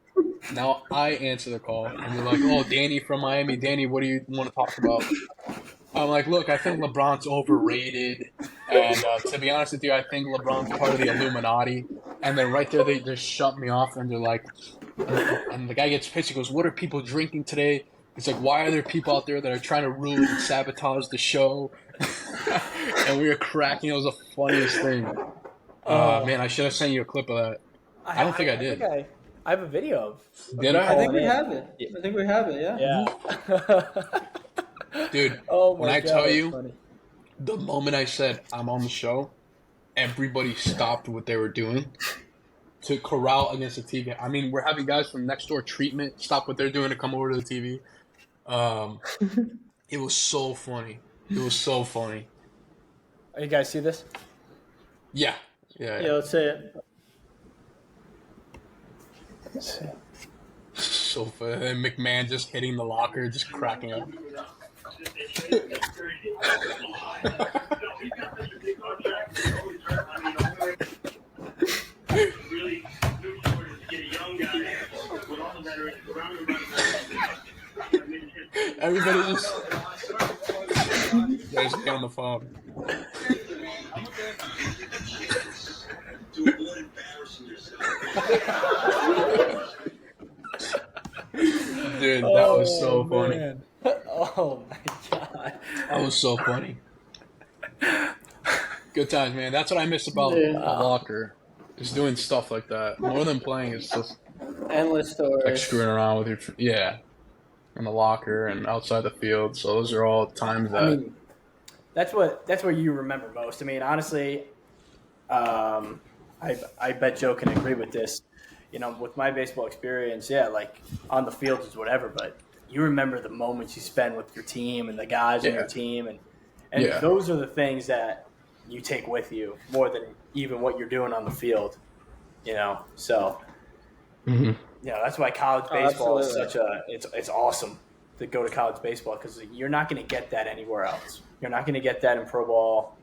now I answer the call, and you're like, "Oh, Danny from Miami. Danny, what do you want to talk about?" I'm like, "Look, I think LeBron's overrated, and to be honest with you, I think LeBron's part of the Illuminati." And then right there, they just shut me off, and they're like, and the guy gets pissed. He goes, "What are people drinking today?" He's like, "Why are there people out there that are trying to ruin and sabotage the show?" And we were cracking. It was the funniest thing. Man, I should have sent you a clip of that. I don't think I did. I have a video of Did you I? I think calling we in. have it. I think we have it. Yeah. Yeah. Dude, Oh my when I God, tell that's you, funny. the moment I said I'm on the show, everybody stopped what they were doing to corral against the TV. I mean, we're having guys from Next Door Treatment stop what they're doing to come over to the TV. It was so funny. It was so funny. Oh, you guys see this? Yeah. Yeah, let's say it. Let's see. so funny. And McMahon just hitting the locker, just cracking up. Everybody just get on the phone. Dude, that was so funny. Man. Oh my god. That was so funny. Good times, man. That's what I miss about Dude. the locker. Is doing stuff like that. More than playing, it's just Endless stories. like screwing around with your in the locker and outside the field. So those are all times that I mean, that's what you remember most. I mean, honestly, I bet Joe can agree with this. You know, with my baseball experience, yeah, like on the field is whatever, but you remember the moments you spend with your team and the guys on your team, and Yeah. those are the things that you take with you more than even what you're doing on the field. You know, so that's why college baseball is absolutely. it's awesome to go to college baseball because you're not going to get that anywhere else. You're not going to get that in pro ball.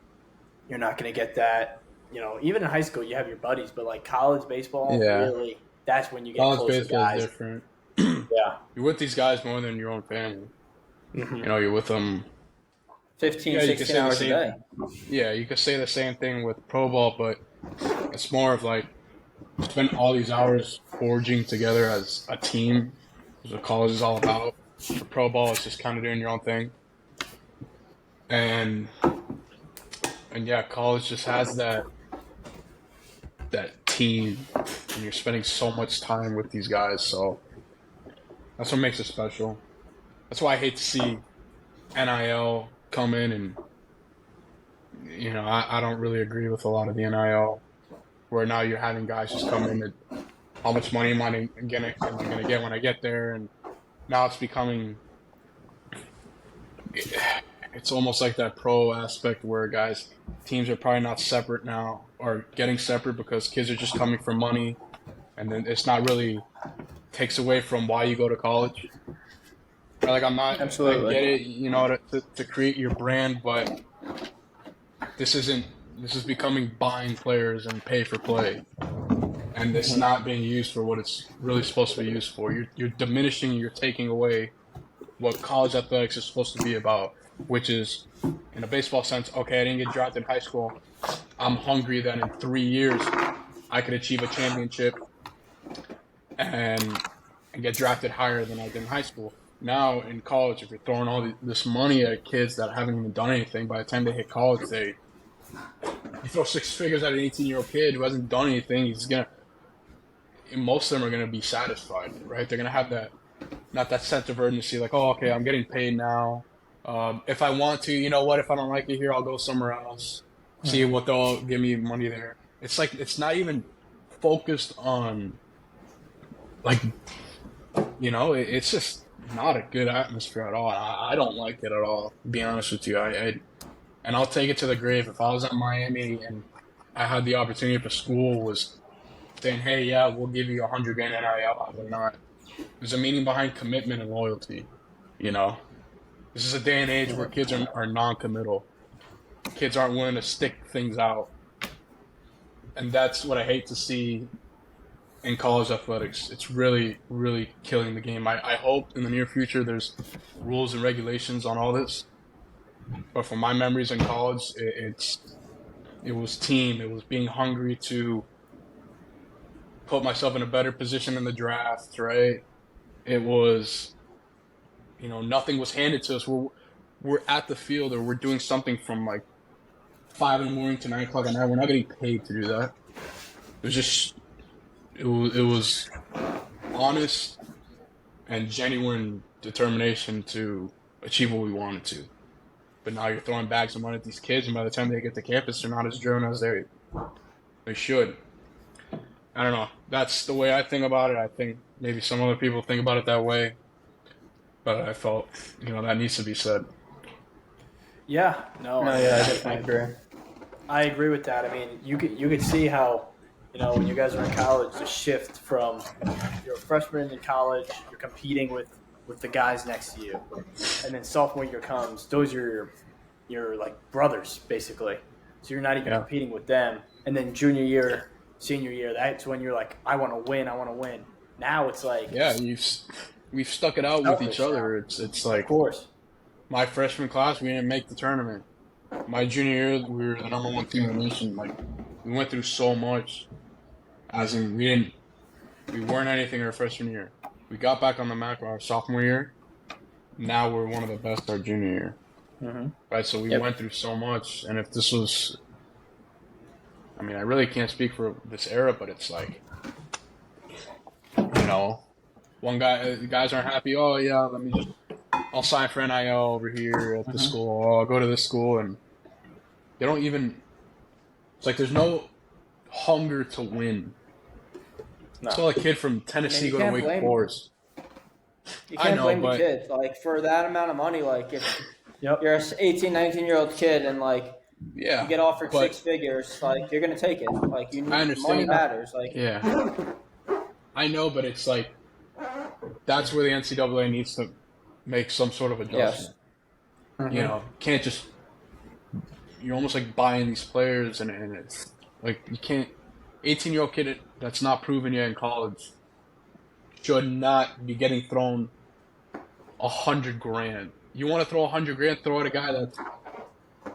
You're not going to get that. You know, even in high school, you have your buddies, but like college baseball, really, that's when you get college close to baseball guys. is different. Yeah. You're with these guys more than your own family. Mm-hmm. You know, you're with them. 15, Yeah, you could 16 say the hours a same. day. Yeah, you could say the same thing with pro ball, but it's more of like spend all these hours forging together as a team. That's what college is all about. For pro ball, it's just kind of doing your own thing. And yeah, college just has that team, and you're spending so much time with these guys. So that's what makes it special. That's why I hate to see NIL come in, and you know, I don't really agree with a lot of the NIL, where now you're having guys just come in and how much money am I gonna get when I get there, and now it's becoming. It's almost like that pro aspect where teams are probably not separate now or getting separate because kids are just coming for money, and then it's not really takes away from why you go to college. Or like Absolutely. I get it, you know, to create your brand, but this is becoming buying players and pay for play, and it's not being used for what it's really supposed to be used for. You're diminishing, you're taking away what college athletics is supposed to be about, which is, in a baseball sense, okay, I didn't get drafted in high school. I'm hungry that in 3 years I could achieve a championship and get drafted higher than I did in high school. Now in college, if you're throwing all this money at kids that haven't even done anything, by the time they hit college, you throw six figures at an 18-year-old kid who hasn't done anything, most of them are gonna be satisfied, right? They're gonna have not that sense of urgency, like, oh, okay, I'm getting paid now. If I want to, you know what? If I don't like it here, I'll go somewhere else. See what they'll give me money there. It's like it's not even focused on, like, you know, it's just not a good atmosphere at all. I don't like it at all. To be honest with you, and I'll take it to the grave. If I was at Miami and I had the opportunity if a school was saying, hey, yeah, we'll give you $100,000 NIL, I would not. There's a meaning behind commitment and loyalty, you know? This is a day and age where kids are non-committal. Kids aren't willing to stick things out. And that's what I hate to see in college athletics. It's really, really killing the game. I hope in the near future there's rules and regulations on all this. But from my memories in college, it was team. It was being hungry to put myself in a better position in the draft, right? It was, you know, nothing was handed to us. We're at the field or we're doing something from like 5 a.m. to 9 o'clock at night. We're not getting paid to do that. It was just, it was honest and genuine determination to achieve what we wanted to. But now you're throwing bags of money at these kids, and by the time they get to campus, they're not as driven as they should. I don't know. That's the way I think about it. I think maybe some other people think about it that way. But I felt, you know, that needs to be said. Yeah, no, No, yeah, I definitely agree. I agree with that. I mean, you could see how when you guys are in college, the shift from you're a freshman in college, you're competing with the guys next to you, and then sophomore year comes, those are your like brothers basically. So you're not even Yeah. competing with them, and then junior year, senior year, that's when you're like, I want to win, I want to win. Now it's like Yeah, we've stuck it out with each selfish now. other. It's Of like course. my freshman class, we didn't make the tournament. My junior year, we were the number one team in the nation. Like we went through so much, as in we weren't anything our freshman year. We got back on the map our sophomore year. Now we're one of the best our junior year. Mm-hmm. Right, so we went through so much, and if this was, I mean, I really can't speak for this era, but it's like, guys aren't happy. Oh yeah, I'll sign for NIL over here at the school. Or I'll go to this school, and they don't even. It's like there's no hunger to win. No. So a kid from Tennessee you go to can't Wake blame Forest. You I can't know, blame the but- kid. Like, for that amount of money, like, if Yep. you're an 18, 19-year-old kid and, like, Yeah, you get offered but- 6 figures, like, you're going to take it. Like, you need I understand. money matters. Like, Yeah, I know, but it's like that's where the NCAA needs to make some sort of adjustment. yes. Can't just you're almost like buying these players, and it's like you can't. 18-year-old kid that's not proven yet in college should not be getting thrown $100,000. You want to throw $100,000? Throw at a guy that's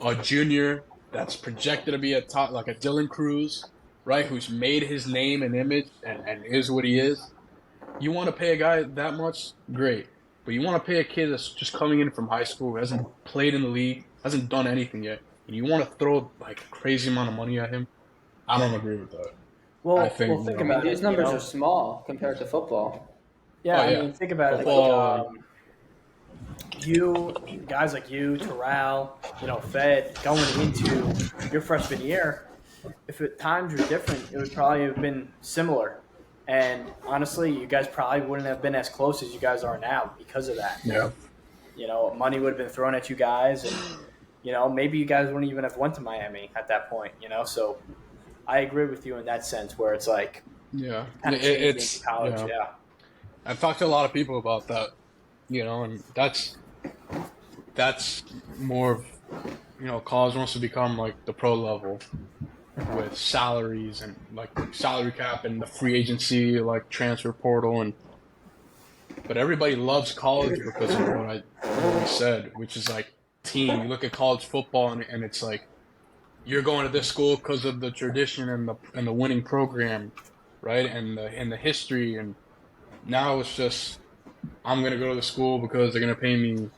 a junior that's projected to be a top, like a Dylan Cruz, right? Who's made his name and image and is what he is. You want to pay a guy that much? Great. But you want to pay a kid that's just coming in from high school, who hasn't played in the league, hasn't done anything yet, and you want to throw like a crazy amount of money at him? I don't agree with that. Well, I think, think you know, I mean, about these it. numbers are small compared to football. Yeah, Oh, yeah. I mean, think about it. Football, Guys like you, Terrell, Fed, going into your freshman year, if times were different, it would probably have been similar. And honestly, you guys probably wouldn't have been as close as you guys are now because of that. Yeah. Money would have been thrown at you guys, and maybe you guys wouldn't even have went to Miami at that point. So I agree with you in that sense, where it's like Yeah. kind of It's college. yeah. Yeah. I've talked to a lot of people about that, and that's more of, college wants to become like the pro level with salaries and like salary cap and the free agency, like transfer portal, but everybody loves college because of what we said, which is like team. You look at college football and it's like you're going to this school because of the tradition and the winning program, right? And the history, and now it's just I'm gonna go to the school because they're gonna pay me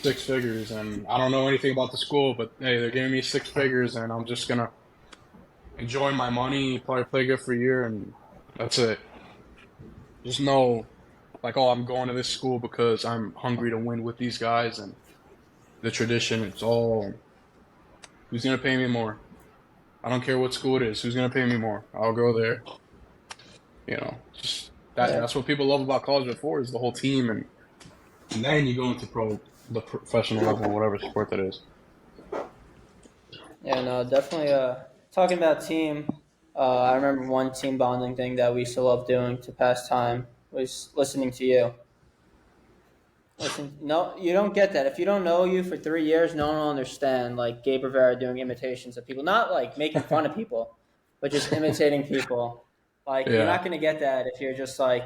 6 figures, and I don't know anything about the school, but hey, they're giving me 6 figures, and I'm just gonna enjoy my money, probably play good for a year, and that's it. There's no like, oh, I'm going to this school because I'm hungry to win with these guys, and the tradition. It's all who's gonna pay me more. I don't care what school it is. Who's gonna pay me more? I'll go there. Just that's what people love about college before is the whole team, and then you go into the professional level, whatever sport that is. Yeah, no, definitely. Talking about team, I remember one team bonding thing that we used to love doing to pass time was listening to you. No, you don't get that. If you don't know you for 3 years, no one will understand. Like Gabe Rivera doing imitations of people, not like making fun of people, but just imitating people. Like you're not going to get that if you're just like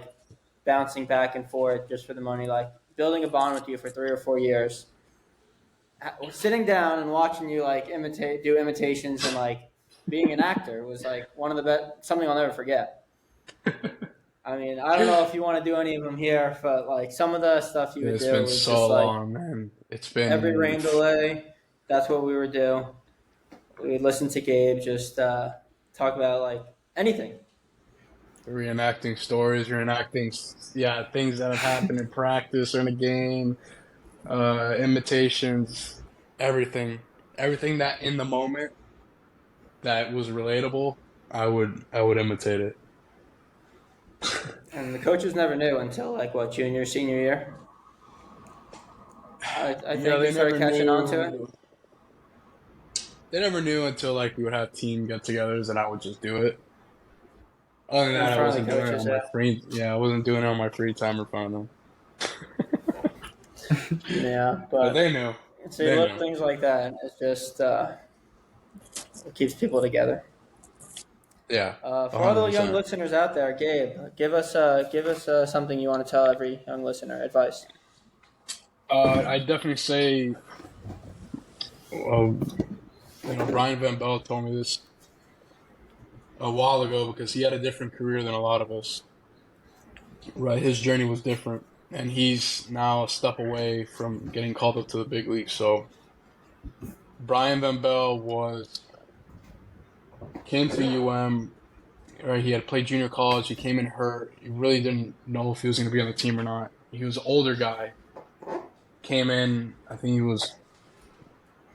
bouncing back and forth just for the money. Like building a bond with you for 3 or 4 years, sitting down and watching you like do imitations and like being an actor was like one of the best, something I'll never forget. I mean, I don't know if you want to do any of them here, but like some of the stuff you would It's do been was so just like long, man. It's been every rain delay. That's what we would do. We would listen to Gabe just talk about like anything. reenacting stories, reenacting things that have happened in practice or in a game, imitations, everything that in the moment that was relatable, I would imitate it. And the coaches never knew until like what junior, senior year. I think they started catching on to it. They never knew until like we would have team get-togethers and I would just do it. Other than In that, I front of the wasn't doing it coaches, on my yeah. free. Yeah, I wasn't doing it on my free time in front of them. Yeah, But but they knew. see, They little knew. things like that. It's just it keeps people together. Yeah, For all the young 100%. listeners out there, Gabe, give us something you want to tell every young listener. Advice. I'd definitely say, Brian Van Bell told me this a while ago because he had a different career than a lot of us. Right, his journey was different, and he's now a step away from getting called up to the big league. So Brian Van Bell came to UM. Right, he had played junior college. He came in hurt. He really didn't know if he was going to be on the team or not. He was an older guy. Came in. I think he was.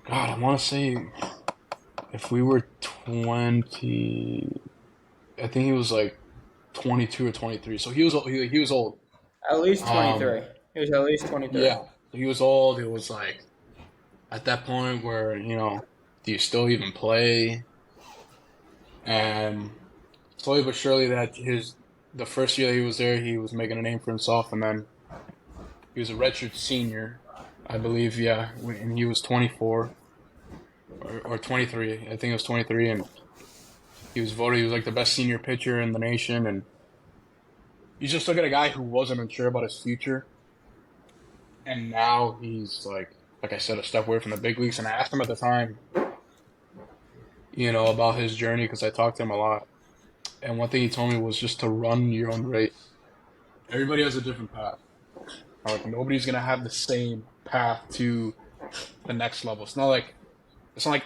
God, I want to say if we were 20, I think he was like 22 or 23. So he was old. At least 23. Um, He was at least 23. yeah, he was old. It was like at that point where do you still even play? And slowly but surely, the first year that he was there, he was making a name for himself, and then he was a redshirt senior, I believe. Yeah, and he was 24 or 23. I think it was 23, and he was voted. He was like the best senior pitcher in the nation, and you just look at a guy who wasn't unsure about his future, and now he's like I said, a step away from the big leagues. And I asked him at the time, about his journey because I talked to him a lot. And one thing he told me was just to run your own race. Everybody has a different path. Like nobody's gonna have the same path to the next level. It's not like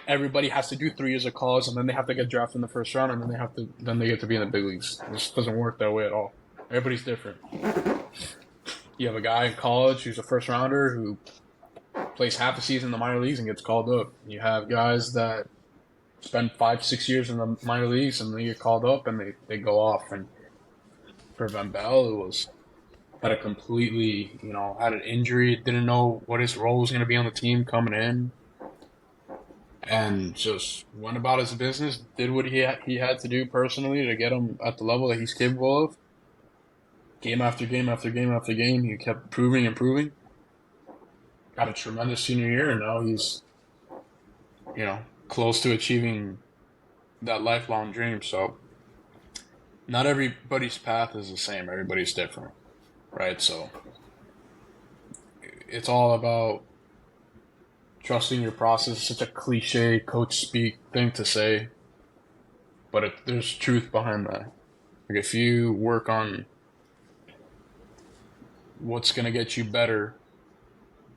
everybody has to do 3 years of college and then they have to get drafted in the first round and then they get to be in the big leagues. It just doesn't work that way at all. Everybody's different. You have a guy in college who's a first rounder who plays half the season in the minor leagues and gets called up. You have guys that spend 5-6 years in the minor leagues and they get called up and they go off. And for Van Bell, it was had a completely, had an injury, didn't know what his role was going to be on the team coming in, and just went about his business, did what he had to do personally to get him at the level that he's capable of. Game after game after game after game, he kept proving and proving. Got a tremendous senior year, and now he's, close to achieving that lifelong dream. So not everybody's path is the same. Everybody's different, right? So it's all about trusting your process. It's such a cliche coach speak thing to say, but there's truth behind that. Like if you work on what's going to get you better,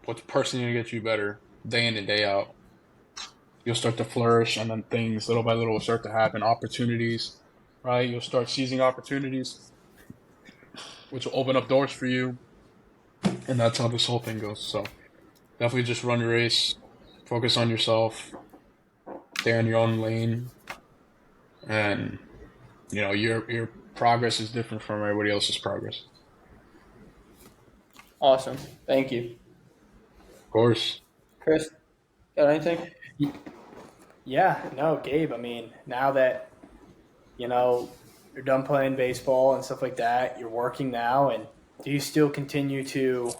what's personally going to get you better day in and day out, you'll start to flourish, and then things little by little will start to happen. Opportunities, right? You'll start seizing opportunities, which will open up doors for you, and that's how this whole thing goes. So definitely just run your race, focus on yourself, stay in your own lane, and your progress is different from everybody else's progress. Awesome. Thank you. Of course. Chris, got anything? Yeah, no, Gabe. I mean, now that you're done playing baseball and stuff like that, you're working now, and do you still continue to,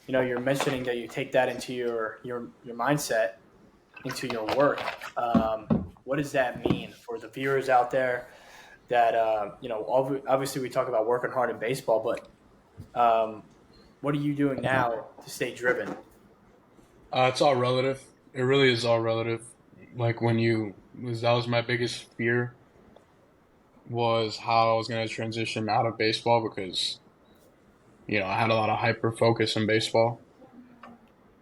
you're mentioning that you take that into your mindset, into your work. What does that mean for the viewers out there? That obviously we talk about working hard in baseball, but what are you doing now to stay driven? It's all relative. It really is all relative. Like that was my biggest fear, was how I was going to transition out of baseball because, I had a lot of hyper focus in baseball.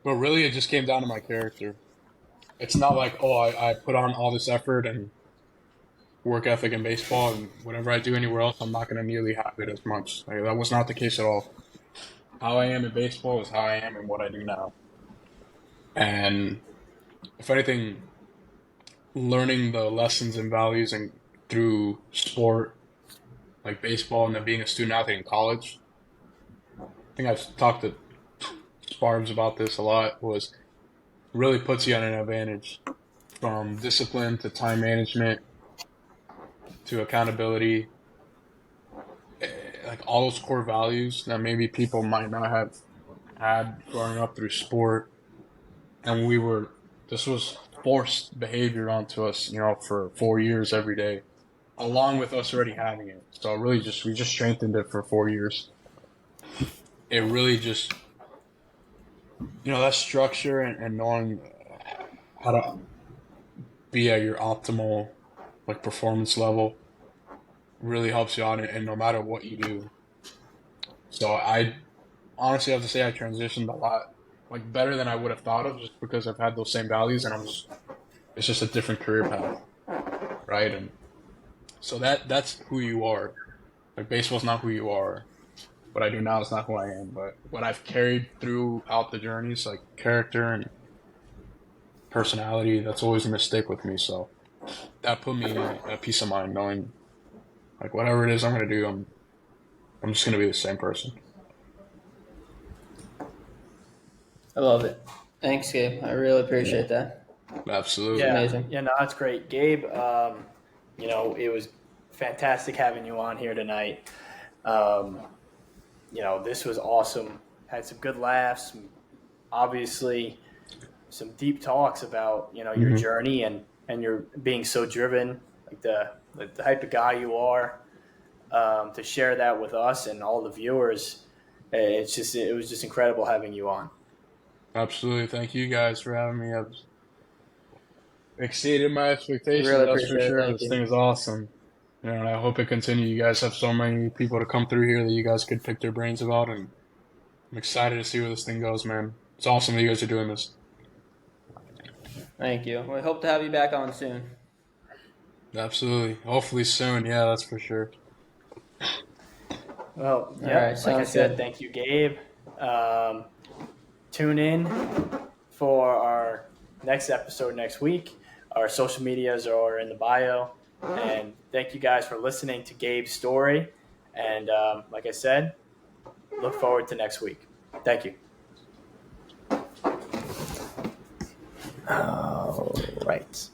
But really, it just came down to my character. It's not like, oh, I put on all this effort and work ethic in baseball, and whatever I do anywhere else, I'm not going to nearly have it as much. Like, that was not the case at all. How I am in baseball is how I am in what I do now. And if anything, learning the lessons and values and through sport, like baseball, and then being a student athlete in college. I think I've talked to Sparbs about this a lot. Was really puts you on an advantage, from discipline to time management to accountability like all those core values that maybe people might not have had growing up through sport, and this was forced behavior onto us, for 4 years every day, along with us already having it. So really, we just strengthened it for 4 years. It really just, that structure and knowing how to be at your optimal like performance level really helps you out, and no matter what you do. So I honestly have to say I transitioned a lot, like better than I would have thought of, just because I've had those same values, and it's just a different career path, right? And so that's who you are. Like baseball's not who you are. What I do now is not who I am, but what I've carried throughout the journeys, like character and personality, that's always going to stick with me. So that put me at peace of mind, knowing like whatever it is I'm going to do, I'm just going to be the same person. I love it. Thanks, Gabe. I really appreciate that. Absolutely. Yeah, amazing. yeah, no, that's great, Gabe. It was fantastic having you on here tonight. This was awesome. Had some good laughs, obviously some deep talks about your journey and your being so driven, like the type of guy you are. To share that with us and all the viewers, it was just incredible having you on. Absolutely. Thank you guys for having me. I've exceeded my expectations, Really that's for appreciate it. sure. Thank This you. thing is awesome. And I hope it continues. You guys have so many people to come through here that you guys could pick their brains about, and I'm excited to see where this thing goes, man. It's awesome that you guys are doing this. Thank you. We hope to have you back on soon. Absolutely. Hopefully soon. Yeah, that's for sure. Well, yeah, right, like I sounds said, good. thank you, Gabe. Tune in for our next episode next week. Our social medias are in the bio. And thank you guys for listening to Gabe's story. And like I said, look forward to next week. Thank you. All right.